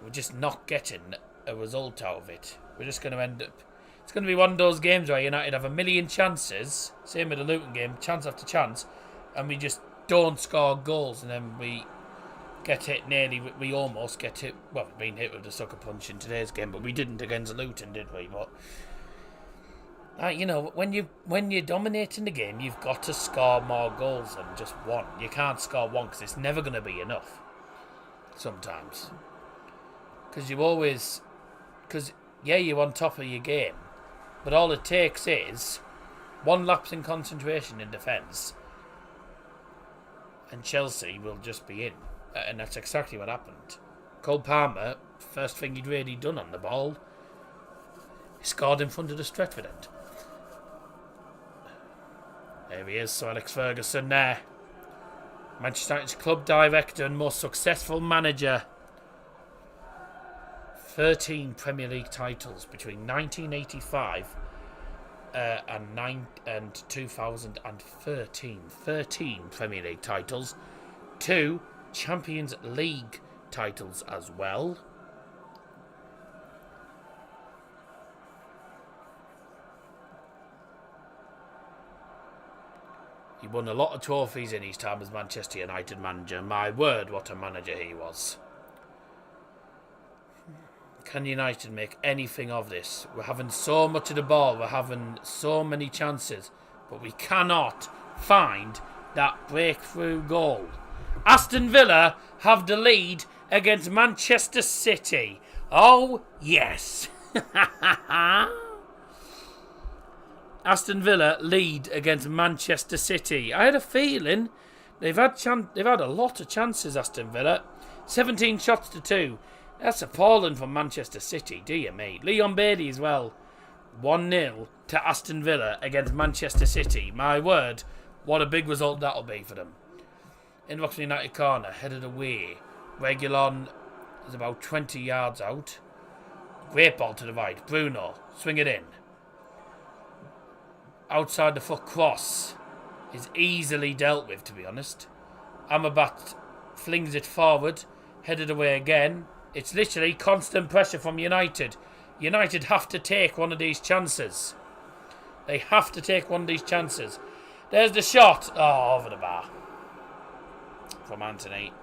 We're just not getting a result out of it. We're just going to end up... It's going to be one of those games where United have a million chances. Same with the Luton game. Chance after chance. And we just don't score goals. And then we get hit nearly... We almost get hit... Well, we've been hit with the sucker punch in today's game. But we didn't against Luton, did we? But... you know, when you're dominating the game, you've got to score more goals than just one. You can't score one because it's never going to be enough. Sometimes. Because you're on top of your game. But all it takes is one lapse in concentration in defence. And Chelsea will just be in. And that's exactly what happened. Cole Palmer, first thing he'd really done on the ball, he scored in front of the Stretford end. There he is, Sir Alex Ferguson there. Manchester United's club director and most successful manager. 13 Premier League titles between 1985 and 2013. 13 Premier League titles. 2 Champions League titles as well. He won a lot of trophies in his time as Manchester United manager. My word, what a manager he was. Can United make anything of this? We're having so much of the ball. We're having so many chances. But we cannot find that breakthrough goal. Aston Villa have the lead against Manchester City. Oh, yes. Aston Villa lead against Manchester City. I had a feeling they've had a lot of chances, Aston Villa. 17 shots to 2. That's appalling for Manchester City, dear me. Leon Bailey as well. 1-0 to Aston Villa against Manchester City. My word, what a big result that'll be for them. In Roxley United corner, headed away. Reguilon is about 20 yards out. Great ball to the right. Bruno, swing it in. Outside the foot cross is easily dealt with, to be honest. Amrabat flings it forward, headed away again. It's literally constant pressure from United. United have to take one of these chances. They have to take one of these chances. There's the shot. Oh, over the bar. From Anthony.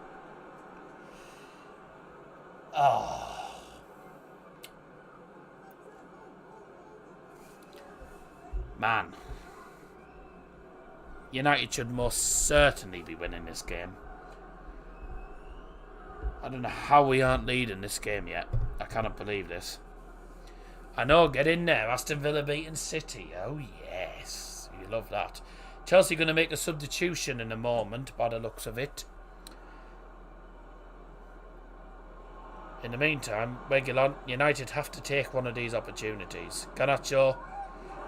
Oh. Man. United should most certainly be winning this game. I don't know how we aren't leading this game yet. I cannot believe this. I know, get in there. Aston Villa beating City. Oh, yes. You love that. Chelsea going to make a substitution in a moment, by the looks of it. In the meantime, Reguilon, United have to take one of these opportunities. Garnacho.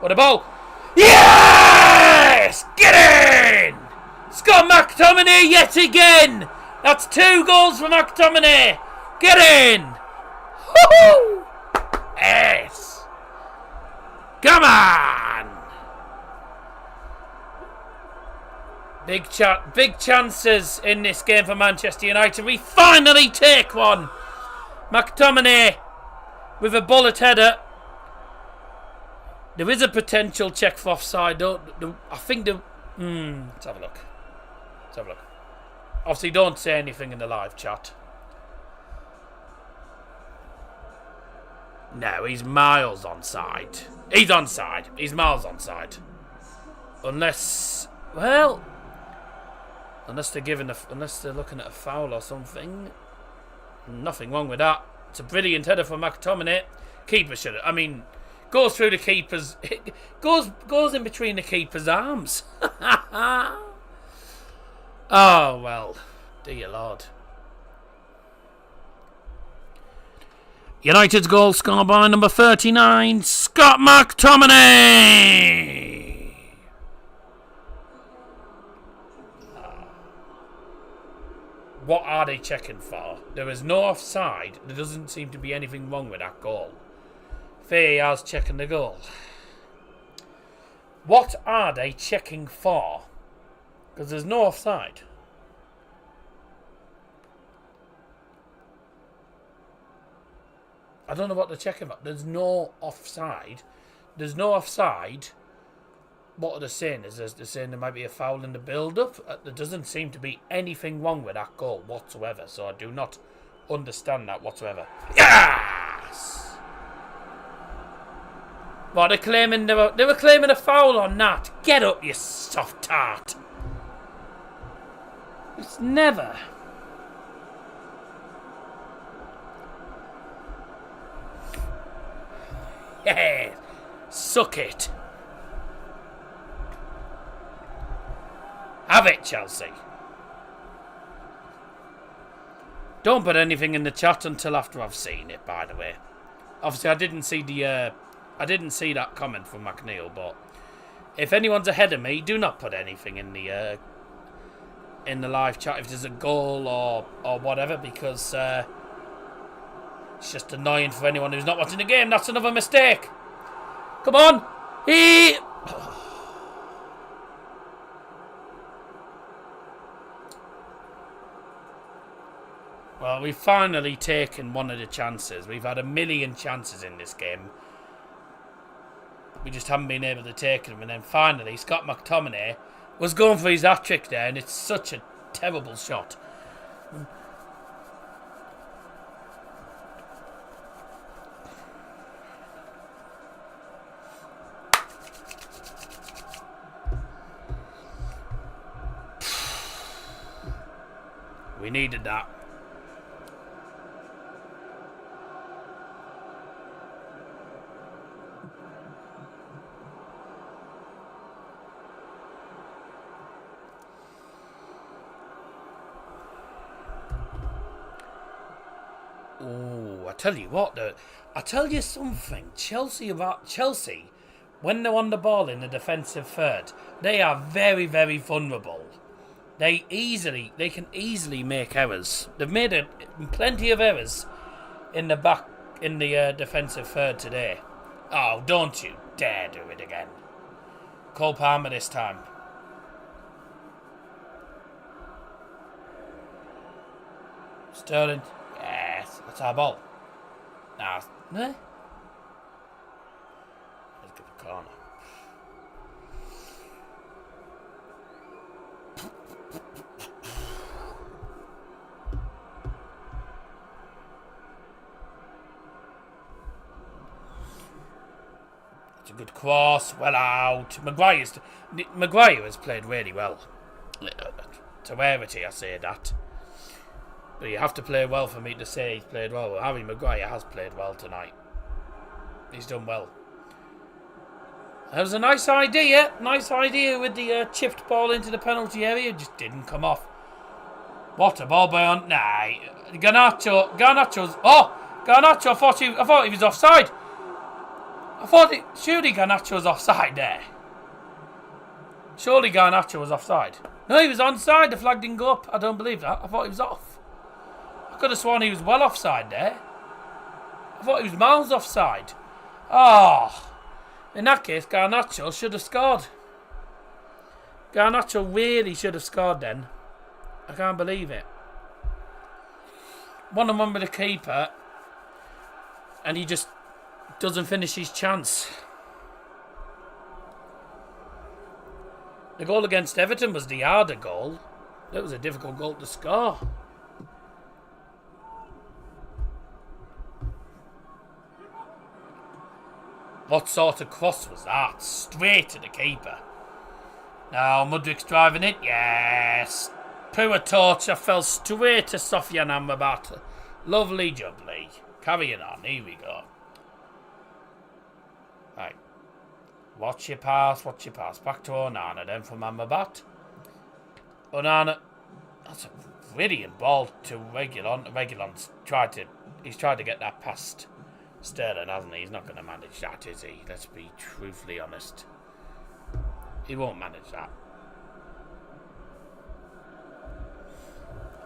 What a ball! Yes! Get in! Scott McTominay yet again! That's 2 goals for McTominay! Get in! Woohoo! Yes! Come on! Big chances in this game for Manchester United. We finally take one! McTominay with a bullet header. There is a potential check for offside. I think the... let's have a look. Obviously, don't say anything in the live chat. No, he's miles onside. He's onside. He's miles onside. Unless they're looking at a foul or something. Nothing wrong with that. It's a brilliant header from McTominay. Keeper should have. I mean, goes through the keeper's. Goes in between the keeper's arms. Oh well, dear Lord. United's goal scored by number 39, Scott McTominay. What are they checking for? There is no offside. There doesn't seem to be anything wrong with that goal. VAR's checking the goal. What are they checking for? Because there's no offside. I don't know what they're checking for. There's no offside. What are they saying? They're saying there might be a foul in the build-up. There doesn't seem to be anything wrong with that goal whatsoever. So I do not understand that whatsoever. Yes! Well, they were claiming a foul on that. Get up, you soft tart. It's never. Yeah, suck it. Have it, Chelsea. Don't put anything in the chat until after I've seen it, by the way. Obviously, I didn't see that comment from McNeil, but if anyone's ahead of me, do not put anything in the live chat if there's a goal or whatever, because it's just annoying for anyone who's not watching the game. That's another mistake. Come on. Well, Well, we've finally taken one of the chances. We've had a million chances in this game. We just haven't been able to take them. And then finally, Scott McTominay was going for his hat-trick there, and it's such a terrible shot. We needed that. Oh, I tell you what, I tell you something. Chelsea, when they're on the ball in the defensive third, they are very, very vulnerable. They can easily make errors. They've made plenty of errors in the defensive third today. Oh, don't you dare do it again. Cole Palmer this time. Sterling. Yes, that's our ball. Now, Let's get the corner. It's a good cross, well out. Maguire has played really well. It's a rarity, I say that. But you have to play well for me to say he's played well. Well, Harry Maguire has played well tonight. He's done well. That was a nice idea. Nice idea with the chipped ball into the penalty area. Just didn't come off. What a ball by on. Nah. Garnacho's. Oh! Garnacho, I thought he was offside. Surely Garnacho was offside there. Surely Garnacho was offside. No, he was onside. The flag didn't go up. I don't believe that. I thought he was off. I could have sworn he was well offside there. I thought he was miles offside. Oh. In that case, Garnacho should have scored. Garnacho really should have scored then. I can't believe it. 1-on-1 with the keeper. And he just doesn't finish his chance. The goal against Everton was the harder goal. That was a difficult goal to score. What sort of cross was that? Straight to the keeper. Now Mudrik's driving it. Yes. Poor torture fell straight to Sofian Amrabat. Lovely jubbly. Carrying on. Here we go. Right. Watch your pass. Back to Onana then from Amrabat. Onana. That's a brilliant ball to Reguilon. Reguilon's tried to get that past Sterling, hasn't he? He's not going to manage that, is he? Let's be truthfully honest. He won't manage that.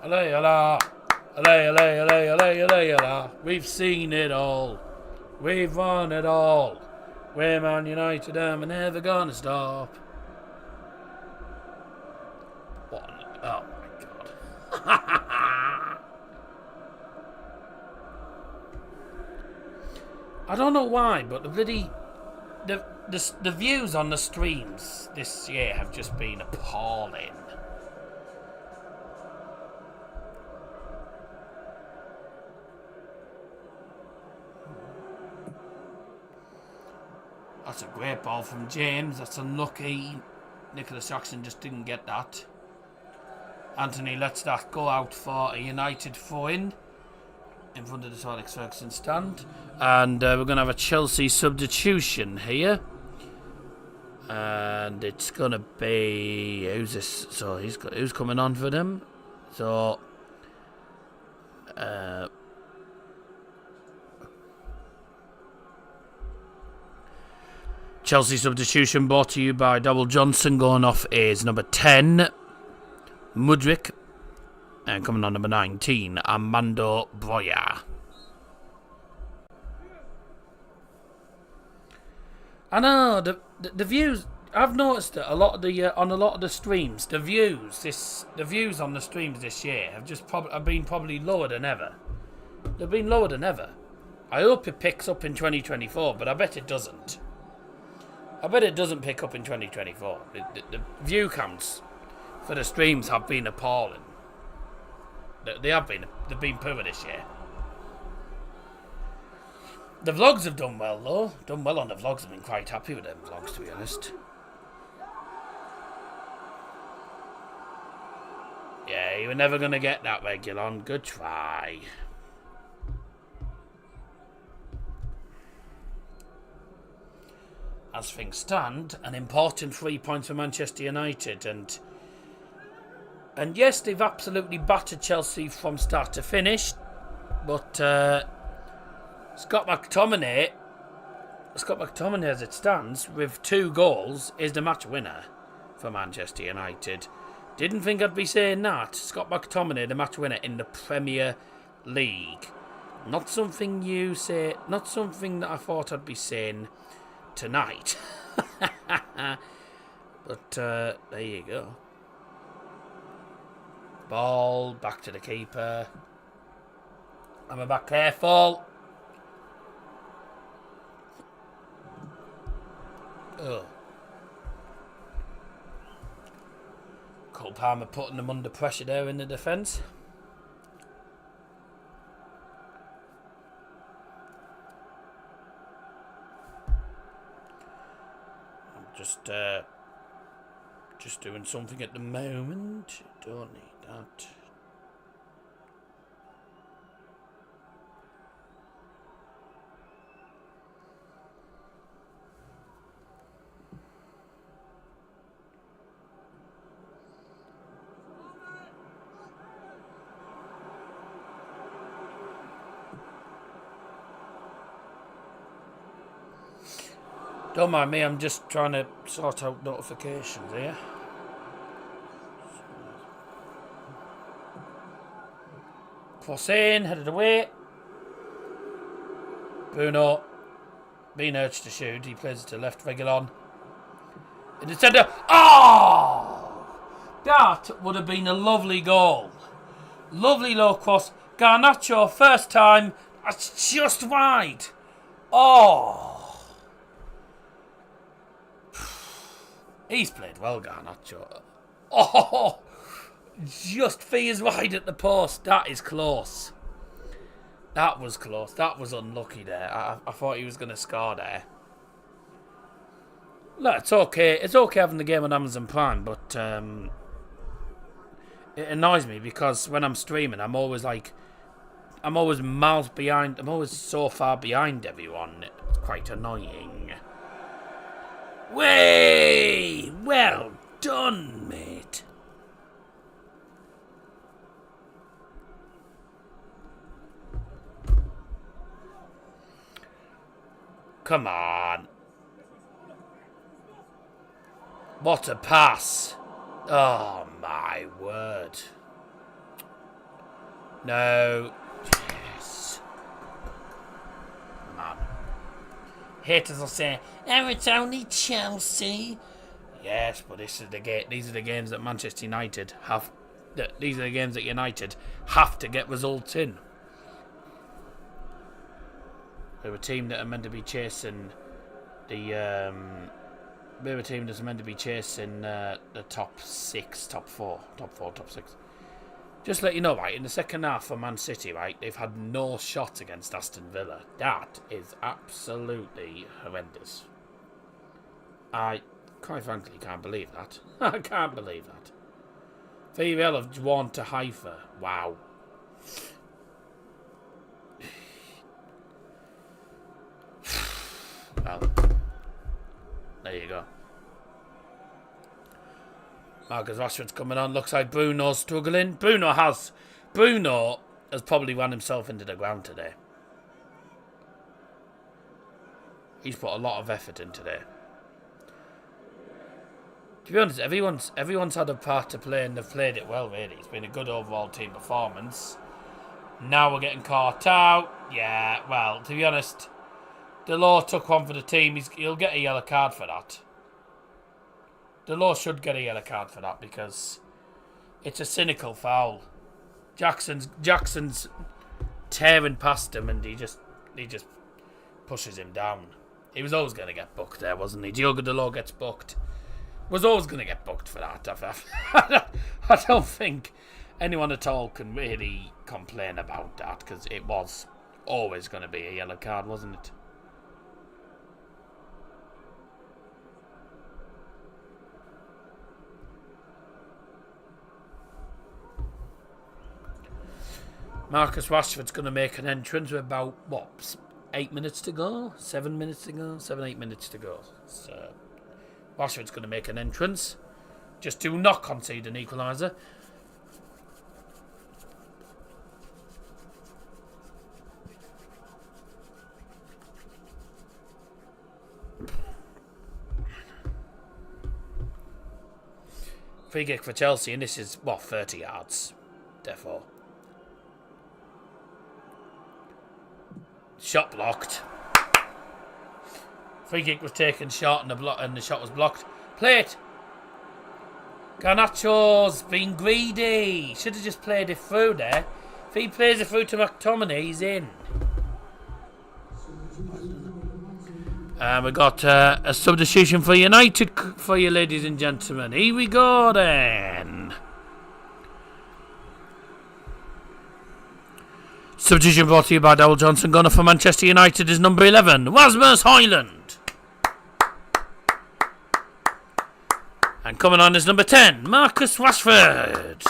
Allay, Allah. Allay, allay, allay, allay, allay, Allah. We've seen it all. We've won it all. We're Man United and we're never going to stop. What? Oh, my God. I don't know why, but the views on the streams this year have just been appalling. That's a great ball from James. That's unlucky. Nicholas Jackson just didn't get that. Anthony lets that go out for a United throw-in front of the Sir Alex Ferguson stand. And we're going to have a Chelsea substitution here. And it's going to be... Who's this? So who's coming on for them? So... Chelsea substitution brought to you by Double Johnson. Going off is number 10, Mudryk. And coming on number 19, Armando Broja. I know, the views... I've noticed that a lot of the on a lot of the streams, the views on the streams this year have been probably lower than ever. They've been lower than ever. I hope it picks up in 2024, but I bet it doesn't. I bet it doesn't pick up in 2024. The view counts for the streams have been appalling. They've been poor this year. The vlogs have done well though. Done well on the vlogs. I've been quite happy with them vlogs, to be honest. Yeah, you were never going to get that, Regulon. Good try. As things stand, an important 3 points for Manchester United. And yes, they've absolutely battered Chelsea from start to finish. But Scott McTominay, as it stands, with 2 goals, is the match winner for Manchester United. Didn't think I'd be saying that. Scott McTominay, the match winner in the Premier League. Not something you say, not something that I thought I'd be saying tonight. But there you go. Ball back to the keeper. I'm back careful. Oh. Cole Palmer putting them under pressure there in the defence. I'm just doing something at the moment. Don't need that. Don't mind me, I'm just trying to sort out notifications here. Cross in, headed away. Bruno, being urged to shoot, he plays it to left, Regulon. In the centre, oh! That would have been a lovely goal. Lovely low cross. Garnacho, first time, that's just wide. Oh! He's played well, Garnacho. Oh, just feet wide at the post. That is close. That was close. That was unlucky there. I thought he was going to score there. Look, it's okay. It's okay having the game on Amazon Prime, but it annoys me because when I'm streaming, I'm always miles behind. I'm always so far behind everyone. It's quite annoying. Way! Well done, mate. Come on. What a pass. Oh, my word. No. Yes. Man. Haters will say, oh, it's only Chelsea. Yes, but these are the games that Manchester United have. These are the games that United have to get results in. They're a team that are meant to be chasing the. They're a team that's meant to be chasing the top 6, top 4, top 6. Just to let you know, right, in the second half for Man City, right, they've had no shots against Aston Villa. That is absolutely horrendous. I, quite frankly, can't believe that. I can't believe that. Villarreal have won to Haifa. Wow. Well, there you go. Marcus Rashford's coming on. Looks like Bruno's struggling. Bruno has probably run himself into the ground today. He's put a lot of effort in today. To be honest, everyone's had a part to play and they've played it well, really. It's been a good overall team performance. Now we're getting caught out. Yeah, well, to be honest, Delors took one for the team. He'll get a yellow card for that. Delors should get a yellow card for that because it's a cynical foul. Jackson's tearing past him and he just pushes him down. He was always going to get booked there, wasn't he? Diogo Dalot gets booked. Was always going to get booked for that. I don't think anyone at all can really complain about that because it was always going to be a yellow card, wasn't it? Marcus Rashford's going to make an entrance with about, 8 minutes to go? 7 minutes to go? 8 minutes to go. So, Rashford's going to make an entrance. Just do not concede an equaliser. Free kick for Chelsea, and this is, 30 yards. Therefore. Shot blocked. Free kick was taken short and the shot was blocked. Play it. Garnacho's been greedy. Should have just played it through there. If he plays it through to McTominay, he's in. We got a substitution for United for you, ladies and gentlemen. Here we go then. Substitution brought to you by Dowell Johnson. Gunner for Manchester United is number 11, Rasmus Højlund. And coming on is number 10, Marcus Rashford.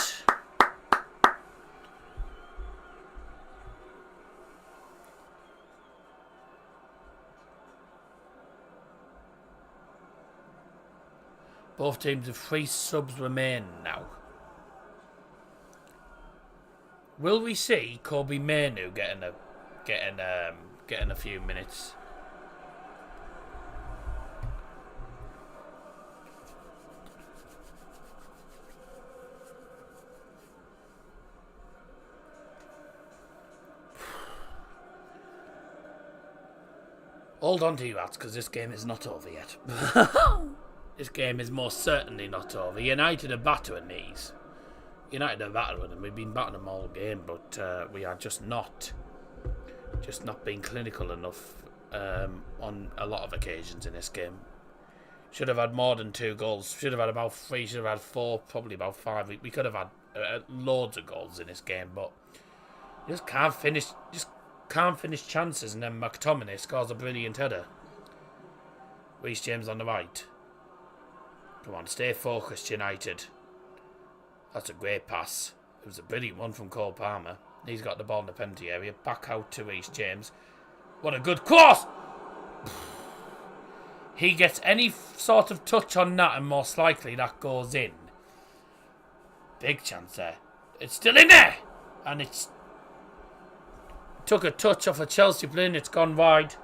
Both teams have 3 subs remain now. Will we see Kobe Mainoo getting a few minutes? Hold on to your hats because this game is not over yet. This game is most certainly not over. United are battering these. United are battering them. We've been battering them all game, but we are just not being clinical enough on a lot of occasions in this game. Should have had more than 2 goals. Should have had about 3. Should have had 4. Probably about 5. We could have had loads of goals in this game, but just can't finish. Just can't finish chances. And then McTominay scores a brilliant header. Reece James on the right. Come on, stay focused, United. That's a great pass. It was a brilliant one from Cole Palmer. He's got the ball in the penalty area. Back out to Reece James. What a good cross! He gets any sort of touch on that and most likely that goes in. Big chance there. It's still in there! And it's... took a touch off a Chelsea player and it's gone wide.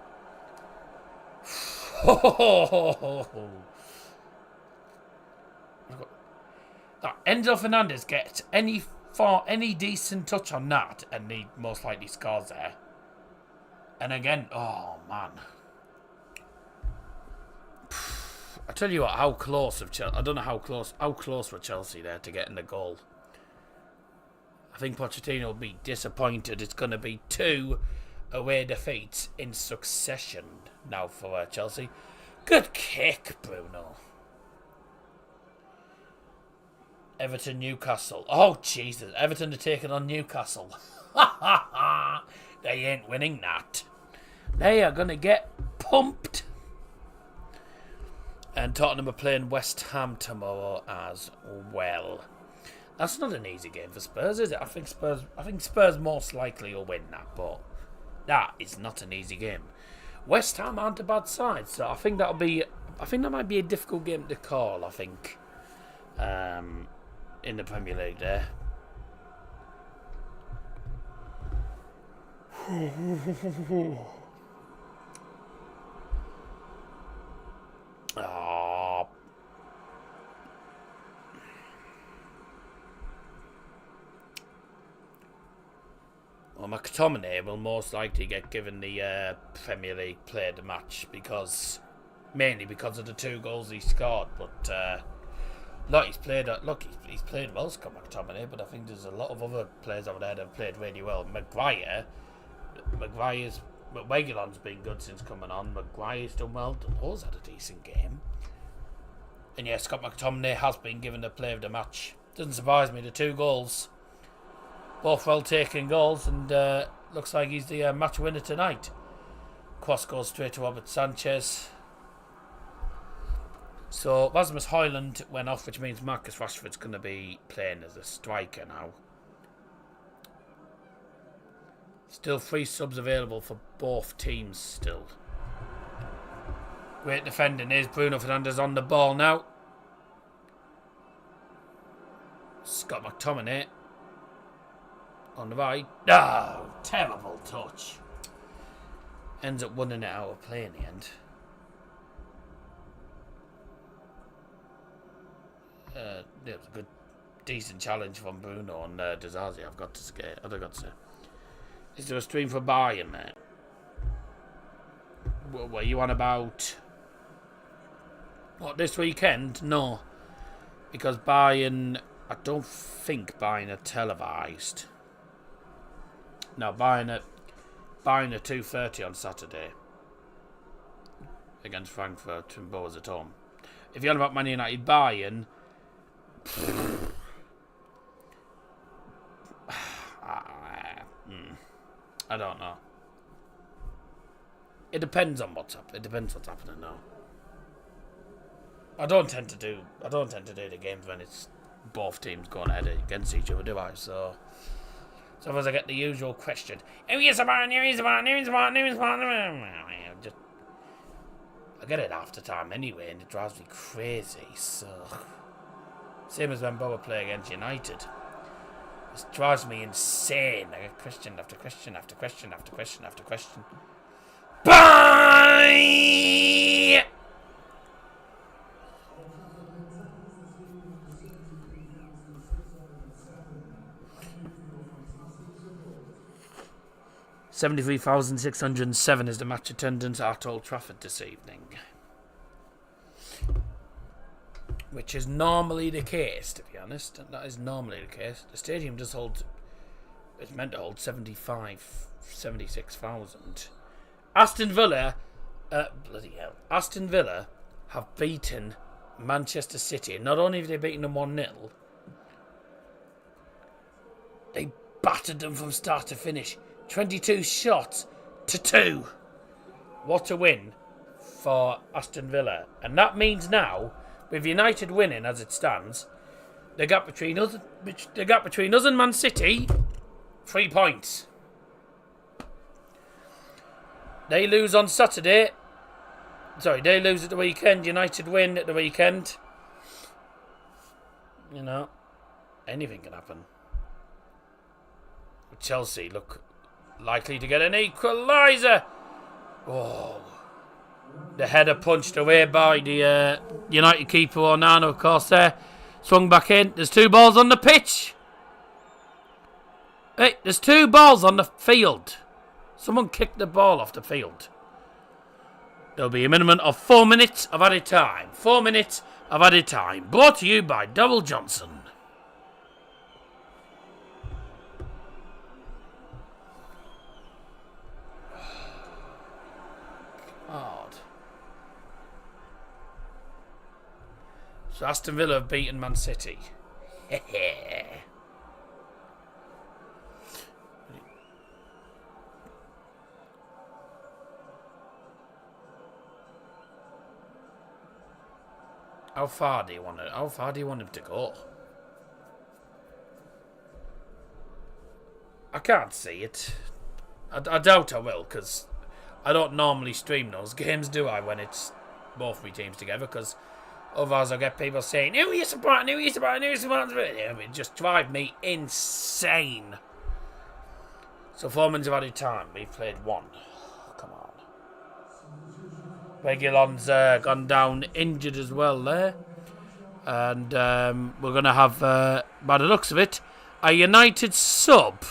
That Enzo Fernandez gets any decent touch on that and he most likely scores there. And again, oh man. I tell you what, how close of Chelsea, I don't know how close were Chelsea there to getting the goal. I think Pochettino will be disappointed. It's going to be 2 away defeats in succession now for Chelsea. Good kick, Bruno. Everton, Newcastle. Oh, Jesus. Everton are taking on Newcastle. They ain't winning that. They are going to get pumped. And Tottenham are playing West Ham tomorrow as well. That's not an easy game for Spurs, is it? I think Spurs most likely will win that, but that is not an easy game. West Ham aren't a bad side, so I think that might be a difficult game to call, I think. In the Premier League there. Oh. Well, McTominay will most likely get given the Premier League player of the match mainly because of the 2 goals he scored, but Look, he's played well, Scott McTominay, but I think there's a lot of other players over there that have played really well. Reguilon's been good since coming on. Maguire's done well. Delo's had a decent game. And yeah, Scott McTominay has been given the player of the match. Doesn't surprise me, the 2 goals. Both well taken goals, and looks like he's the match winner tonight. Cross goes straight to Robert Sanchez. So Rasmus Højlund went off, which means Marcus Rashford's going to be playing as a striker now. Still 3 subs available for both teams still. Great defending is Bruno Fernandes on the ball now. Scott McTominay on the right. No, terrible touch. Ends up winning it out of play in the end. It was a good, decent challenge from Bruno and Dazzer, I've got to say. Is there a stream for Bayern, mate? Were you on about... What, this weekend? No. Because Bayern... I don't think Bayern are televised. No, Bayern at 2:30 on Saturday. Against Frankfurt and Boas at home. If you're on about Man United, Bayern... I don't know. It depends on what's up. It depends what's happening now. I don't tend to do the games when it's both teams going ahead against each other, do I? So sometimes I get the usual question. I get it after time anyway, and it drives me crazy. So same as when Boa play against United. It drives me insane. I get question after question after question after question after question. Bye! $73,607 is the match attendance at Old Trafford this evening. Which is normally the case, to be honest. That is normally the case. The stadium does hold... It's meant to hold 76,000. Aston Villa... bloody hell. Aston Villa have beaten Manchester City. Not only have they beaten them 1-0, they battered them from start to finish. 22 shots to 2. What a win for Aston Villa. And that means now... With United winning as it stands, the gap between us and Man City, 3 points. They lose on Saturday. Sorry, they lose at the weekend. United win at the weekend. You know, anything can happen. Chelsea look likely to get an equaliser. Oh. The header punched away by the United keeper, Onana, of course, there. Swung back in. There's 2 balls on the pitch. Hey, there's 2 balls on the field. Someone kicked the ball off the field. There'll be a minimum of 4 minutes of added time. 4 minutes of added time. Brought to you by Double Johnson. So Aston Villa have beaten Man City. How far do you want him to go? I can't see it. I doubt I will, because I don't normally stream those games, do I, when it's both my teams together, because otherwise I'll get people saying, who are you supporting, who are you supporting, who are you supporting? It just drives me insane. So 4 minutes of added time. We've played 1. Come on. Reguilon's gone down injured as well there. And we're going to have, by the looks of it, a United sub.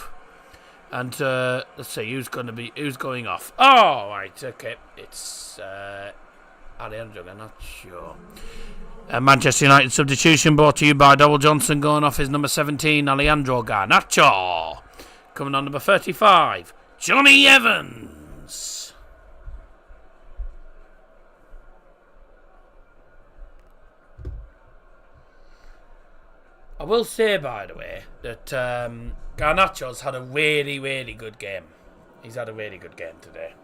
And let's see who's going off. Oh, right, okay. It's Alejandro Garnacho. Manchester United substitution brought to you by Double Johnson going off his number 17, Alejandro Garnacho. Coming on number 35, Johnny Evans. I will say, by the way, that Garnacho's had a really, really good game. He's had a really good game today.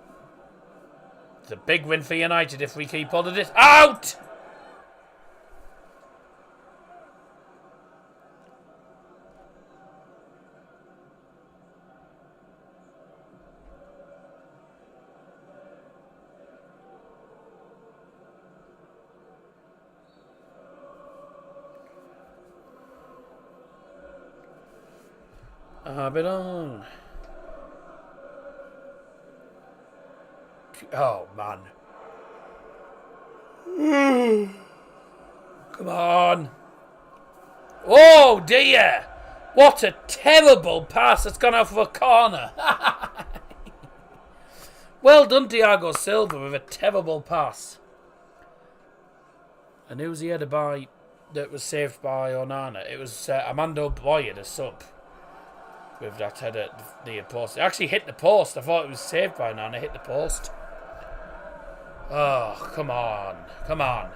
It's a big win for United if we keep hold of this. Out! Bit on. Oh, man. Come on. Oh, dear. What a terrible pass. It's gone off of a corner. Well done, Thiago Silva, with a terrible pass. And who was the header by that was saved by Onana? It was Armando Boya, the sub. With that header near post. It actually hit the post. I thought it was saved by Onana. It hit the post. Oh, come on. Come on.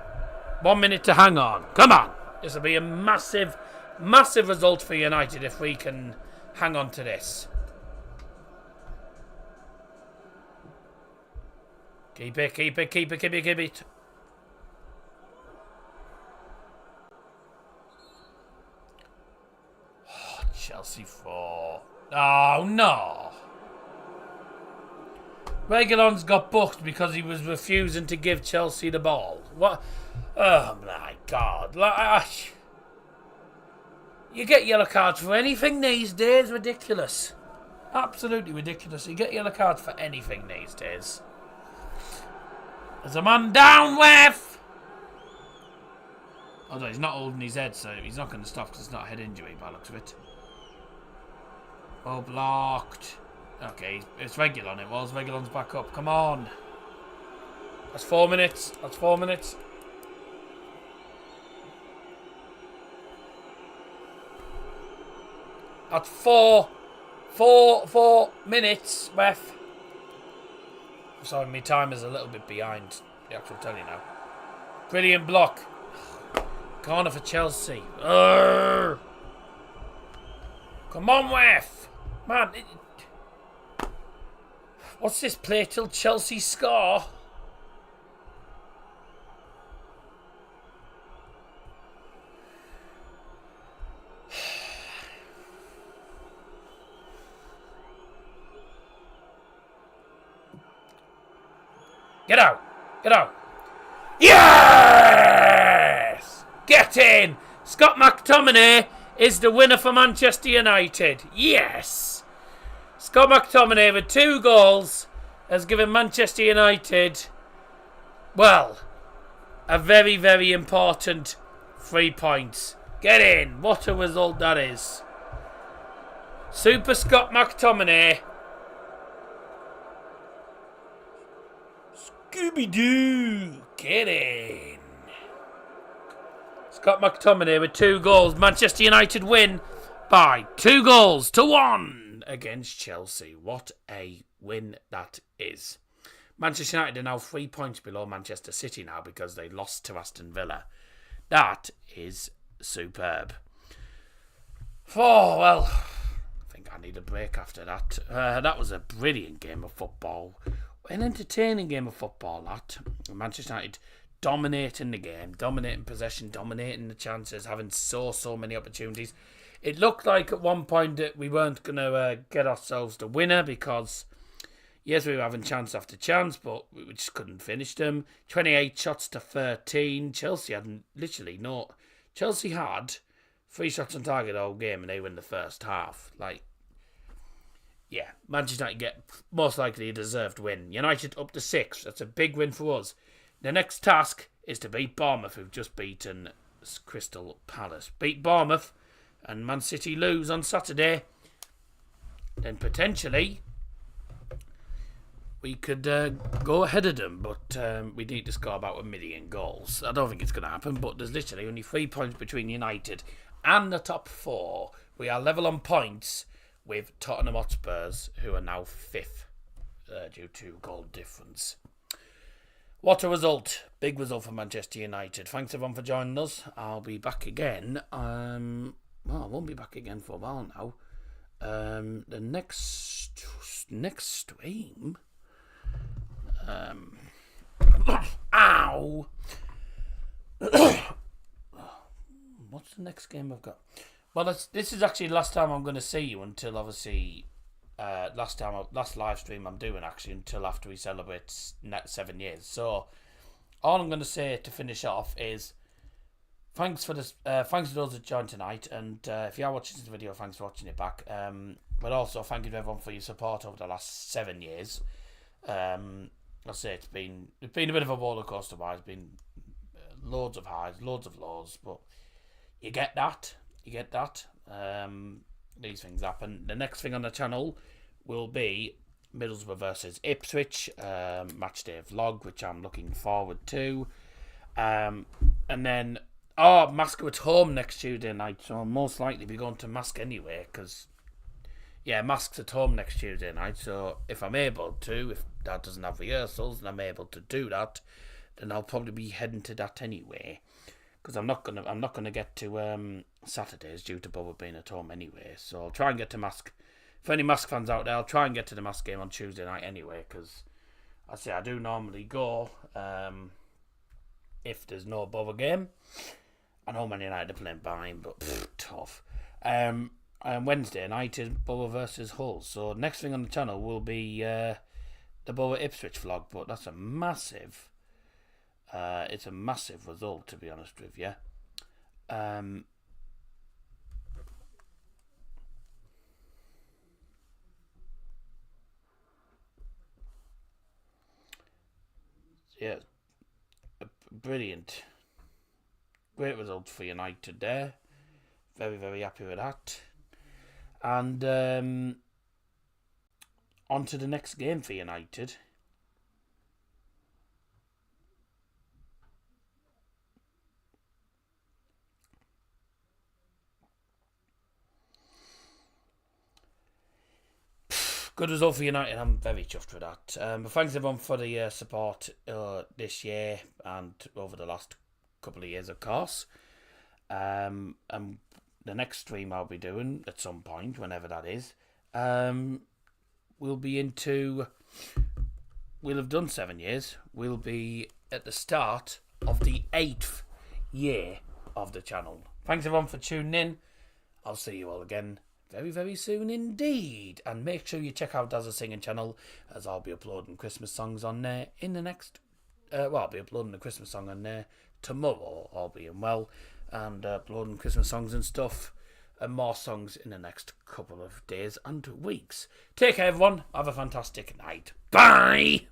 1 minute to hang on. Come on. This will be a massive, massive result for United if we can hang on to this. Keep it, keep it, keep it, keep it, keep it. Oh, Chelsea 4. Oh, no. Reguilon's got booked because he was refusing to give Chelsea the ball. What? Oh, my God. You get yellow cards for anything these days. Ridiculous. Absolutely ridiculous. You get yellow cards for anything these days. There's a man down, ref! Although he's not holding his head, so he's not going to stop because it's not a head injury by the looks of it. Oh, blocked. Okay, it's Reguilon. It was. Reguilon's back up. Come on. That's 4 minutes. That's 4 minutes. That's four minutes, ref. Sorry, my time is a little bit behind the actual telly now. Brilliant block. Corner for Chelsea. Urgh. Come on, ref. Man, what's this play till Chelsea score? Get out! Get out! Yes! Get in! Scott McTominay is the winner for Manchester United. Yes! Scott McTominay with 2 goals has given Manchester United, well, a very, very important 3 points. Get in! What a result that is. Super Scott McTominay. Scooby-Doo! Get in! Scott McTominay with 2 goals. Manchester United win by 2 goals to 1 against Chelsea. What a win that is. Manchester United are now 3 points below Manchester City now because they lost to Aston Villa. That is superb. Oh, well, I think I need a break after that. That was a brilliant game of football. An entertaining game of football, that. Manchester United dominating the game, dominating possession, dominating the chances, having so many opportunities. It looked like at one point that we weren't going to get ourselves the winner because, yes, we were having chance after chance, but we just couldn't finish them. 28 shots to 13. Chelsea had literally no... Chelsea had 3 shots on target all game and they win the first half. Yeah, Manchester United get most likely a deserved win. United up to 6. That's a big win for us. The next task is to beat Bournemouth, who've just beaten Crystal Palace. Beat Bournemouth and Man City lose on Saturday. Then potentially we could go ahead of them, but we need to score about 1 million goals. I don't think it's going to happen, but there's literally only 3 points between United and the top 4. We are level on points with Tottenham Hotspurs, who are now 5th due to goal difference. What a result. Big result for Manchester United. Thanks everyone for joining us. I'll be back again. I won't be back again for a while now. The next stream. Ow! What's the next game I've got? Well, this is actually the last time I'm going to see you until obviously last live stream I'm doing actually until after we celebrate 7 years. So all I'm going to say to finish off is thanks for this. Thanks to those that joined tonight, and if you are watching this video, thanks for watching it back. But also thank you to everyone for your support over the last 7 years. I'll say it's been a bit of a roller coaster ride. It's been loads of highs, loads of lows, but you get that. These things happen. The next thing on the channel will be Middlesbrough versus Ipswich matchday vlog, which I'm looking forward to. And then Mask at home next Tuesday night, so I'll most likely be going to Mask anyway, because Mask's at home next Tuesday night. So if I'm able to, if Dad doesn't have rehearsals and I'm able to do that, then I'll probably be heading to that anyway. Because I'm not gonna get to Saturdays due to Bubba being at home anyway. So I'll try and get to Mask. For any Mask fans out there, I'll try and get to the Mask game on Tuesday night anyway. Because I do normally go if there's no Bubba game. I know Man United are playing behind, but tough. And Wednesday night is Bubba versus Hull. So next thing on the channel will be the Bubba Ipswich vlog. But that's a massive. It's a massive result, to be honest with you. Brilliant. Great result for United there. Very, very happy with that. And on to the next game for United. Good result for United. I'm very chuffed with that. But thanks everyone for the support this year and over the last couple of years, of course. The next stream I'll be doing at some point, whenever that is, we'll have done 7 years. We'll be at the start of the 8th year of the channel. Thanks everyone for tuning in. I'll see you all again very, very soon indeed. And make sure you check out Dazzer singing channel, as I'll be uploading Christmas songs on there in the next... I'll be uploading a Christmas song on there tomorrow, all being well. And uploading Christmas songs and stuff. And more songs in the next couple of days and weeks. Take care, everyone. Have a fantastic night. Bye!